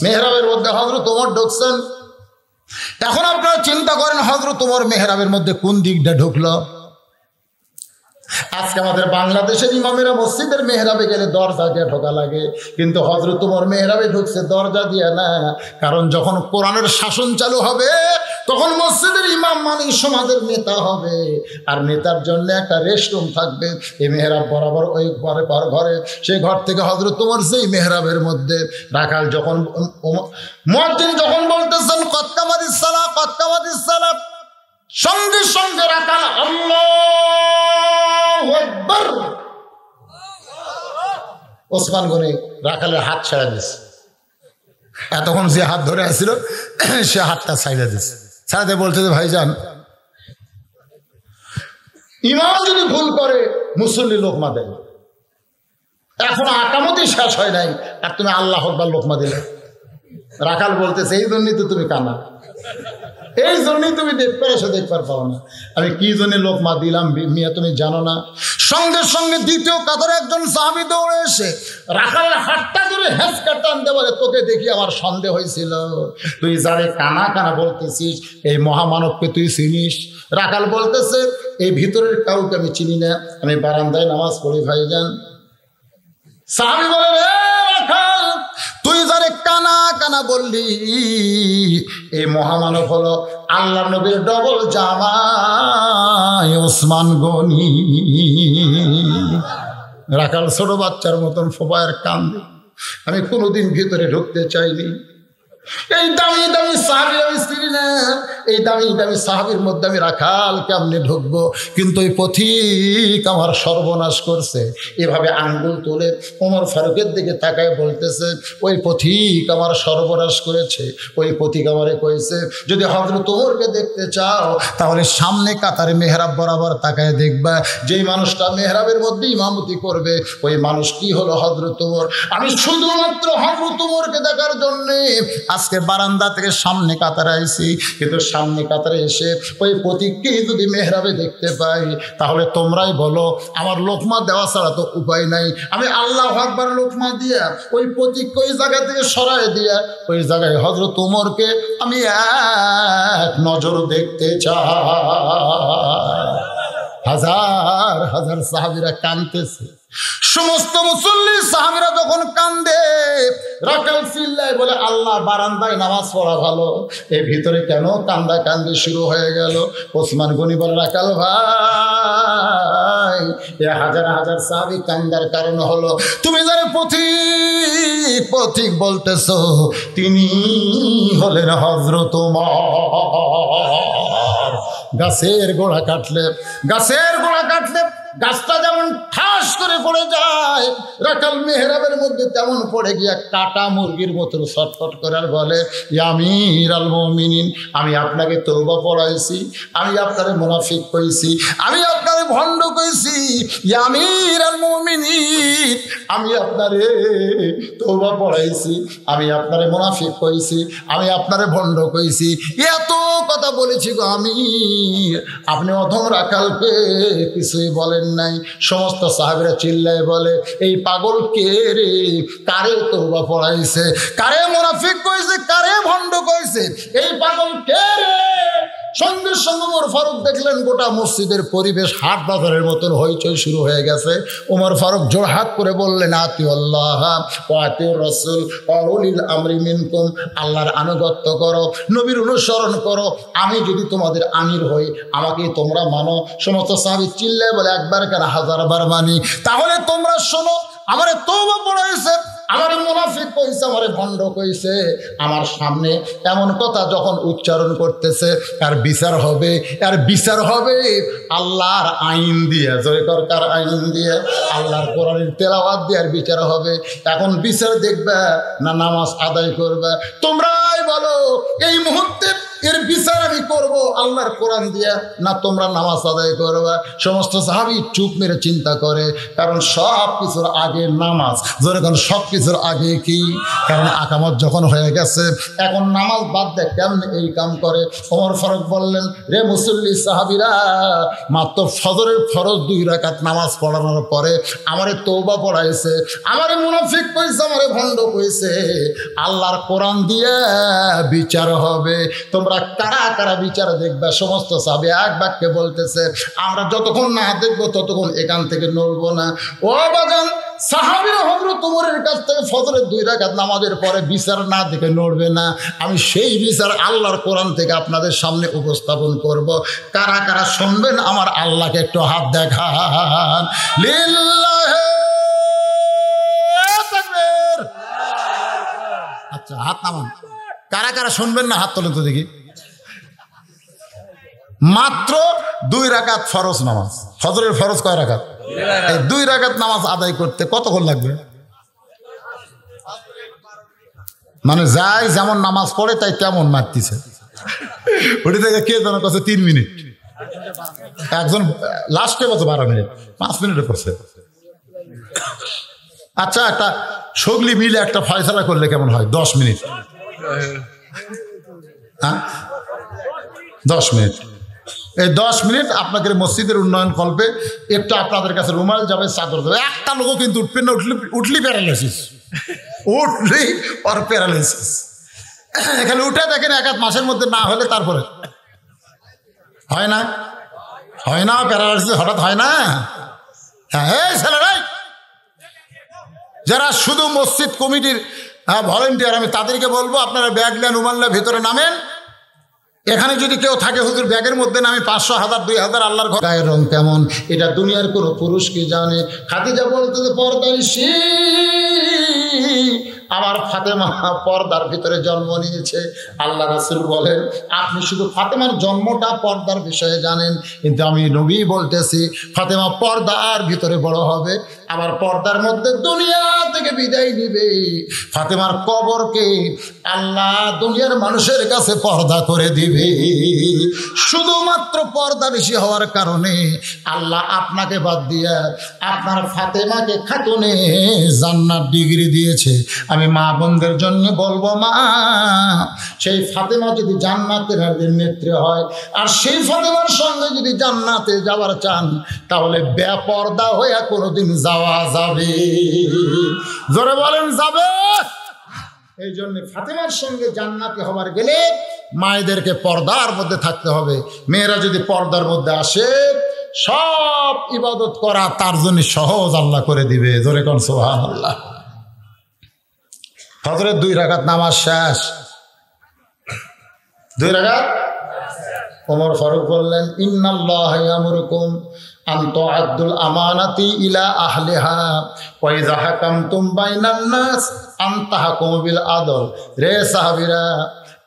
S1: মেহরাবের মধ্যে হযরত ওমর ঢুকছেন। এখন আপনারা চিন্তা করেন, হযরত ওমর মেহরাবের মধ্যে কোন দিকটা ঢুকলো? আজকে আমাদের বাংলাদেশের ইমামেরা মসজিদের মেহরাবে গেলে দরজা দিয়ে ঢোকা লাগে, কিন্তু হযরত ওমর মেহরাবে ঢুকছে দরজা দিয়ে না। কারণ যখন কোরআনের শাসন চালু হবে, তখন মসজিদের ইমাম মানে সমাজের নেতা হবে, আর নেতার জন্য একটা রেস্টরুম থাকবে এই মেহরাব বরাবর ওই ঘরে। সেই ঘর থেকে হযরত ওমর সেই মেহরাবের মধ্যে রাখাল যখন মুয়াজ্জিন যখন বলতেছেন কদ কামাতিস সালাত কদ কামাতিস সালাত, সঙ্গে সঙ্গে রাখাল আল্লাহু আকবার। ওসমান গনি রাখালের হাত ছাড়া দিয়েছে। এতক্ষণ যে হাত ধরে আসছিল সে হাতটা ছাইড়া দিয়েছে। ছাড়াতে বলছে যে ভাইজান, ইমাম যদি ভুল করে মুসল্লি লোকমা দেয়, এখন আকামতই শেষ হয় নাই আর তুমি আল্লাহ আকবার লোকমা দিলে। রাখাল বলতেছে এই জন্যই তো তুমি কানা, এই জন্যই তুমি দেখবার পাও না। আমি কি জন্য লোকমা দিলাম মিয়া তুমি জানো না? সঙ্গে সঙ্গে দ্বিতীয় কাতারে একজন সাহাবী দৌড়ে এসে রাখালের হাতটা ধরে হেঁচকা টানতে বলে, তোকে দেখি আমার সন্দেহ হয়েছিল, তুই যারে কানা কানা বলতেছিস এই মহামানবকে তুই চিনিস? রাখাল বলতেছে এই ভিতরের কাউকে আমি চিনি না, আমি বারান্দায় নামাজ পড়ি ভাইজান। সাহাবী বলে রাখাল, তুই যারে কানা কানা বললি এই মহামানব হলো আল্লাহ নবীর ডবল জামাই ওসমান গনি। রাখাল ছোট বাচ্চার মতন ফোপায়ের কান্দে। আমি কোনোদিন ভিতরে ঢুকতে চাইনি। এই দামি দামি সাহাবী আমি চিনি না, এই দামি দামি সাহাবীর মধ্যে আমি রাখাল কেমনে ঢুকবো? কিন্তু ওই পথিক আমার সর্বনাশ করছে। এভাবে আঙ্গুল তুলে ওমর ফারুকের দিকে তাকায় বলতেছে, ওই পথিক আমার সর্বনাশ করেছে। ওই পথিক আমারে কইছে যদি হযরত ওমরকে দেখতে চাও তাহলে সামনে কাতারে মেহরাব বরাবর তাকায় দেখবা, যেই মানুষটা মেহরাবের মধ্যে ইমামতি করবে ওই মানুষটি হলো হযরত ওমর। আমি শুধুমাত্র হযরত ওমরকে দেখার জন্যে আজকে বারান্দা থেকে সামনে কাতারে আইছি, কিন্তু সামনে কাতারে এসে ওই প্রতীককেই যদি মেহরাবে দেখতে পাই তাহলে তোমরাই বলো আমার লোকমা দেওয়া ছাড়া তো উপায় নাই। আমি আল্লাহু আকবার লোকমা দিয়া ওই প্রতীককে ওই জায়গা থেকে সরায় দিয়া ওই জায়গায় হযরত ওমরকে আমি এক নজর দেখতে চাই। হাজার হাজার সাহাবীরা কাঁদতেছে। সমস্ত মুসল্লি সাহাবীরা যখন কান্দে, রাখাল চিল্লায় বলে আল্লাহ বারান্দায় নামাজ পড়া ভালো, এর ভিতরে কেন কান্দা কান্দি শুরু হয়ে গেল? ওসমান গনি বলে রাখাল ভাই, এ হাজার হাজার সাহাবী কান্দার কারণ হলো তুমি যারা পথিক পথিক বলতেছ তিনি হলেন হযরত ওমর। গাছের গোড়া কাটলে গাছটা যেমন ঠাস করে পড়ে যায়, রাখাল মেহরাবের মধ্যে তেমন পড়ে গিয়া কাটা মুরগির মতো ছটফট করার বলে, ইয়া আমির আল মুমিনিন, আমি আপনাকে তওবা পড়াইছি, আমি আপনারে মুনাফিক কইছি, আমি আপনারে ভণ্ড কইছি। ইয়া আমির আল মুমিনিন, আমি আপনারে তওবা পড়াইছি, আমি আপনারে মুনাফিক কইছি, আমি আপনারে ভণ্ড কইছি, এত কথা বলেছি গো আমির, আপনি অধম রাখালকে কিছুই বলেন নাই। সমস্ত সাহাবীরা চিল্লায় বলে এই পাগল কে রে? কারে তওবা পড়াইছে? কারে মুনাফিক কইছে? কারে ভণ্ড কইছে? এই পাগল কে রে? সঙ্গে সঙ্গে ওমর ফারুক দেখলেন গোটা মসজিদের পরিবেশ হাট বাজারের মতন হইচই শুরু হয়ে গেছে। ওমর ফারুক জোরহাত করে বললেন, আতিউল্লাহ ওয়া আতিউর রাসূল ওয়া উলিল আমরি মিনকুম, আল্লাহর আনুগত্য করো, নবীর অনুসরণ করো। আমি যদি তোমাদের আমির হই, আমাকে তোমরা মানো। সমস্ত সাহাবী চিল্লায় বলে, একবার কেন 1000 বার মানি। তাহলে তোমরা শোনো, আমারে তওবা পড়াইছে, আমারে মুনাফিক কইছে, আমারে ভণ্ড কইছে। আমার সামনে এমন কথা যখন উচ্চারণ করতেছে, আর বিচার হবে, আর বিচার হবে আল্লাহর আইন দিয়ে। জয় করকার আইন দিয়ে, আল্লাহর কোরআনের তেলাওয়াত দিয়ে আর বিচার হবে। এখন বিচার দেখবে না নামাজ আদায় করবে? তোমরাই বলো এই মুহূর্তে এর বিচার আমি করবো আল্লাহর কোরআন দিয়া, না তোমরা নামাজ আদায় করবে? সমস্ত সাহাবী চুপ মেরে চিন্তা করে, কারণ সব কিছুর আগে নামাজ। যখন সব কিছুর আগে কি? কারণ আকামত যখন হয়ে গেছে, এখন নামাজ বাদ দেয় কেমনে এই কাম করে? ওমর ফারুক বললেন, রে মুসল্লি সাহাবীরা, মাত্র ফজরের ফরজ 2 রাকাত নামাজ পড়ানোর পরে আমারে তওবা পড়াইছে, আমারে মুনাফিক কইছে, আমারে ভণ্ড কইছে। আল্লাহর কোরআন দিয়ে বিচার হবে। তোমরা কারা কারা বিচার দেখবে? সমস্ত সাহাবী এক বাক্যে বলতেছে, আমরা যতক্ষণ না দেখবো ততক্ষণ এখান থেকে নড়বো না। ও বাজান, সাহাবীরা হযরত ওমরের কাছ থেকে ফজরের 2 রাকাত নামাজের পরে বিচার না দেখে নড়বে না। আমি সেই বিচার আল্লাহর কোরআন থেকে আপনাদের সামনে উপস্থাপন করব। কারা কারা শুনবেন আমার আল্লাহকে একটু হাত দেখান। লিল্লাহি তাকবীর। আচ্ছা, হাত নামান। কারা কারা শুনবেন না হাত তোলেন তো দেখি। মাত্র 2 রাকাত ফরজ নামাজ। ফজরের ফরজ কয় রাকাত? এই 2 রাকাত নামাজ আদায় করতে কতক্ষণ লাগবে? মানে যাই যেমন নামাজ পড়ে তাই তেমন মারতিছে। ওটি থেকে কে যেন কাছে 3 মিনিট, একজন লাস্টে বলছে 12 মিনিট, 5 মিনিটে করছে। আচ্ছা, একটা সগলি মিলে একটা ফয়সালা করলে কেমন হয়? 10 মিনিট। হ্যাঁ, 10 মিনিট। এই 10 মিনিট আপনাদের মসজিদের উন্নয়ন কল্পে একটু আপনাদের কাছে রুমাল যাবে, চাদর যাবে। একটা লোকও কিন্তু উঠবে না, উঠলি প্যারালাইসিস, উঠলি আর প্যারালাইসিস। এখানে উঠে দেখেন 1 মাসের মধ্যে না হলে তারপরে হয় না, হয় না, প্যারালাইসিস হঠাৎ হয় না। হ্যাঁ, ছেলেরাই যারা শুধু মসজিদ কমিটির ভলেন্টিয়ার, আমি তাদেরকে বলবো আপনারা ব্যাগ নেন, রুমাল নিয়ে ভিতরে নামেন। এখানে যদি কেউ থাকে হুজুর ব্যাগের মধ্যে আমি 500, 1000, 2000 আল্লাহর গায়ের রং কেমন এটা দুনিয়ার কোনো পুরুষ কি জানে? খাদিজা বলতে পর্দাইশী, আমার ফাতেমা পর্দার ভিতরে জন্ম নিয়েছে। আল্লাহ রাসূল বলেন, আপনি শুধু ফাতেমার জন্মটা পর্দার বিষয়ে জানেন, কিন্তু আমি নবী বলতেছি ফাতেমা পর্দার ভিতরে বড় হবে, আবার পর্দার মধ্যে দুনিয়া থেকে বিদায় নিবে। ফাতেমার কবরকে আল্লাহ দুনিয়ার মানুষের কাছে পর্দা করে দিবে। শুধুমাত্র পর্দা বেশি হওয়ার কারণে আল্লাহ আপনাকে বাদ দিয়া আপনার ফাতেমাকে খাতুনে জান্নাত ডিগ্রি দিয়েছে। আমি মা বোনদের জন্য বলবো, মা, সেই ফাতেমা যদি জান্নাতের নেত্রী হয়, আর সেই ফাতেমার সঙ্গে যদি জান্নাতে যাওয়ার চান, তাহলে বেপর্দা হয়ে কোনোদিন যাওয়া যাবে? জোরে বলেন, যাবে? এই জন্য ফাতেমার সঙ্গে জান্নাতি হবার গেলে মায়েদেরকে পর্দার মধ্যে থাকতে হবে। মেয়েরা যদি পর্দার মধ্যে আসে, সব ইবাদত করা তার জন্য সহজ আল্লাহ করে দিবে। জোরে কোন সুবহানাল্লাহ। ফজরের 2 রাকাত নামাজ শেষ। 2 রাকাত। ওমর ফারুক বললেন, ইন্নাল্লাহা ইয়ামুরুকুম আন তুআদ্দুল আমানাতি ইলা আহলিহা ওয়া ইযা হাকামতুম বাইনান নাস আন তাহকুমু বিল আদল। রে সাহাবীরা,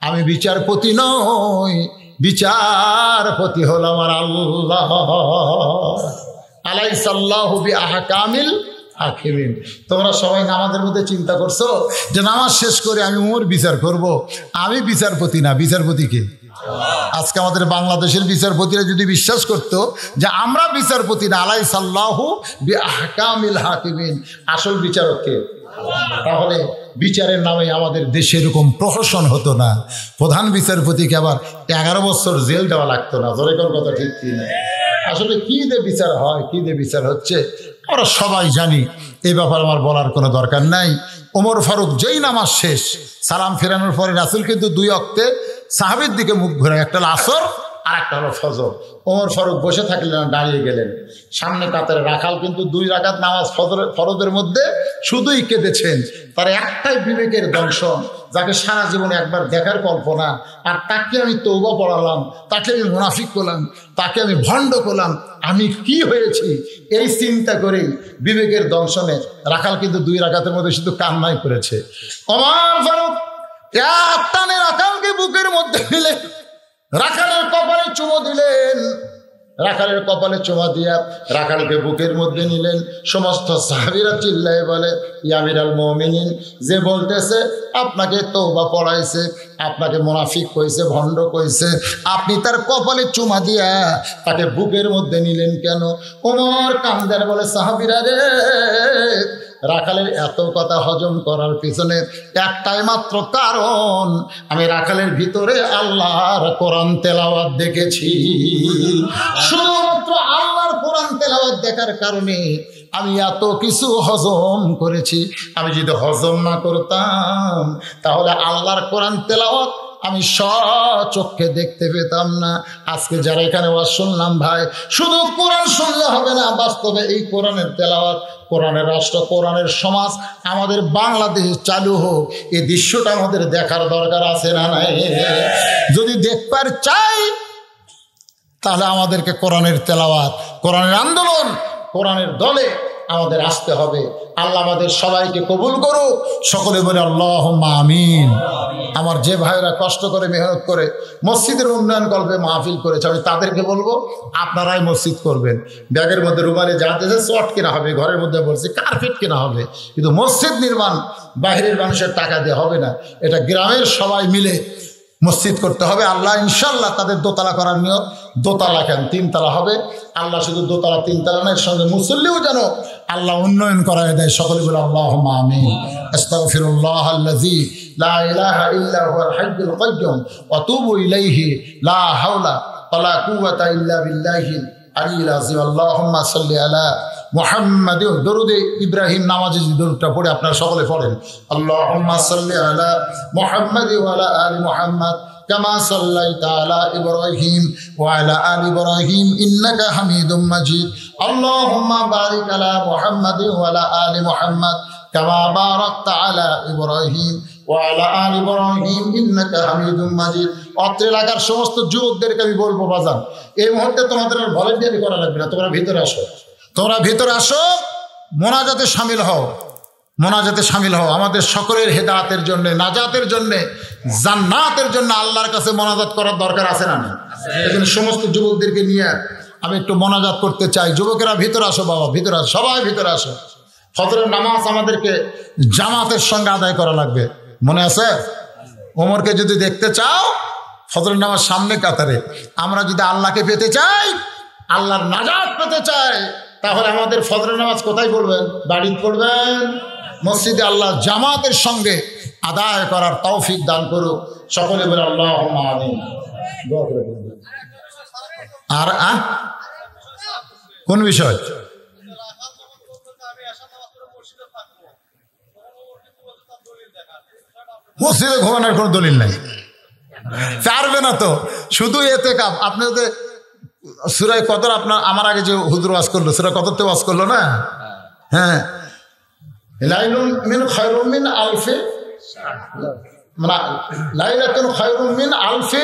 S1: আমি বিচারপতি নই, বিচারপতি হলো আমার আল্লাহ। আলাইসাল্লাহু বিআহকামিল হাকিমিন। তোমরা সবাই নামাজের মধ্যে চিন্তা করছো যে নামাজ শেষ করে আমি ওমর বিচার করব। আমি বিচারপতি না, বিচারপতি কে? আজকে আমাদের বাংলাদেশের বিচারপতিরা যদি বিশ্বাস করতো যে আমরা বিচারপতি না, আলাইসাল্লাহু বিআহকামিল হাকিমিন, আসল বিচারক কে? তাহলে বিচারের নামে আমাদের দেশে এরকম প্রহসন হতো না। প্রধান বিচারপতিকে আবার 11 বছর জেল দেওয়া লাগতো না। জোরে কোন কথা ঠিক কি না? আসলে কি দিয়ে বিচার হয়, কি দিয়ে বিচার হচ্ছে আমরা সবাই জানি। এই ব্যাপারে আমার বলার কোনো দরকার নাই। ওমর ফারুক যেই নামাজ শেষ, সালাম ফেরানোর পরে রাসূল কিন্তু 2 ওয়াক্তে সাহাবীর দিকে মুখ ঘোরায়, একটা আসর আর একটা হলো ফজর। ওমর ফারুক বসে থাকলেন না, দাঁড়িয়ে গেলেন। সামনে কাতারে রাখাল কিন্তু 2 রাকাত নামাজ ফরজের মধ্যে শুধুই কেঁদেছেন। তার একটাই বিবেকের দংশন, যাকে সারা জীবনে একবার দেখার কল্পনা, আর তাকে আমি তওবা পড়ালাম, তাকে আমি মুনাফিক করলাম, তাকে আমি ভণ্ড করলাম, আমি কি হয়েছি এই চিন্তা করেই বিবেকের দংশনে রাখাল কিন্তু 2 রাকাতের মধ্যে শুধু কান্নাই করেছে। ওমর ফারুক এক টানে রাখালকে বুকের মধ্যে দিলেন, রাখালের কপালে চুমো দিলেন, রাখালের কপালে চুমা দিয়া রাখালকে বুকের মধ্যে নিলেন। সমস্ত সাহাবীরা চিল্লায় বলে, ইয়া আমিরাল মুমিনিন, যে বলতেছে আপনাকে তওবা পড়াইছে, আপনাকে মুনাফিক কইছে, ভণ্ড কইছে, আপনি তার কপালে চুমা দিয়া তাকে বুকের মধ্যে নিলেন কেন? ওমর কান্দার বলে, সাহাবীরা রে, রাখালের এত কথা হজম করার পিছনে একটাই মাত্র কারণ, আমি রাখালের ভিতরে আল্লাহর কোরআন তেলাওয়াত দেখেছি। শুধুমাত্র আল্লাহর কোরআন তেলাওয়াত দেখার কারণে আমি এত কিছু হজম করেছি। আমি যদি হজম না করতাম তাহলে আল্লাহর কোরআন তেলাওয়াত আমি স্বচক্ষে দেখতে পেতাম না। আজকে যারা এখানে ওয়াজ শুনলাম ভাই, শুধু কোরআন শুনলে হবে না, বাস্তবে এই কোরআনের তেলাওয়াত, কোরআনের রাষ্ট্র, কোরআনের সমাজ আমাদের বাংলাদেশে চালু হোক, এই দৃশ্যটা আমাদের দেখার দরকার আছে না নাই? যদি দেখবার চাই তাহলে আমাদেরকে কোরআনের তেলাওয়াত, কোরআনের আন্দোলন, কোরআনের দলে আমাদের আসতে হবে। আল্লাহ আমাদের সবাইকে কবুল করুক। সকলে বলে আল্লাহুম্মা আমিন। আমার যে ভাইরা কষ্ট করে মেহনত করে মসজিদের উন্নয়ন কল্পে মাহফিল করেছে, আমি তাদেরকে বলবো আপনারাই মসজিদ করবেন। ব্যাগের মধ্যে রুমালে যাতেছে চট কেনা হবে, ঘরের মধ্যে বলছি কার্পেট কেনা হবে, কিন্তু মসজিদ নির্মাণ বাইরের মানুষের টাকা দিয়ে হবে না। এটা গ্রামের সবাই মিলে মসজিদ করতে হবে। আল্লাহ ইনশাল্লাহ তাদের দোতলা করার নিয়ত, দোতলা কেন 3 তলা হবে। আল্লাহ শুধু দোতলা 3 তলা না, এর সঙ্গে মুসল্লিও যেন আল্লাহ উন্নয়ন করায় দেয়। সকলে বলে আল্লাহুম্মা আমিন। আস্তাগফিরুল্লাহাল্লাযী লা ইলাহা ইল্লা হুয়াল হাইয়্যুল কাইয়্যুম ওয়া আতুবু ইলাইহি লা হাওলা ওয়ালা কুওয়াতা ইল্লা বিল্লাহিল আলিয়্যিল আযীম। আল্লাহুম্মা সাল্লি আলা মুহাম্মাদ। দরুদে ইব্রাহিম নামাজে যে দরুদটা পড়ে আপনারা সকলে পড়েন, আল্লাহুম্মা সাল্লি আলা মুহাম্মাদ ওয়া আলা আলি মুহাম্মাদ কামা সাল্লাইতা আলা ইব্রাহিম ওয়া আলা আলি ইব্রাহিম ইন্নাকা হামিদুম মাজিদ। আল্লাহুম্মা বারিক আলা মুহাম্মাদ ওয়া আলা আলি মুহাম্মাদ কামা বারাকতা আলা ইব্রাহিম ওয়া আলা আলি ইব্রাহিম ইন্নাকা হামিদুম মাজিদ। অত্র এলাকার সমস্ত যুবকদেরকে আমি বলবো, বাজান এই মুহূর্তে তোমাদের আর ভলেন্টিয়ারি করা লাগবে না, তোমরা ভিতরে আসো, তোমরা ভিতরে আসো, মোনাজাতে শামিল হও, মোনাজাতে শামিল হও। আমাদের সকলের হেদায়েতের জন্য, নাজাতের জন্য, জান্নাতের জন্য আল্লাহর কাছে মোনাজাত করার দরকার আছে না? এজন্য সমস্ত যুবকদেরকে নিয়ে আমি একটু মোনাজাত করতে চাই। যুবকেরা ভিতরে আসো, বাবা ভিতরে আসো, সবাই ভিতরে আসো। ফজরের নামাজ আমাদেরকে জামাতের সঙ্গে আদায় করা লাগবে, মনে আছে? ওমরকে যদি দেখতে চাও ফজরের নামাজ সামনে কাতারে। আমরা যদি আল্লাহকে পেতে চাই, আল্লাহর নাজাত পেতে চাই, তাহলে আমাদের ফজরের নামাজ কোথায় পড়বেন? বাড়িতে পড়বেন, মসজিদে। আল্লাহ জামাতের সঙ্গে আদায় করার তৌফিক দান করুক। সকলে বলে আল্লাহুম্মা আমিন। আর কোন বিষয়? মসজিদে ঘুমানোর কোনো দলিল নাই, পারবে না তো। শুধু ইতিকাফ। আপনি যদি সূরা কদর, আপনার আমার আগে যে হুজুর ওয়াজ করলো, সূরা কদরতে ওয়াজ করলো না? হ্যাঁ, লাইলুন মিন খায়রুম মিন আলফি লাইলাতুন খায়রুম মিন আলফি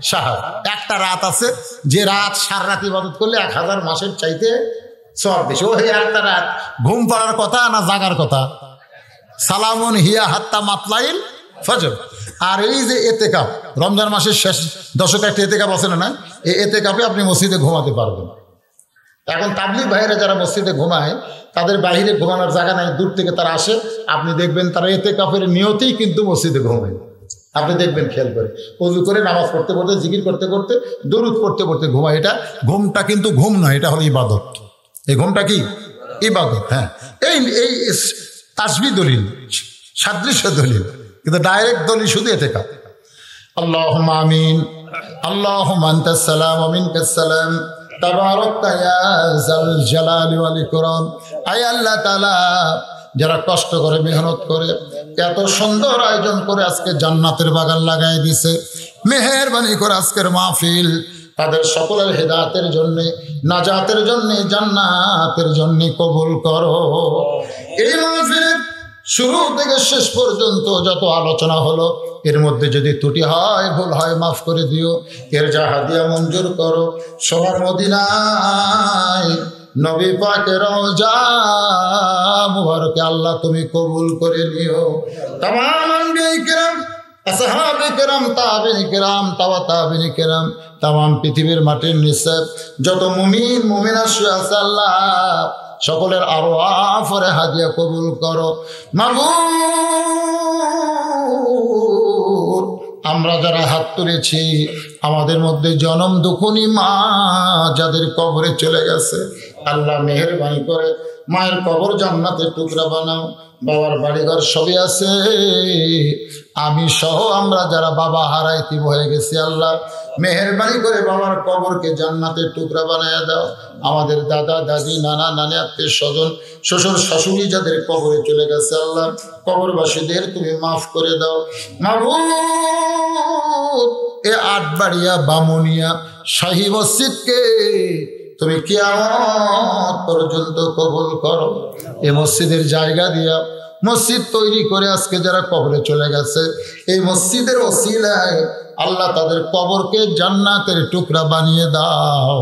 S1: শাহর। একটা রাত আছে যে রাত সারা রাত ইবাদত করলে 1000 মাসের চাইতে সওয়াব বেশি। ওই একটা রাত ঘুম পাড়ার কথা না জাগার কথা? সালামুন হিয়া হাত্তা মাতলাইল ফজর। আর এই যে ইতিকাফ, রমজান মাসের শেষ দশকে একটা ইতিকাফ আছে না? এই ইতিকাফে আপনি মসজিদে ঘুমাতে পারবেন। এখন তাবলিগ ভাইয়েরা যারা মসজিদে ঘুমায়, তাদের বাইরে ঘুমানোর জায়গা নাই, দূর থেকে তারা আসে, আপনি দেখবেন তারা ইতিকাফের নিয়তেই কিন্তু মসজিদে ঘুমায়। আপনি দেখবেন খেয়াল করে, ওযু করে নামাজ পড়তে পড়তে, জিকির করতে করতে, দরুদ পড়তে পড়তে ঘুমায়। এটা ঘুমটা কিন্তু ঘুম নয়, এটা হলো ইবাদত। এই ঘুমটা কি? ইবাদত। হ্যাঁ, এই এই তাসবিহ দলিল, সাদৃশ্য দলিল, কিন্তু ডাইরেক্ট দলিল শুধু ইতিকাফ। আল্লাহুম্মা আমিন। আল্লাহুম্মা আনতাস সালাম ওয়া মিনকাস সালাম তাবারাকতা ইয়া যাল জালালি ওয়াল ইকরাম। আয় আল্লাহ তাআলা, যারা কষ্ট করে মেহনত করে এত সুন্দর আয়োজন করে আজকে জান্নাতের বাগান লাগাই দিছে, মেহেরবানি করে আজকের মাহফিল তাদের সকলের হেদায়েতের জন্য, নাজাতের জন্য, জান্নাতের জন্য কবুল করো। এই মাহফিলের শুরু থেকে শেষ পর্যন্ত যত আলোচনা হলো, এর মধ্যে যদি ত্রুটি হয়, ভুল হয়, মাফ করে দিও। এর যা হাদিয়া মঞ্জুর করো। সবার মদিনায় নবী পাকের রওজা মুবারকে আল্লাহ তুমি কবুল করে নিও। তামাম আম্বিয়া কিরাম, আসহাবে কিরাম, তাবেঈন কিরাম, তাবেঈন কিরাম, তামাম পৃথিবীর মাটির নিচে যত মুমিন মুমিনা শুয়ে আছে আল্লাহ সকলের আরওয়াফের হাদিয়া কবুল করো। মাবুদ, আমরা যারা হাত তুলেছি, আমাদের মধ্যে জনম দুঃখনী মা যাদের কবরে চলে গেছে, আল্লাহ মেহেরবানি করে মায়ের কবর জান্নাতের টুকরা বানাও। বাবার বাড়িঘর সবই আছে, আমি সহ আমরা যারা বাবা হারাইতিব হয়ে গেছি, আল্লাহ মেহেরবানি করে বাবার কবরকে জান্নাতের টুকরা বানায় দাও। আমাদের দাদা দাদি, নানা নানি, আত্মীয় স্বজন, শ্বশুর শাশুড়ি যাদের কবরে চলে গেছে, আল্লাহ কবরবাসীদের তুমি মাফ করে দাও। মাবুদ, এ আটবাড়িয়া বামুনিয়া শাহী মসজিদকে তুমি কিয়ামত পর্যন্ত কবুল করো। এই মসজিদের জায়গা দিয়া মসজিদ তৈরি করে আজকে যারা কবরে চলে গেছে, এই মসজিদের ওসিলায় আল্লাহ তাদের কবরকে জান্নাতের টুকরা বানিয়ে দাও।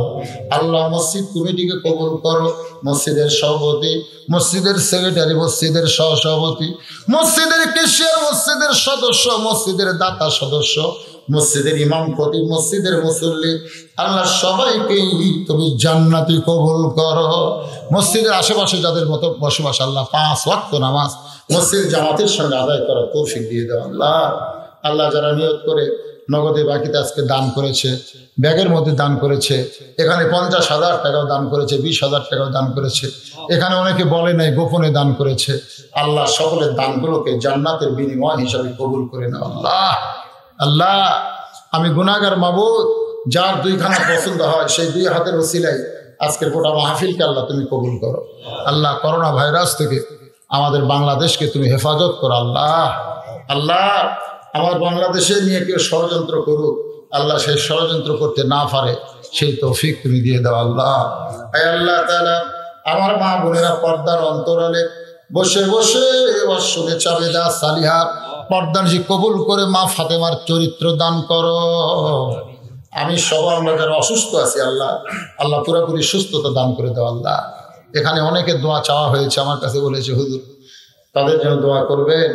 S1: আল্লাহ মসজিদ কমিটিকে কবুল করো। মসজিদের সভাপতি, মসজিদের সেক্রেটারি, মসজিদের সহসভাপতি, মসজিদের কেশিয়ার, মসজিদের সদস্য, মসজিদের দাতা সদস্য, মসজিদের ইমাম খতিব, মসজিদের মুসল্লি, আল্লাহ সবাইকেই তুমি জান্নাতি কবুল করো। মসজিদের আশেপাশে যাদের মতো বসবাস, আল্লাহ 5 ওয়াক্ত নামাজ মসজিদ জামাতের সঙ্গে আদায় করার তৌফিক দিয়ে দাও। আল্লাহ যারা নিয়ত করে নগদে বাকিতে আজকে দান করেছে, ব্যাগের মধ্যে দান করেছে, এখানে 50,000 টাকাও দান করেছে, 20,000 টাকাও দান করেছে, এখানে অনেকে বলে নাই গোপনে দান করেছে, আল্লাহ সকলের দানগুলোকে জান্নাতের বিনিময় হিসাবে কবুল করে নাও। আল্লাহ আমি গুনাহগার মাবুদ, যার 2খানা পছন্দ হয় সেই 2 হাতের ওসিলায় আজকের গোটা মাহফিলকে আল্লাহ তুমি কবুল করো। আল্লাহ করোনা ভাইরাস থেকে আমাদের বাংলাদেশকে তুমি হেফাজত করো। আল্লাহ আমার বাংলাদেশে নিয়ে কেউ ষড়যন্ত্র করুক, আল্লাহ সেই ষড়যন্ত্র করতে না পারে সেই তৌফিক তুমি দিয়ে দাও। আল্লাহ তাআলা আমার মা বোনেরা পর্দার অন্তরালে বসে বসে শুনে চাবেদা সালিহা পর্দানজি কবুল করে মা ফাতেমার চরিত্র দান করো। আমি সব আমরা যারা অসুস্থ আছি, আল্লাহ পুরোপুরি সুস্থতা দান করে দাও। আল্লাহ এখানে অনেকে দোয়া চাওয়া হয়েছে, আমার কাছে বলেছে হুজুর তাদের জন্য দোয়া করবেন।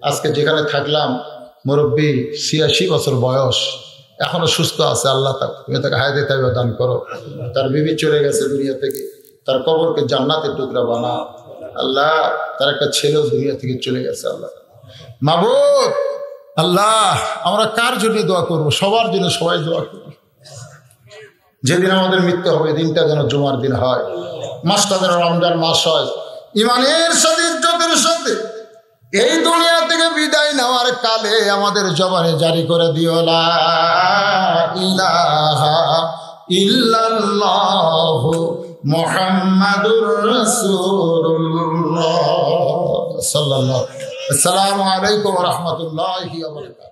S1: আজকে যেখানে থাকলাম মুরব্বী 86 বছর বয়স, এখনো সুস্থ আছে, আল্লাহ তুমি তাকে হায়াতে তাইবা দান করো। তার বিবি চলে গেছে দুনিয়া থেকে, তার কবরকে জান্নাতের টুকরা বানাও। আল্লাহ তার একটা ছেলেও দুনিয়া থেকে চলে গেছে। আল্লাহ মাবুদ, আল্লাহ আমরা কার জন্য দোয়া করবো? সবার জন্য সবাই দোয়া করবো। যেদিন আমাদের মৃত্যু হবে দিনটা যেন জুমার দিন হয়, মাসটা যেন রমজান মাস হয়, ইমানের সাথে ইজ্জতের সাথে এই দুনিয়া থেকে বিদায় নেওয়ার কালে আমাদের জবানে জারি করে দিও লা ইলাহা ইল্লাল্লাহু মুহাম্মাদুর রাসূলুল্লাহ সাল্লাল্লাহু। আসসালামু আলাইকুম ওয়া রাহমাতুল্লাহি ওয়া বারাকাতুহু।